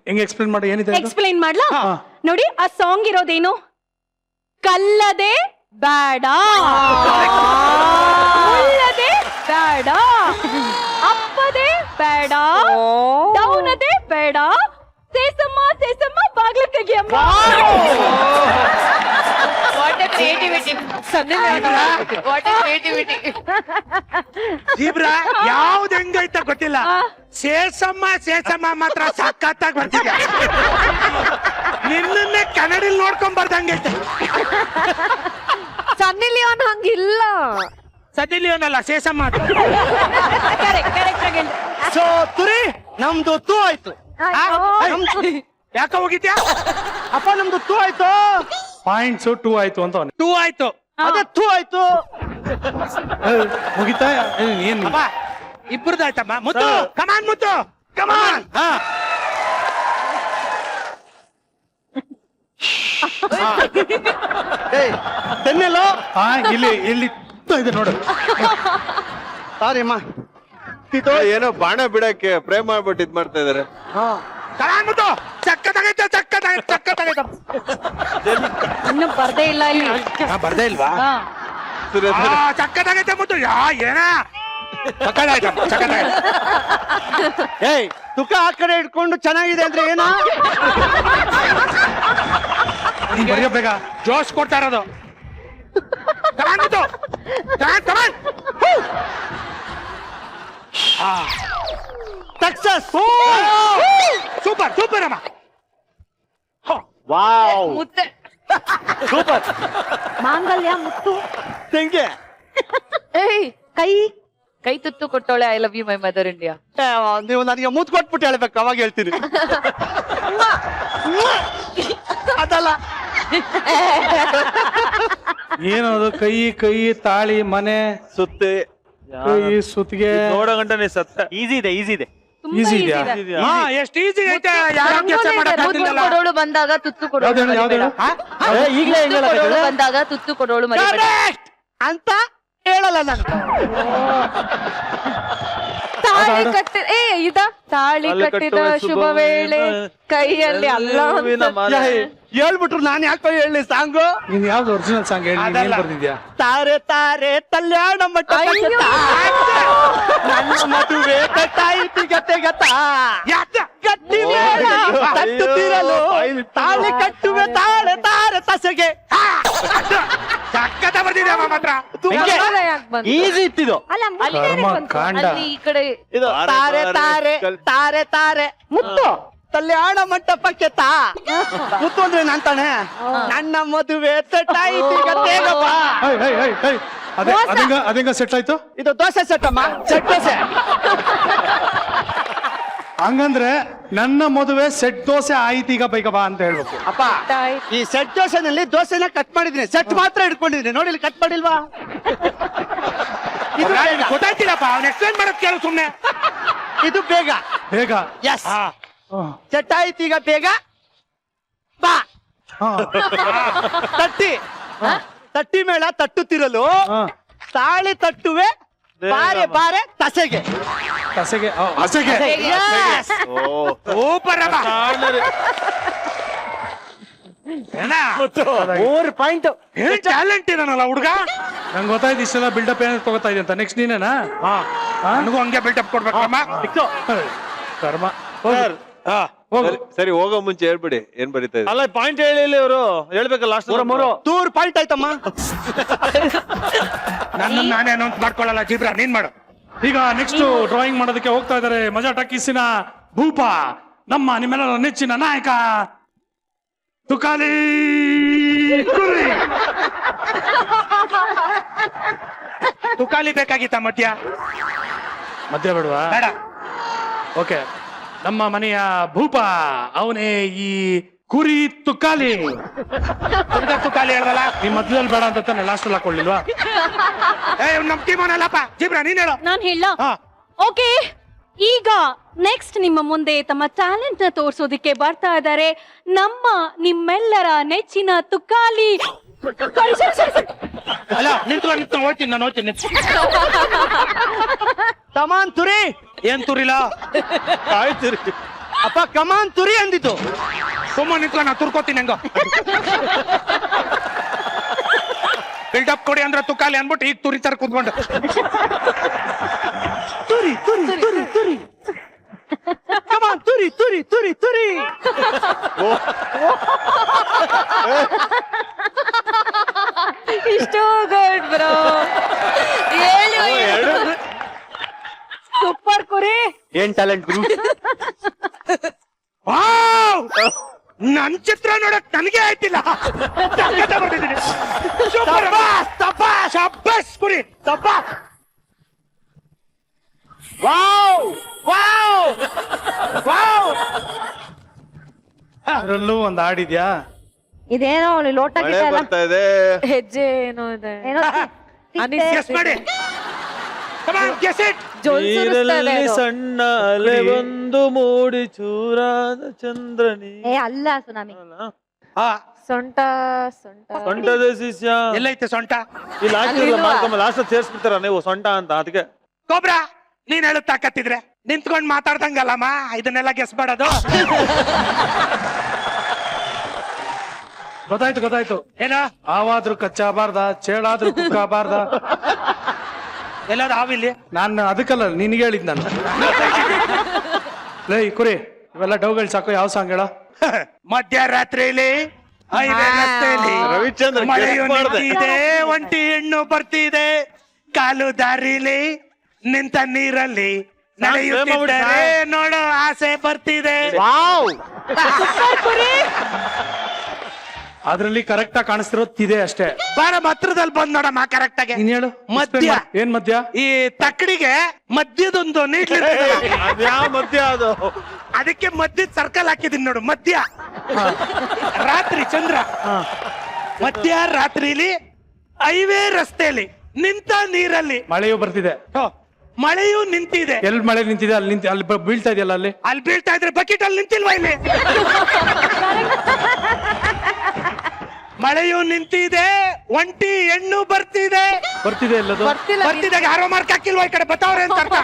ಹೆಂಗ್ ಎಕ್ಸ್ಪ್ಲೇನ್ ಮಾಡಿ? ಏನಿದೆ ಅದು? ಎಕ್ಸ್ಪ್ಲೈನ್ ಮಾಡ್ಲಾ? ಹಾ. ನೋಡಿ, ಆ ಸಾಂಗ್ ಇರೋದೇನು? ಕಲ್ಲದೆ ಬೇಡ, ಉಳ್ಳದೆ ಬೇಡ, ಅಪ್ಪದೆ ಬೇಡ, ಡೌನದೆ ಬೇಡ, ಸೇಸಮ್ಮ ಬಾಗ್ಲು ತೆಗಿಯಮ್ಮ. What a creativity. What a creativity. Zebra ಯಾವ್ದು ಹೆಂಗೈತ ಗೊತ್ತಿಲ್ಲ. ಸೇಸಮ್ಮ ಮಾತ್ರ ಸಖತ್ತಾಗಿ ಬರ್ತಿದ್ಯಾ. ನಿನ್ನನ್ನೇ ಕನ್ನಡಲ್ಲಿ ನೋಡ್ಕೊಂಡ್ ಬರ್ದಂಗೈತೆ. ಸನ್ನಿ ಲಿಯೋನ್ ಹಂಗಿಲ್ಲ. ಸದ್ಯಲಿಯೋನಲ್ಲ ಸೇಸಮ್ಮ. ಕರೆಕ್ಟ್. ಸೊ ನಮ್ದು ತೂ ಆಯ್ತು ಯಾಕ ಹೋಗಿದ್ಯಾ ಅಪ್ಪ ನಮ್ದು ತೂ ಆಯ್ತು ಪಾಯಿಂಟ್ಸ್ 2 ಆಯ್ತು ಅಂತ ಅವನು ಟೂ ಆಯ್ತು ಅದೇ ತೂ ಆಯ್ತು ಮುಗಿತಾ ಏನ್ ಅಪ್ಪ ಇಬ್ಬರದಾಯ್ತಮ್ಮ ಮುತ್ತು ಕಮಾನ್ ಮುತ್ತು ಕಮಾನ್ ತೆನ್ನೆಲ್ಲೋ ಹಾ ಇಲ್ಲಿ ಇಲ್ಲಿ ಇದೆ ನೋಡು. ಸಾರಿ ಅಮ್ಮ ಏನೋ ಬಾಣ ಬಿಡಕ್ಕೆ ಪ್ರೇಮ್ ಮಾಡ್ಬಿಟ್ಟು ಇದ್ ಮಾಡ್ತಾ ಇದಾರೆ. ಕಮಾನ್ ಮುತ್ತು ಚಕ್ಕದಾಗೈತೆ ಚಕ್ಕದಾಗೈತೆ ಇನ್ನು ಬರ್ದೇ ಇಲ್ಲ ಇಲ್ಲಿ ಬರ್ದೇ ಇಲ್ವಾ ಹಾ. ಚಕ್ಕದಾಗೈತೆ ಮುತ್ತು ಯಾ ಏನ ಚಕ್ಕದಾಯ್ತಮ್ಮ ಚಕ್ಕದಾಗೈತೆ ಏಯ್ ತುಕ ಆ ಕಡೆ ಇಟ್ಕೊಂಡು ಚೆನ್ನಾಗಿದೆ ಅಂದ್ರೆ ಏನ ನೀನ್ ಬರೆಯೋ ಬೇಗ. ಜೋಶ್ ಕೊಡ್ತಾ ಇರೋದು come on Muttu come on success super super ಅಮ್ಮ ವಾವ್ ಮುತ್ತೆ ಸೂಪರ್ ಮಾಂಗಲ್ಯ ಮುತ್ತು ತೆಂಗೆ ಏಯ್ ಕೈ ಕೈ ತುತ್ತು ಕೊಟ್ಟೋಳೆ I love you my mother India. ನೀವು ನನಗೆ ಮೂತ್ ಕೊಟ್ಬಿಟ್ಟು ಹೇಳ್ಬೇಕು ಅವಾಗ ಹೇಳ್ತೀನಿ ಅದಲ್ಲ ಏನದು ಕೈ ಕೈ ತಾಳಿ ಮನೆ ಸುತ್ತಿ ಕೈ ಸುತ್ತಿಗೆ ನೋಡೋ ಗಂಟ ನೀ ಸತ್ತ. ಈಸಿ ಇದೆ ಈಸಿ ಇದೆ ಈಸಿ ಇದೆಯಾ? ಹಾ ಎಷ್ಟು ಈಸಿ ಐತೆ ಯಾರು ಕೆಲಸ ತುತ್ತು ಮಾಡಕ್ಕಾಗಿಲ್ಲ ಕೊಡೋಳು ಬಂದಾಗ ತುತ್ತು ಕೊಡೋಳು ಯಾವ್ದು ಹೇಳು? ಈಗಲೇ ತುತ್ತು ಕೊಡೋಳು ಬಂದಾಗ ತುತ್ತು ಕೊಡೋಳು ಮರಿಬೇಡ. ಅಂತ ಹೇಳಲ್ಲ ನಾನು ತಾಳಿ ಕಟ್ಟಿ ತಾಳಿ ಕಟ್ಟಿದ ಶುಭ ವೇಳೆ ಕೈಯಲ್ಲಿ ಅಲ್ಲ ಹೇಳ್ಬಿಟ್ರು ನಾನು ಯಾಕೆ ಹೇಳಿ ಸಾಂಗು ನೀನ್ ಯಾವ್ದು ಒರಿಜಿನಲ್ ಸಾಂಗ್ ಹೇಳಿ ನೀನ್ ಏನ್ ಬರ್ದಿದ್ಯಾ? ತಾರೆ ತಾರೆ ಕಲ್ಯಾಣ ಮಟ್ಟ ನನ್ನ ಮದುವೆ ಕಟ್ಟಾಯಿತಿ ಗತೆ ಗತ ಗಟ್ಟಿ ಮೇಳ ತಟ್ಟುತ್ತಿರಲು ತಾಳಿ ಕಟ್ಟುವೆ ತಾರೆ ತಾರೆ ತಸೆಗೆ ಚಕ್ಕದ ಬರ್ದಿದೆ ಅಮ್ಮ ಮಾತ್ರ ಯಾಕೆ ಬಂತು ಈಸಿ ಇತ್ತಿದು ಅಲ್ಲ ಮುಂದೆ ಕರ್ಮ ಕಾಂಡ. ಅಲ್ಲಿ ಈ ಕಡೆ ಇದು ತಾರೆ ತಾರೆ ತಾರೆ ತಾರೆ ಮುತ್ತು ಕಲ್ಯಾಣ ಮಂಟಪಕ್ಕೆ ತಾ ಮುತ್ತು ಅಂದ್ರೆ ನಾನ್ ತಾನೆ ನನ್ನ ಮದುವೆ ತಟ್ಟಾಯಿತಿ ಗತೆ ಗತ ಹೈ, ಹೈ, ಹೈ, ಹೈ. ಅದಂಗ ಸೆಟ್ ಆಯ್ತು. ಇದು ದೋಸೆ ಸೆಟ್ ಅಮ್ಮ ಸೆಟ್ ದೋಸೆ ಹಂಗಂದ್ರೆ ನನ್ನ ಮದುವೆ ಸೆಟ್ ದೋಸೆ ಆಯ್ತು ಈಗ ಬೈಕ ಬಾ ಅಂತ ಹೇಳ್ಬೇಕು. ಅಪ್ಪ ಈ ಸೆಟ್ ದೋಸೆನಲ್ಲಿ ದೋಸೆನ ಕಟ್ ಮಾಡಿದ್ದೀನಿ ಸೆಟ್ ಮಾತ್ರ ಇಟ್ಕೊಂಡಿದ್ದೀನಿ ನೋಡಿ ಇಲ್ಲಿ ಕಟ್ ಮಾಡಿಲ್ವಾ ಇದು ಬೇಗ. ಗೊತ್ತಾಯ್ತಿಲ್ಲಪ್ಪ ಅವ್ನು ಎಕ್ಸ್ಪ್ಲೇನ್ ಮಾಡೋದ್ ಕೇಳು ಸುಮ್ನೆ ಇದು ಬೇಗ ಬೇಗ. ಎಸ್ ಸೆಟ್ ಆಯ್ತು ಈಗ ಬೇಗ ಬಾ ಹಾ. ತಟ್ಟಿ ತಟ್ಟಿ ಮೇಳ ತಟ್ಟುತ್ತಿರಲು ಹಾ. ತಾಳಿ ತಟ್ಟುವೆ ಬಾರೆ ಬಾರೆ ತಸೆಗೆ ಹಸೆಗೆ ಹಸೆಗೆ ಸೂಪರ್ ಅಮ್ಮ ಏನ 3 ಪಾಯಿಂಟ್ ಏನ್ ಟ್ಯಾಲೆಂಟ್ ಇದಾನಲ್ಲ ಹುಡುಗ ನಂಗೆ ಗೊತ್ತಾಯ್ತು ಇಷ್ಟೆಲ್ಲ ಬಿಲ್ಡಪ್ ಏನಾದ್ರು ತಗೋತಾ ಇದೆ ಅಂತ. ನೆಕ್ಸ್ಟ್ ನೀನೇನಾ? ನನಗೂ ಹಂಗೆ ಬಿಲ್ಡಪ್ ಕೊಡ್ಬೇಕಮ್ಮ ಕರ್ಮ. ಸರಿ ಹೋಗೋ ಮುಂಚೆ ಹೇಳ್ಬಿಡಿ ಏನ್ ಬರೀತಾ ಇದ್ದೀರಿ? ಅಲ್ಲ ಪಾಯಿಂಟ್ ಹೇಳಿ ಇವರು ಹೇಳ್ಬೇಕಲ್ಲ ಲಾಸ್ಟ್ ತೂರ್ ಪಾಯಿಂಟ್ ಆಯ್ತಮ್ಮ ನನ್ನ ನಾನೇ ಅನೌನ್ಸ್ ಮಾಡ್ಕೊಳ್ಳಲ್ಲ ಜೀಬ್ರಾ ನೀನ್ ಮಾಡು ಈಗ ನೆಕ್ಸ್ಟ್ ಡ್ರಾಯಿಂಗ್ ಮಾಡೋದಕ್ಕೆ ಹೋಗ್ತಾ ಇದ್ದಾರೆ ಮಜಾ ಟಾಕೀಸಿನ ಭೂಪ, ನಿಮ್ಮೆಲ್ಲರ ನೆಚ್ಚಿನ ನಾಯಕ ತುಕಾಲಿ ಕುರಿ. ತುಕಾಲಿ ಬೇಕಾಗಿತ್ತ ಮಧ್ಯ ಮಧ್ಯ ಬೇಡವಾ? ಬೇಡ ಓಕೆ, ನಮ್ಮ ಮನೆಯ ಭೂಪ ಅವನೇ ಈ ಕುರಿ ತುಕಾಲಿ. ತುಕಾಲಿ ಹೇಳ್ದಲ್ಲ ನಿಮ್ ಮಧ್ಯದಲ್ಲಿ ಬೇಡ ಅಂತ ತಾನೆ ಲಾಸ್ಟ್ ಅಲ್ಲಿ ಹಾಕೊಳ್ಳಿಲ್ವಾ? ನಮ್ ಟೀಮ್ ಅವನಲ್ಲಪ್ಪ ಜೀಬ್ರಾ ನೀನ್ ಹೇಳು ನಾನ್ ಹೇಳ ಓಕೆ. ಈಗ ನೆಕ್ಸ್ಟ್ ನಿಮ್ಮ ಮುಂದೆ ತಮ್ಮ ಟ್ಯಾಲೆಂಟ್ ನ ತೋರ್ಸೋದಿಕ್ಕೆ ಬರ್ತಾ ಇದ್ದಾರೆ ನಿಮ್ಮೆಲ್ಲರ ನೆಚ್ಚಿನ ತುಕಾಲಿ. ಅಲ್ಲ ನಿಂತ್ಕೊಂಡು ಹೋಗ್ತೀನಿ ನಾನು ಹೋಗ್ತೀನಿ ಕಮಾನ್ ತುರಿ ಏನ್ ತುರಿಲ್ಲ ಅಪ್ಪ ಕಮಾನ್ ತುರಿ ಅಂದಿತ್ತು ಸುಮ್ಮ ನಿಂತ್ಕೊಂಡು ನಾ ತುರ್ಕೋತೀನಿ ಹಂಗ ಬಿಲ್ಡಪ್ ಕೊಡಿ ಅಂದ್ರೆ ತುಕಾಲಿ ಅನ್ಬಿಟ್ಟು ಈಗ ತುರಿತಾರ ಕೂತ್ಕೊಂಡು ತುರಿ ತುರಿ ತುರಿ ತುರಿ ಕಮಾನ್ ತುರಿ ತುರಿ ತುರಿ ತುರಿ ಇಷ್ಟು ಗುಡ್ ಬ್ರೋ ಸೂಪರ್ ಕುರಿ ಏನ್ ಟ್ಯಾಲೆಂಟ್ ಗುರು ವಾವ್! ನನ್ ಚಿತ್ರ ನೋಡಕ್ ನನಗೆ ಆಯ್ತಿಲ್ಲ ಸಖತ್ ಬರ್ತಿದ್ದೀನಿ. ಸೂಪರ್ ಅಮ್ಮ. ಶಬ್ಬಾಸ್ ಕುರಿ ವಾವ್ ವಾವ್ ಅದ್ರಲ್ಲೂ ಒಂದ್ ಹಾಡಿದ್ಯಾ? ಇದೇನೋ ಲೋಟ ಮಳೆ ಗಿಟ ಎಲ್ಲ ಬರ್ತಾ ಇದೆ. ಹೆಜ್ಜೆ ಏನೋ ಇದೆ, ಏನೋ ಅನಿಸ್ತಿದೆ. ಜೋಲ್ ಸುರಿಸ್ತಾ ಇದೆ ನೀರಲ್ಲಿ ಅದು. ಸಣ್ಣ ಅಲೆ ಒಂದು ಮೂಡಿ ಚೂರಾದ ಚಂದ್ರನಿ. ಏ ಅಲ್ಲ ಸುನಾಮಿ. ಸೊಂಟ ಸೊಂಟ ಸೊಂಟದ ಶಿಷ್ಯ ಎಲ್ಲೈತೆ ಸೊಂಟ? ಇಲ್ಲಿ ಲಾಸ್ಟ್ ಸೇರ್ಸ್ಬಿಡ್ತಾರ ನೀವು ಸೊಂಟ ಅಂತ, ಅದಕ್ಕೆ ಕೊಬ್ರಾ ನೀನ್ ಹೇಳು ತಾಕತ್ತಿದ್ರೆ ನಿಂತ್ಕೊಂಡ್ ಮಾತಾಡ್ದಂಗಲ್ಲಮ್ಮ ಇದನ್ನೆಲ್ಲ ಗೆಸ್ ಮಾಡೋದು. ಗೊತ್ತಾಯ್ತು ಏನ ಆವಾದ್ರೂ ಕಚ್ಚಾಬಾರ್ದ, ಚೇಳಾದ್ರೂ ಕುಕ್ಕಾಬಾರ್ದ. ಎಲ್ಲಾದ ಹಾವಿಲ್ಲಿ? ನಾನು ಅದಕ್ಕಲ್ಲ ನಿನ್ಗೆ ಹೇಳಿದ್ ನಾನು. ಲೇ ಕುರಿ, ಇವೆಲ್ಲ ಡೌಗಳು ಸಾಕು. ಯಾವ ಸಾಂಗ್ ಹೇಳ? ಮಧ್ಯರಾತ್ರಿಲಿ ಹೈವೇ ರಸ್ತೆಯಲ್ಲಿ ರವಿಚಂದ್ರ ಮಳೆಯು guess ಮಾಡ್ದೆ. ನಿಂತಿದೆ, ಒಂಟಿ ಹೆಣ್ಣು ಬರ್ತಿದೆ, ಕಾಲು ದಾರಿಲಿ ನಿಂತ ನೀರಲ್ಲಿ ನಡೆಯುತ್ತಿದ್ದರೆ ನೋಡೋ ಆಸೆ ಬರ್ತಿದೆ. ಅದ್ರಲ್ಲಿ ಕರೆಕ್ಟ್ ಆಗಿ ಕಾಣಿಸ್ತಿರೋದು ಅಷ್ಟೇ. ಬಾರ ಹತ್ರದಲ್ಲಿ ಬಂದ್ ನೋಡಮ್ಮ ಕರೆಕ್ಟ್ ಆಗಿ. ನೀನ್ ಹೇಳು. ಮಧ್ಯ. ಏನ್ ಮಧ್ಯ? ಈ ತಕ್ಕಡಿಗೆ ಮಧ್ಯದೊಂದು ನೀಡ್ಲಿ, ಯಾವ ಮಧ್ಯ ಅದು? ಅದಕ್ಕೆ ಮಧ್ಯದ ಸರ್ಕಲ್ ಹಾಕಿದೀನಿ ನೋಡು. ಮಧ್ಯ ರಾತ್ರಿ ಚಂದ್ರ, ಮಧ್ಯ ರಾತ್ರಿಲಿ ಹೈವೇ ರಸ್ತೆಯಲ್ಲಿ ನಿಂತ ನೀರಲ್ಲಿ ಮಳೆಯೂ ಬರ್ತಿದೆ. ಮಳೆಯೂ ನಿಂತಿದೆ. ಎಲ್ಲಿ ಮಳೆ ನಿಂತಿದೆ ಅಲ್ಲಿ ಅಲ್ಲಿ ಬೀಳ್ತಾ ಇದೆಯಲ್ಲ ಅಲ್ಲಿ. ಅಲ್ಲಿ ಬೀಳ್ತಾ ಇದ್ರೆ ಬಕೆಟ್ ಅಲ್ಲಿ ನಿಂತಿಲ್ವಾ ಇಲ್ಲಿ? ಮಳೆಯೂ ನಿಂತಿದೆ, ಒಂಟಿ ಹೆಣ್ಣು ಬರ್ತಿದೆ. ಬರ್ತಿದೆ ಎಲ್ಲದು? ಬರ್ತಿದೆ, ಯಾರೋ ಮಾರ್ಕ್ ಹಾಕಿಲ್ವಾ ಈ ಕಡೆ ಬತ್ತಾವ್ರೆ ಅಂತ ಅರ್ಥ.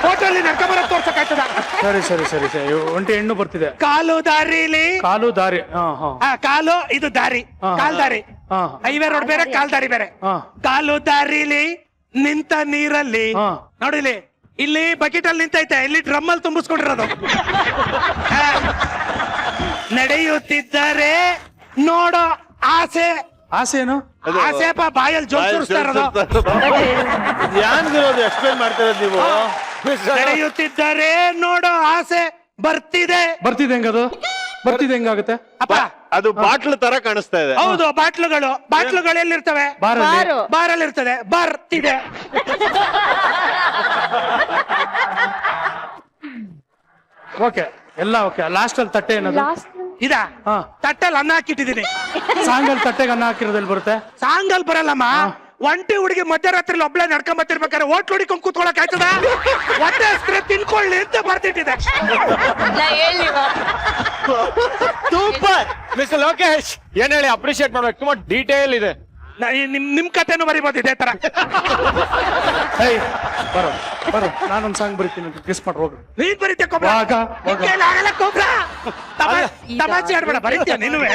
ಫೋಟೋ ಅಲ್ಲಿ ನಡ್ಕೊಂಬರ ತೋರ್ಸಕ್ಕಾಯ್ತದ? ಸರಿ ಒಂಟಿ ಹೆಣ್ಣು ಬರ್ತಿದೆ. ಕಾಲು ದಾರಿಲಿ, ಕಾಲು ದಾರಿ. ಕಾಲು ಇದು ದಾರಿ, ಕಾಲ್ ದಾರಿ. ಹಾ. ಹೈವೇ ರೋಡ್ ಬೇರೆ, ಕಾಲ್ ದಾರಿ ಬೇರೆ. ಕಾಲು ದಾರಿಲಿ ನಿಂತ ನೀರಲ್ಲಿ ನೋಡಿಲಿ, ಇಲ್ಲಿ ಬಕೆಟ್ ಅಲ್ಲಿ ನಿಂತೈತೆ, ಇಲ್ಲಿ ಡ್ರಮ್ ಅಲ್ಲಿ ತುಂಬಿಸ್ಕೊಂಡಿರೋದು. ನಡೆಯುತ್ತಿದ್ದರೆ ನೋಡೋ ಆಸೆ. ಆಸೆ ಏನು? ಆಸೆಪ್ಪ ಬಾಯಲ್ಲಿ ಜೋಲ್ ಸುರಿಸ್ತಾ ಇರೋದು. ಯಾನ್ಗಿರೋದು ಎಕ್ಸ್ಪ್ಲೇನ್ ಮಾಡ್ತಿರೋದು ನೀವು? ನಡೆಯುತ್ತಿದ್ದರೆ ನೋಡೋ ಆಸೆ ಬರ್ತಿದೆ. ಬರ್ತಿದೆ ಹೆಂಗದು? ಬರ್ತಿದೆ ಹೆಂಗಾಗುತ್ತೆ? ಅಪ್ಪ ಅದು ಬಾಟ್ಲ್ ತರ ಕಾಣಿಸ್ತಾ ಇದೆ. ಹೌದು, ಬಾಟ್ಲುಗಳು ಎಲ್ಲಿರ್ತವೆ? ಬಾರಲ್ಲಿ. ಬಾರಲ್ಲಿ ಇರ್ತದೆ. ಬರ್ತಿದೆ. ಓಕೆ, ಎಲ್ಲ ಓಕೆ. ಲಾಸ್ಟ್ ಅಲ್ಲಿ ತಟ್ಟೆ ಏನದು? ಇದ ಹಾ. ತಟ್ಟೆಲ್ ಅನ್ನ ಹಾಕಿಟ್ಟಿದೀನಿ. ಸಾಂಗಲ್ ತಟ್ಟೆಗೆ ಅನ್ನ ಹಾಕಿರೋದಲ್ಲಿ ಬರುತ್ತೆ. ಸಾಂಗಲ್ ಬರಲ್ಲಮ್ಮ. ಒಂಟಿ ಹುಡುಗಿ ಮಧ್ಯರಾತ್ರಿ ಒಬ್ಳೆ ನಡ್ಕೊಂಡ್ ಬರ್ತಿರ್ಬೇಕಾದ್ರೆ ಹೋಟ್ಲು ಹುಡಿಕೊಂಡ್ ಕೂತ್ಕೊಳಕ್ ಆಯ್ತದ? ಹೊಟ್ಟೆ ಹಸ್ದ್ರೆ ತಿನ್ಕೊಳ್ಳಿ ಅಂತ ಬರ್ತಿಟ್ಟಿದೆ. ಸೂಪರ್ ಮಿಸ್ಟರ್ ಲೋಕೇಶ್, ಏನ್ ಹೇಳಿ ಅಪ್ರಿಶಿಯೇಟ್ ಮಾಡ್ಬೇಕು, ತುಂಬಾ ಡೀಟೇಲ್ ಇದೆ. ನಿಮ್ ಕಥೆನೂ ಬರಿಬೋದು ಇದೇ ತರ. ಬರೋ ನಾನೊಂದ್ ಸಾಂಗ್ ಬರೀತೀನಿ, ಗೆಸ್ ಮಾಡಿ ಹೋಗು. ನೀನ್ ಬರೀತೆ ಕೊಬ್ರಾ? ನಿನ್ ಕೈಲಿ ಆಗಲ್ಲ ಕೊಬ್ರಾ. ತಮಾಷೆ ಆಡ್ಬೇಡ, ಬರೀತೀಯ ನೀನುವೆ.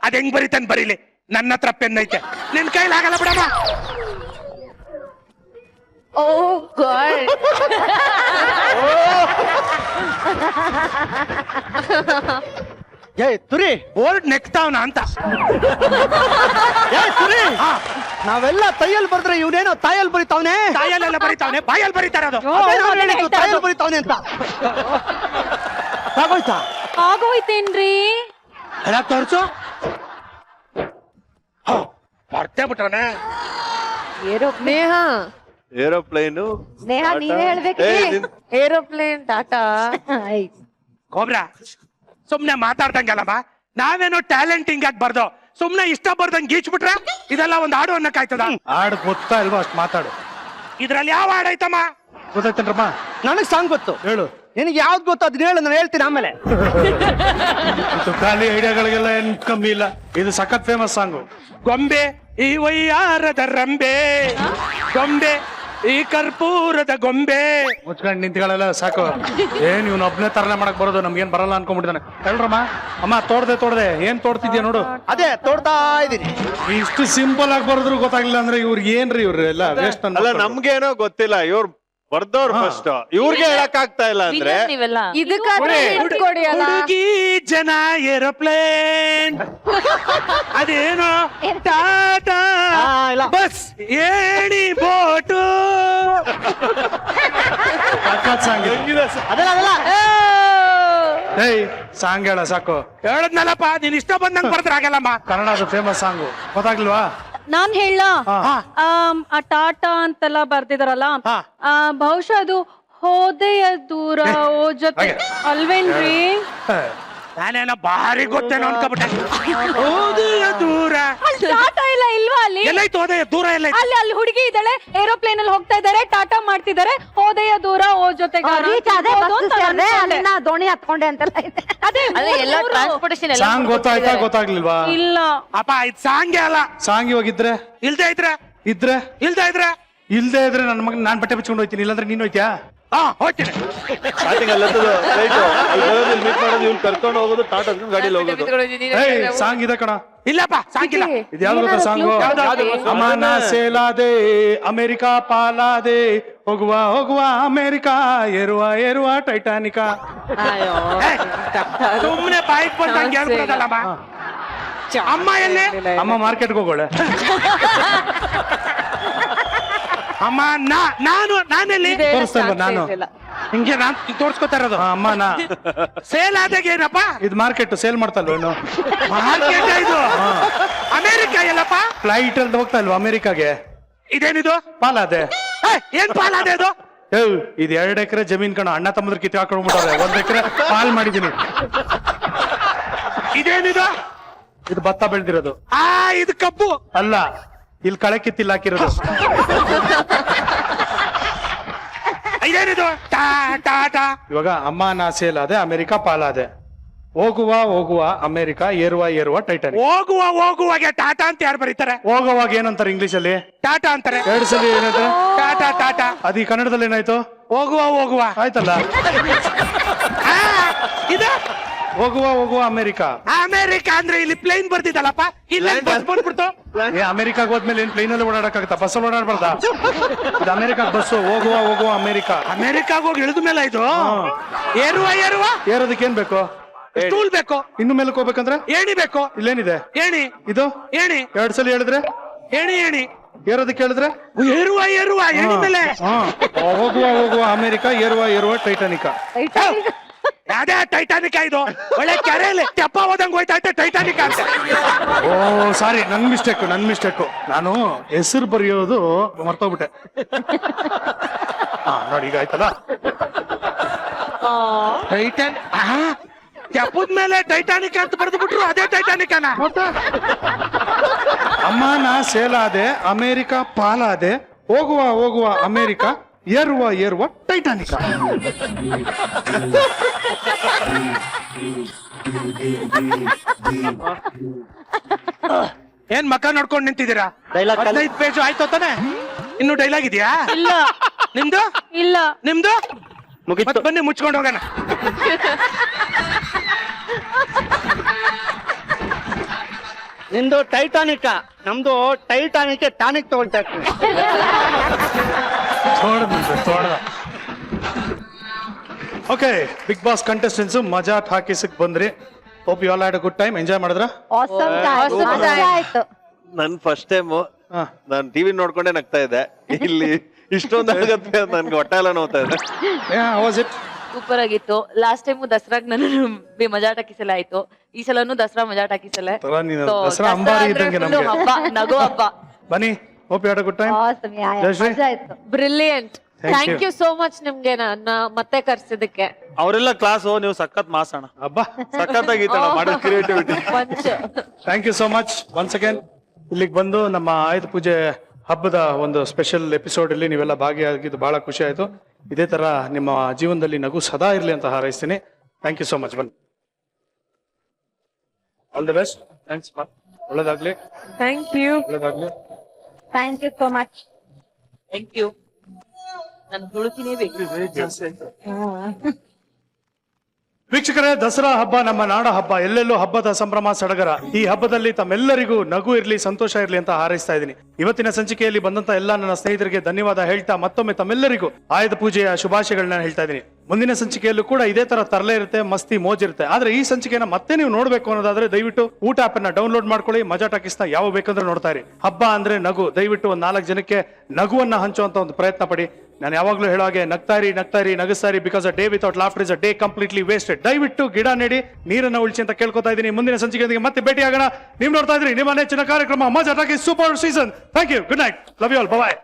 ಅದ್ ಹೆಂಗ್ ಬರೀತಾನೆ ಬರೀಲಿ, ನನ್ನ ಹತ್ರ ಪೆನ್ ಐತೆ, ನಿನ್ ಕೈಲಿ ಆಗಲ್ಲ ಬಿಡಮ್ಮ. ಓ ಗಾಡ್. ಏ ತುರಿ, ಬೋರ್ಡ್ ನೆಕ್ತಾವ್ನ ಅಂತ. ಏ ತುರಿ, ನಾವೆಲ್ಲ ತೈಯಲ್ಲಿ ಬರ್ದ್ರೆ ಇವನೇನೋ ತಾಯಲ್ಲಿ ಬರೀತಾವನೆ. ತಾಯಲ್ಲೆಲ್ಲ ಬರೀತಾವನೆ, ಬಾಯಲ್ಲಿ ಬರೀತಾ ಇರೋದು. ತಾಯಲ್ಲಿ ಬರೀತಾವನೆ ಅಂತ. ಆಗೋಯ್ತಾ? ಆಗೋಯ್ತೇನ್ರಿ? ಎಲ್ಲ ತೋರ್ಸು. ಬರ್ತೇ ಬಿಟ್ರನೆ. ನೇಹ, ಏರೋಪ್ಲೇನು. ಸ್ನೇಹ ನೀವೇ ಹೇಳ್ಬೇಕು. ಏರೋಪ್ಲೇನ್, ಟಾಟಾ. ಕೋಬ್ರಾ ಸುಮ್ನೆ ಮಾತಾಡ್ದಂಗಲ್ಲಮ್ಮ. ನಾವೇನೋ ಟ್ಯಾಲೆಂಟಿಂಗ್ ಆಗಿ ಬರ್ದು ಸುಮ್ನೆ ಇಷ್ಟ ಬರ್ದಂಗ್ ಗೀಚ್ಬಿಟ್ರೆ ಇದೆಲ್ಲ ಒಂದ್ ಹಾಡು ಅನ್ನಕ್ಕಾಯ್ತದ? ಹಾಡು ಗೊತ್ತಾ ಇಲ್ವಾ? ಅಷ್ಟು ಮಾತಾಡು. ಇದ್ರಲ್ಲಿ ಯಾವ ಹಾಡು ಐತಮ್ಮ? ಗೊತ್ತಾಯ್ತೇನ್ರಮ್ಮ? ನನಗ್ ಸಾಂಗ್ ಗೊತ್ತು. ಹೇಳು. ನಿನಗೆ ಯಾವ್ದು ಗೊತ್ತು ಅದನ್ನ ಹೇಳು, ನಾನು ಹೇಳ್ತೀನಿ ಆಮೇಲೆ. ಇದು ಖಾಲಿ ಐಡಿಯಾಗಳಿಗೆಲ್ಲ ಏನ್ ಕಮ್ಮಿ ಇಲ್ಲ. ಇದು ಸಖತ್ ಫೇಮಸ್ ಸಾಂಗು. ಗೊಂಬೆ ಈ ವಯ್ಯಾರದ ರಂಬೆ, ಗೊಂಬೆ ಈ ಕರ್ಪೂರದ ಗೊಂಬೆ. ಮುಚ್ಕೊಂಡು ನಿಂತ್ಗಳೆಲ್ಲ ಸಾಕು. ಏನ್ ಇವ್ನು ಒಬ್ನೇ ತರಲೆ ಮಾಡಕ್ ಬರೋದು, ನಮ್ಗೇನ್ ಬರಲ್ಲ ಅನ್ಕೊಂಡ್ಬಿಟ್ಟಿದ್ದಾನೆ. ಹೇಳ್ರಮ್ಮ. ಅಮ್ಮ ತೋಡ್ದೆ ಏನ್ ತೋಡ್ತಿದ್ಯಾ ನೋಡು. ಅದೇ ತೋಡ್ತಾ ಇದೀನಿ. ಇಷ್ಟು ಸಿಂಪಲ್ ಆಗಿ ಬರೋದ್ರು ಗೊತ್ತಾಗ್ಲಿಲ್ಲ ಅಂದ್ರೆ ಇವ್ರಿಗೆ ಏನ್ರಿ ಇವ್ರು ಎಲ್ಲ ವೇಸ್ಟ್. ಅಲ್ಲ ನಮ್ಗೇನೋ ಗೊತ್ತಿಲ್ಲ, ಇವ್ರು ಬರ್ದವ್ರು ಫಸ್ಟ್, ಇವ್ರಿಗೆ ಹೇಳಕ್ ಆಗ್ತಾ ಇಲ್ಲ ಅಂದ್ರೆ ವಿನ್ನರ್ ನೀವೆಲ್ಲ. ಇದಕ್ಕಾದ್ರೆ hint ಕೊಡಿ ಅಲ್ಲ. ಹುಡುಗಿ ಜನ ಏರೋಪ್ಲೇನ್, ಅದೇನೋ ಟಾಟಾ ಇಲ್ಲ. ಬಸ್ ಏಣಿ ಬೋಟು. ಸಾಂಗ್ ಅದೆಲ್ಲ ಏಯ್ ಸಾಂಗ್ ಹೇಳ ಸಾಕು. ಹೇಳದ್ನಲ್ಲಪ್ಪ, ನೀನ್ ಇಷ್ಟ ಬಂದಂಗ್ ಬರ್ದ್ರೆ ಆಗಲ್ಲಮ್ಮ. ಕನ್ನಡದ ಫೇಮಸ್ ಸಾಂಗು ಗೊತ್ತಾಗ್ಲಿಲ್ವಾ? ನಾನ್ ಹೇಳ ಆ ಟಾಟಾ ಅಂತೆಲ್ಲ ಬರ್ದಿದಾರಲ್ಲ ಬಹುಶಃ ಅದು ಹೋದೆಯ ದೂರ ಓ ಜೊತೆ ಅಲ್ವೇನ್ರಿ? ನಾನೇನೋ ಭಾರಿ ಗೊತ್ತೇನೋ ಅನ್ಕೊಬಿಟ್ಟೆ. ಹೋದೆಯ ದೂರ ಅಲ್ಲಿ ಟಾಟಾ ಇಲ್ಲ ಇಲ್ವಾ ಅಲ್ಲಿ? ಎಲ್ಲೈತು ಹೋದೆಯ ದೂರ ಎಲ್ಲ ಅಲ್ಲಿ ಹುಡುಗಿ ಇದ್ದಾಳೆ, ಏರೋಪ್ಲೇನ್ ಅಲ್ಲಿ ಹೋಗ್ತಾ ಇದಾರೆ, ಟಾಟಾ ಮಾಡ್ತಿದ್ದಾರೆ, ಹೋದೆಯ ದೂರ ಓ ಜೊತೆಗಾರ ರೀಚ್ ಅಂತ ಅದೇ ಹೋಗೋದು ಅಂತ ಬಸ್ ಸೇರ್ದೆ, ಅನ್ಕೊಂಡೆ. ಅಲ್ಲಿಂದ ದೋಣಿ ಹತ್ಕೊಂಡೆ ಅಂತೆಲ್ಲ ಇದೆ. ಅದೇ ಅದೇ ಎಲ್ಲ ಊರು. ಟ್ರಾನ್ಸ್ಪೋರ್ಟೇಷನ್ ಎಲ್ಲ ಸಾಂಗ್ ಗೊತ್ತಾಯ್ತಾ ಗೊತ್ತಾಗ್ಲಿಲ್ವಾ? ಇಲ್ಲ ಅಪ್ಪ ಇದು ಸಾಂಗೆ ಅಲ್ಲ. ಸಾಂಗ್ ಇವಾಗಿದ್ರೆ ಇಲ್ದೇ ಇದ್ರೆ ಇದ್ರೆ ಇಲ್ದೇ ಇದ್ರೆ ಇಲ್ದೇ ಇದ್ರೆ ನನ್ನ ಮಗ ನಾನ್ ಬಟ್ಟೆ ಬಿಚ್ಕೊಂಡು ಹೋಯ್ತೀನಿ, ಇಲ್ಲಾಂದ್ರೆ ನೀನ್ ಹೋಯ್ತ್ಯಾ? ಹೋಗ್ತೀನಿ. ಸ್ಟಾರ್ಟಿಂಗ್ ಅಲ್ಲಿ ಮೀಟ್ ಮಾಡೋದು, ಇವ್ನು ಕರ್ಕೊಂಡು ಹೋಗೋದು, ಟಾಟಾ ಗಾಡಿಯಲ್ಲಿ ಹೋಗೋದು. ಏಯ್ ಸಾಂಗ್ ಇದೆ ಕಣ. ಇಲ್ಲಪ್ಪ ಸಾಂಗಿಲ್ಲ. ಇದು ಯಾವ್ದು ಗೊತ್ತಾ ಸಾಂಗು? ಅಮಾನ ಸೇಲಾದೆ ಅಮೆರಿಕಾ ಪಾಲಾದೆ, ಹೋಗುವ ಹೋಗುವ ಅಮೆರಿಕಾ, ಏರುವ ಏರುವ ಟೈಟಾನಿಕಾ. ಸುಮ್ನೆ ಬಾಯಿಗೆ ಬಂದಂಗೆ ಹೇಳ್ಬಿಡೋದಲ್ಲಮ್ಮ. ಅಮ್ಮ ಎಲ್ಲಿ? ಅಮ್ಮ ಮಾರ್ಕೆಟ್ಗೆ ಹೋಗೋಳೆ. ಅಮ್ಮ ನಾನೆಲ್ಲಿ? ತೋರಿಸ್ತಾ ಇಲ್ವಾ ನಾನು? ಹಿಂಗೆ ನಾನ್ ತೋರ್ಸ್ಕೊತಾ ಇರೋದು. ಅಮ್ಮನ ಸೇಲ್ ಆದಾಗ ಏನಪ್ಪ? ಇದು ಮಾರ್ಕೆಟ್ ಸೇಲ್ ಮಾಡ್ತಲ್ವ ಇನ್ನು? ಮಾರ್ಕೆಟ್ ಇದು. ಅಮೆರಿಕ ಎಲ್ಲಪ್ಪ? ಫ್ಲೈಟ್ ಅಲ್ಲಿ ಹೋಗ್ತಾ ಇಲ್ವಾ ಅಮೆರಿಕಾಗೆ? ಇದೇನಿದು? ಪಾಲಾದೆ. ಏನ್ ಪಾಲಾದೆ ಇದು? ಇದು 2 ಎಕರೆ ಜಮೀನ್ ಕಣ, ಅಣ್ಣ ತಮ್ಮದ್ರ ಕಿತ್ತಿ ಹಾಕೊಂಡ್ಬಿಟ್ಟಾರೆ. 1 ಎಕರೆ ಪಾಲ್ ಮಾಡಿದೀನಿ. ಇದೇನಿದು? ಇದು ಭತ್ತ ಬೆಳೆದಿರೋದು ಇದು ಕಬ್ಬು ಅಲ್ಲ, ಇಲ್ಲಿ ಕಳೆ ಕಿತ್ತಿಲ್ಲ ಹಾಕಿರೋದು. ಇದೇನಿದು? ಟಾಟಾ. ಇವಾಗ ಅಮ್ಮ ನಾ ಸೇಲ್ ಅದೆ ಅಮೆರಿಕಾ ಪಾಲಾದೆ, ಹೋಗುವ ಹೋಗುವ ಅಮೆರಿಕಾ, ಏರುವ ಏರುವ ಟೈಟಾನಿಕ್. ಹೋಗುವಾಗೆ ಟಾಟಾ ಅಂತ ಯಾರು ಬರೀತಾರೆ? ಹೋಗುವಾಗ ಏನಂತಾರೆ ಇಂಗ್ಲಿಷ್ ಅಲ್ಲಿ? ಟಾಟಾ ಅಂತಾರೆ. 2 ಸಲ ಏನಾಯ್ತು? ಟಾಟಾ. ಅದು ಈ ಕನ್ನಡದಲ್ಲಿ ಏನಾಯ್ತು? ಹೋಗುವ ಆಯ್ತಲ್ಲ. ಇದು ಹೋಗುವ ಹೋಗುವ ಅಮೆರಿಕಾ. ಅಮೆರಿಕ ಅಂದ್ರೆ ಇಲ್ಲಿ ಪ್ಲೇನ್ ಬರ್ತಿದ್ದಲ್ಲಪ್ಪ, ಇಲ್ಲ ಬಸ್ ಬಂದ್ಬಿಡ್ತು. ಅಮೆರಿಕಾಗ್ ಹೋದ್ಮೇಲೆ ಏನ್ ಪ್ಲೇನ್ ಅಲ್ಲಿ ಓಡಾಡಕ್ಕಾಗತ್ತಾ? ಬಸ್ಸಲ್ಲಿ ಓಡಾಡ್ಬಾರ್ದಾ? ಇದು ಅಮೆರಿಕಾಗ್ ಬಸ್ಸು, ಹೋಗುವ ಹೋಗುವ ಅಮೆರಿಕಾ. ಅಮೆರಿಕಾಗ ಹೋಗಿ ಇಳಿದ ಮೇಲೆ ಇದು ಏರುವ ಏರೋದಕ್ಕೆ ಏನ್ ಬೇಕು? ಸ್ಟೂಲ್ ಬೇಕು. ಇನ್ನು ಮೇಲಕ್ಕೆ ಹೋಗ್ಬೇಕಂದ್ರೆ ಏಣಿ ಬೇಕು. ಇಲ್ಲೇನಿದೆ? ಏಣಿ. ಇದು ಏಣಿ. 2 ಸಲ ಹೇಳಿದ್ರೆ ಏಣಿ. ಏರೋದಕ್ಕೆ ಹೇಳಿದ್ರೆ ಏರುವ ಏಣಿ ಮೇಲೆ. ಹೋಗುವ ಹೋಗುವ ಅಮೆರಿಕಾ, ಏರುವ ಏರುವ ಟೈಟಾನಿಕಾ. ಅದೇ ಟೈಟಾನಿಕ್ ಇದು. ಒಳ್ಳೆ ಕೆರೆಯಲ್ಲಿ ತೆಪ್ಪ ಹೋದಂಗ್ ಹೋಯ್ತಾ ಟೈಟಾನಿಕ್ ಅಂತ. ಓ ಸಾರಿ, ನನ್ ಮಿಸ್ಟೇಕು. ನಾನು ಹೆಸರು ಬರೆಯೋದು ಮರ್ತೋಗ್ಬಿಟ್ಟೆ. ನೋಡಿ ಈಗ ಆಯ್ತಲ್ಲ. ತೆಪ್ಪದ ಮೇಲೆ ಟೈಟಾನಿಕ್ ಅಂತ ಬರೆದು ಬಿಟ್ರು, ಅದೇ ಟೈಟಾನಿಕನ. ಅಮ್ಮನ ಸೇಲಾದೆ ಅಮೆರಿಕಾ ಪಾಲಾದೆ, ಹೋಗುವ ಹೋಗುವ ಅಮೆರಿಕಾ, ಏರುವ ಏರುವ ಟೈಟಾನಿಕಾ. ಏನ್ ಮಕ್ಕ ನೋಡ್ಕೊಂಡ್ ನಿಂತಿದ್ದೀರಾ? Dialogue 15 ಪೇಜ್ ಆಯ್ತು ತಾನೆ? ಇನ್ನು ಡೈಲಾಗ್ ಇದೆಯಾ? ಇಲ್ಲ ನಿಮ್ದು ಇಲ್ಲ ನಿಮ್ದು ಮುಗಿತು. ಮತ್ತ್ ಬನ್ನಿ ಮುಚ್ಕೊಂಡು ಹೋಗೋಣ. ನಿಂದು ಟೈಟಾನಿಕ್, ನಮ್ದು ಟೈಟಾನಿಕ್ ಟಾನಿಕ್ ತಗೊಳ್ತಾ ಇರ್ತೀನಿ. ಓಕೆ, ಬಿಗ್ ಬಾಸ್ ಕಂಟೆಸ್ಟೆಂಟ್ಸ್ ಮಜಾ ಟಾಕೀಸಕ್ ಬಂದ್ರಿ. Hope you all had a good time. Enjoy ಮಾಡಿದ್ರ? ಆಯ್ತು. ನನ್ ಫಸ್ಟ್ ಟೈಮ್ ಹಾ. ನಾನ್ ಟಿವಿ ನೋಡ್ಕೊಂಡೆ ನಗ್ತಾ ಇದ್ದೆ. ಇಲ್ಲಿ ಇಷ್ಟೊಂದು ಆಗತ್ತೆ ನನ್ಗೆ ಹೊಟ್ಟೆ ಎಲ್ಲ ನೋವ್ತಾ ಇದೆ. Was it? ಸೂಪರ್ ಆಗಿತ್ತು. ಲಾಸ್ಟ್ ಟೈಮ್ ದಸರಾಗ್ ನಾನು ಮಜಾ ಟಾಕಿಸಲ್ಲ ಆಯ್ತು, ಈ ಸಲನು ದಸರಾ ಮಜಾ ಟಾಕಿಸಲ್ಲ. ತರ ನೀನು ದಸರಾ ಅಂಬಾರಿ ಇದ್ದಂಗೆ ನಮ್ಗೆ. ಹಬ್ಬ, ನಗು ಹಬ್ಬ. ಬನ್ನಿ, hope you had a good time. Awesome, yeah, yeah. Jayashree? ಮಜಾ ಆಯ್ತು. Brilliant. Thank thank you so much ನಿಮ್ಗೆ ನನ್ನ ಮತ್ತೆ ಕರ್ಸಿದಕ್ಕೆ. ಅವರೆಲ್ಲ ಕ್ಲಾಸ್, ನೀವು ಸಖತ್ ಮಾಸಣ. ಅಬ್ಬಾ, ಸಖತ್ತಾಗಿತ್ತಣ್ಣ ಮಾಡಿದ ಕ್ರಿಯೇಟಿವಿಟಿ. ಮಂಚ್. Thank you so much once again. ಇಲ್ಲಿಗೆ ಬಂದು ನಮ್ಮ ಆಯುಧ ಪೂಜೆ ಹಬ್ಬದ ಒಂದು ಸ್ಪೆಷಲ್ ಎಪಿಸೋಡ್ ಅಲ್ಲಿ ನೀವೆಲ್ಲ ಭಾಗಿಯಾಗಿದ್ದು ಬಹಳ ಖುಷಿ ಆಯ್ತು. ಇದೇ ತರ ನಿಮ್ಮ ಜೀವನದಲ್ಲಿ ನಗು ಸದಾ ಇರಲಿ ಅಂತ ಹಾರೈಸ್ತೀನಿ. Thank you so much. ಬನ್ನಿ, ಆಲ್ ದಿ ಬೆಸ್ಟ್. ಥ್ಯಾಂಕ್ಸ್. ಒಳ್ಳೇದಾಗ್ಲಿ. Thank you. ಒಳ್ಳೇದಾಗ್ಲಿ. Thank you so much. Thank you. ನಾನು ತುಳುಕಿನೇ ಬೇಕು. ವೀಕ್ಷಕರೇ, ದಸರಾ ಹಬ್ಬ ನಮ್ಮ ನಾಡ ಹಬ್ಬ. ಎಲ್ಲೆಲ್ಲೂ ಹಬ್ಬದ ಸಂಭ್ರಮ ಸಡಗರ. ಈ ಹಬ್ಬದಲ್ಲಿ ತಮ್ಮೆಲ್ಲರಿಗೂ ನಗು ಇರ್ಲಿ, ಸಂತೋಷ ಇರ್ಲಿ ಅಂತ ಹಾರೈಸ್ತಾ ಇದ್ದೀನಿ. ಇವತ್ತಿನ ಸಂಚಿಕೆಯಲ್ಲಿ ಬಂದಂತ ಎಲ್ಲ ನನ್ನ ಸ್ನೇಹಿತರಿಗೆ ಧನ್ಯವಾದ ಹೇಳ್ತಾ ಮತ್ತೊಮ್ಮೆ ತಮ್ಮೆಲ್ಲರಿಗೂ ಆಯುಧ ಪೂಜೆಯ ಶುಭಾಶಯಗಳನ್ನ ಹೇಳ್ತಾ ಇದ್ದೀನಿ. ಮುಂದಿನ ಸಂಚಿಕೆಯಲ್ಲೂ ಕೂಡ ಇದೇ ತರ ತರಲೆ ಇರುತ್ತೆ, ಮಸ್ತಿ ಮೋಜಿರುತ್ತೆ. ಆದ್ರೆ ಈ ಸಂಚಿಕೆನ ಮತ್ತೆ ನೀವು ನೋಡ್ಬೇಕು ಅನ್ನೋದಾದ್ರೆ ದಯವಿಟ್ಟು ಊಟ ಆಪ್ ಅನ್ನ ಡೌನ್ಲೋಡ್ ಮಾಡ್ಕೊಳ್ಳಿ. ಮಜಾ ಟಾಕೀಸ್ನ ಯಾವ ಬೇಕಂದ್ರೆ ನೋಡ್ತಾ ಇರಿ. ಹಬ್ಬ ಅಂದ್ರೆ ನಗು. ದಯವಿಟ್ಟು 1 4 ಜನಕ್ಕೆ ನಗುವನ್ನ ಹಂಚುವಂತ ಒಂದು ಪ್ರಯತ್ನ ಪಡಿ. ನಾನು ಯಾವಾಗ್ಲೂ ಹೇಳೋ ಹಾಗೆ ನಗ್ತಾರಿ ನಗಿಸ್ತಾರಿ, because a day without laughter is a day completely wasted. ದಯವಿಟ್ಟು ಗಿಡ ನೆಡಿ, ನೀರನ್ನ ಉಳಿಸಿ ಅಂತ ಕೇಳ್ಕೊತಾ ಇದ್ದೀನಿ. ಮುಂದಿನ ಸಂಚಿಕೆಯೊಂದಿಗೆ ಮತ್ತೆ ಭೇಟಿ ಆಗೋಣ. ನೀವು ನೋಡ್ತಾ ಇದ್ರಿ ನಿಮ್ಮ ನೆಚ್ಚಿನ ಕಾರ್ಯಕ್ರಮ Majaa Talkies super season. Thank you, good night, love you all, bye.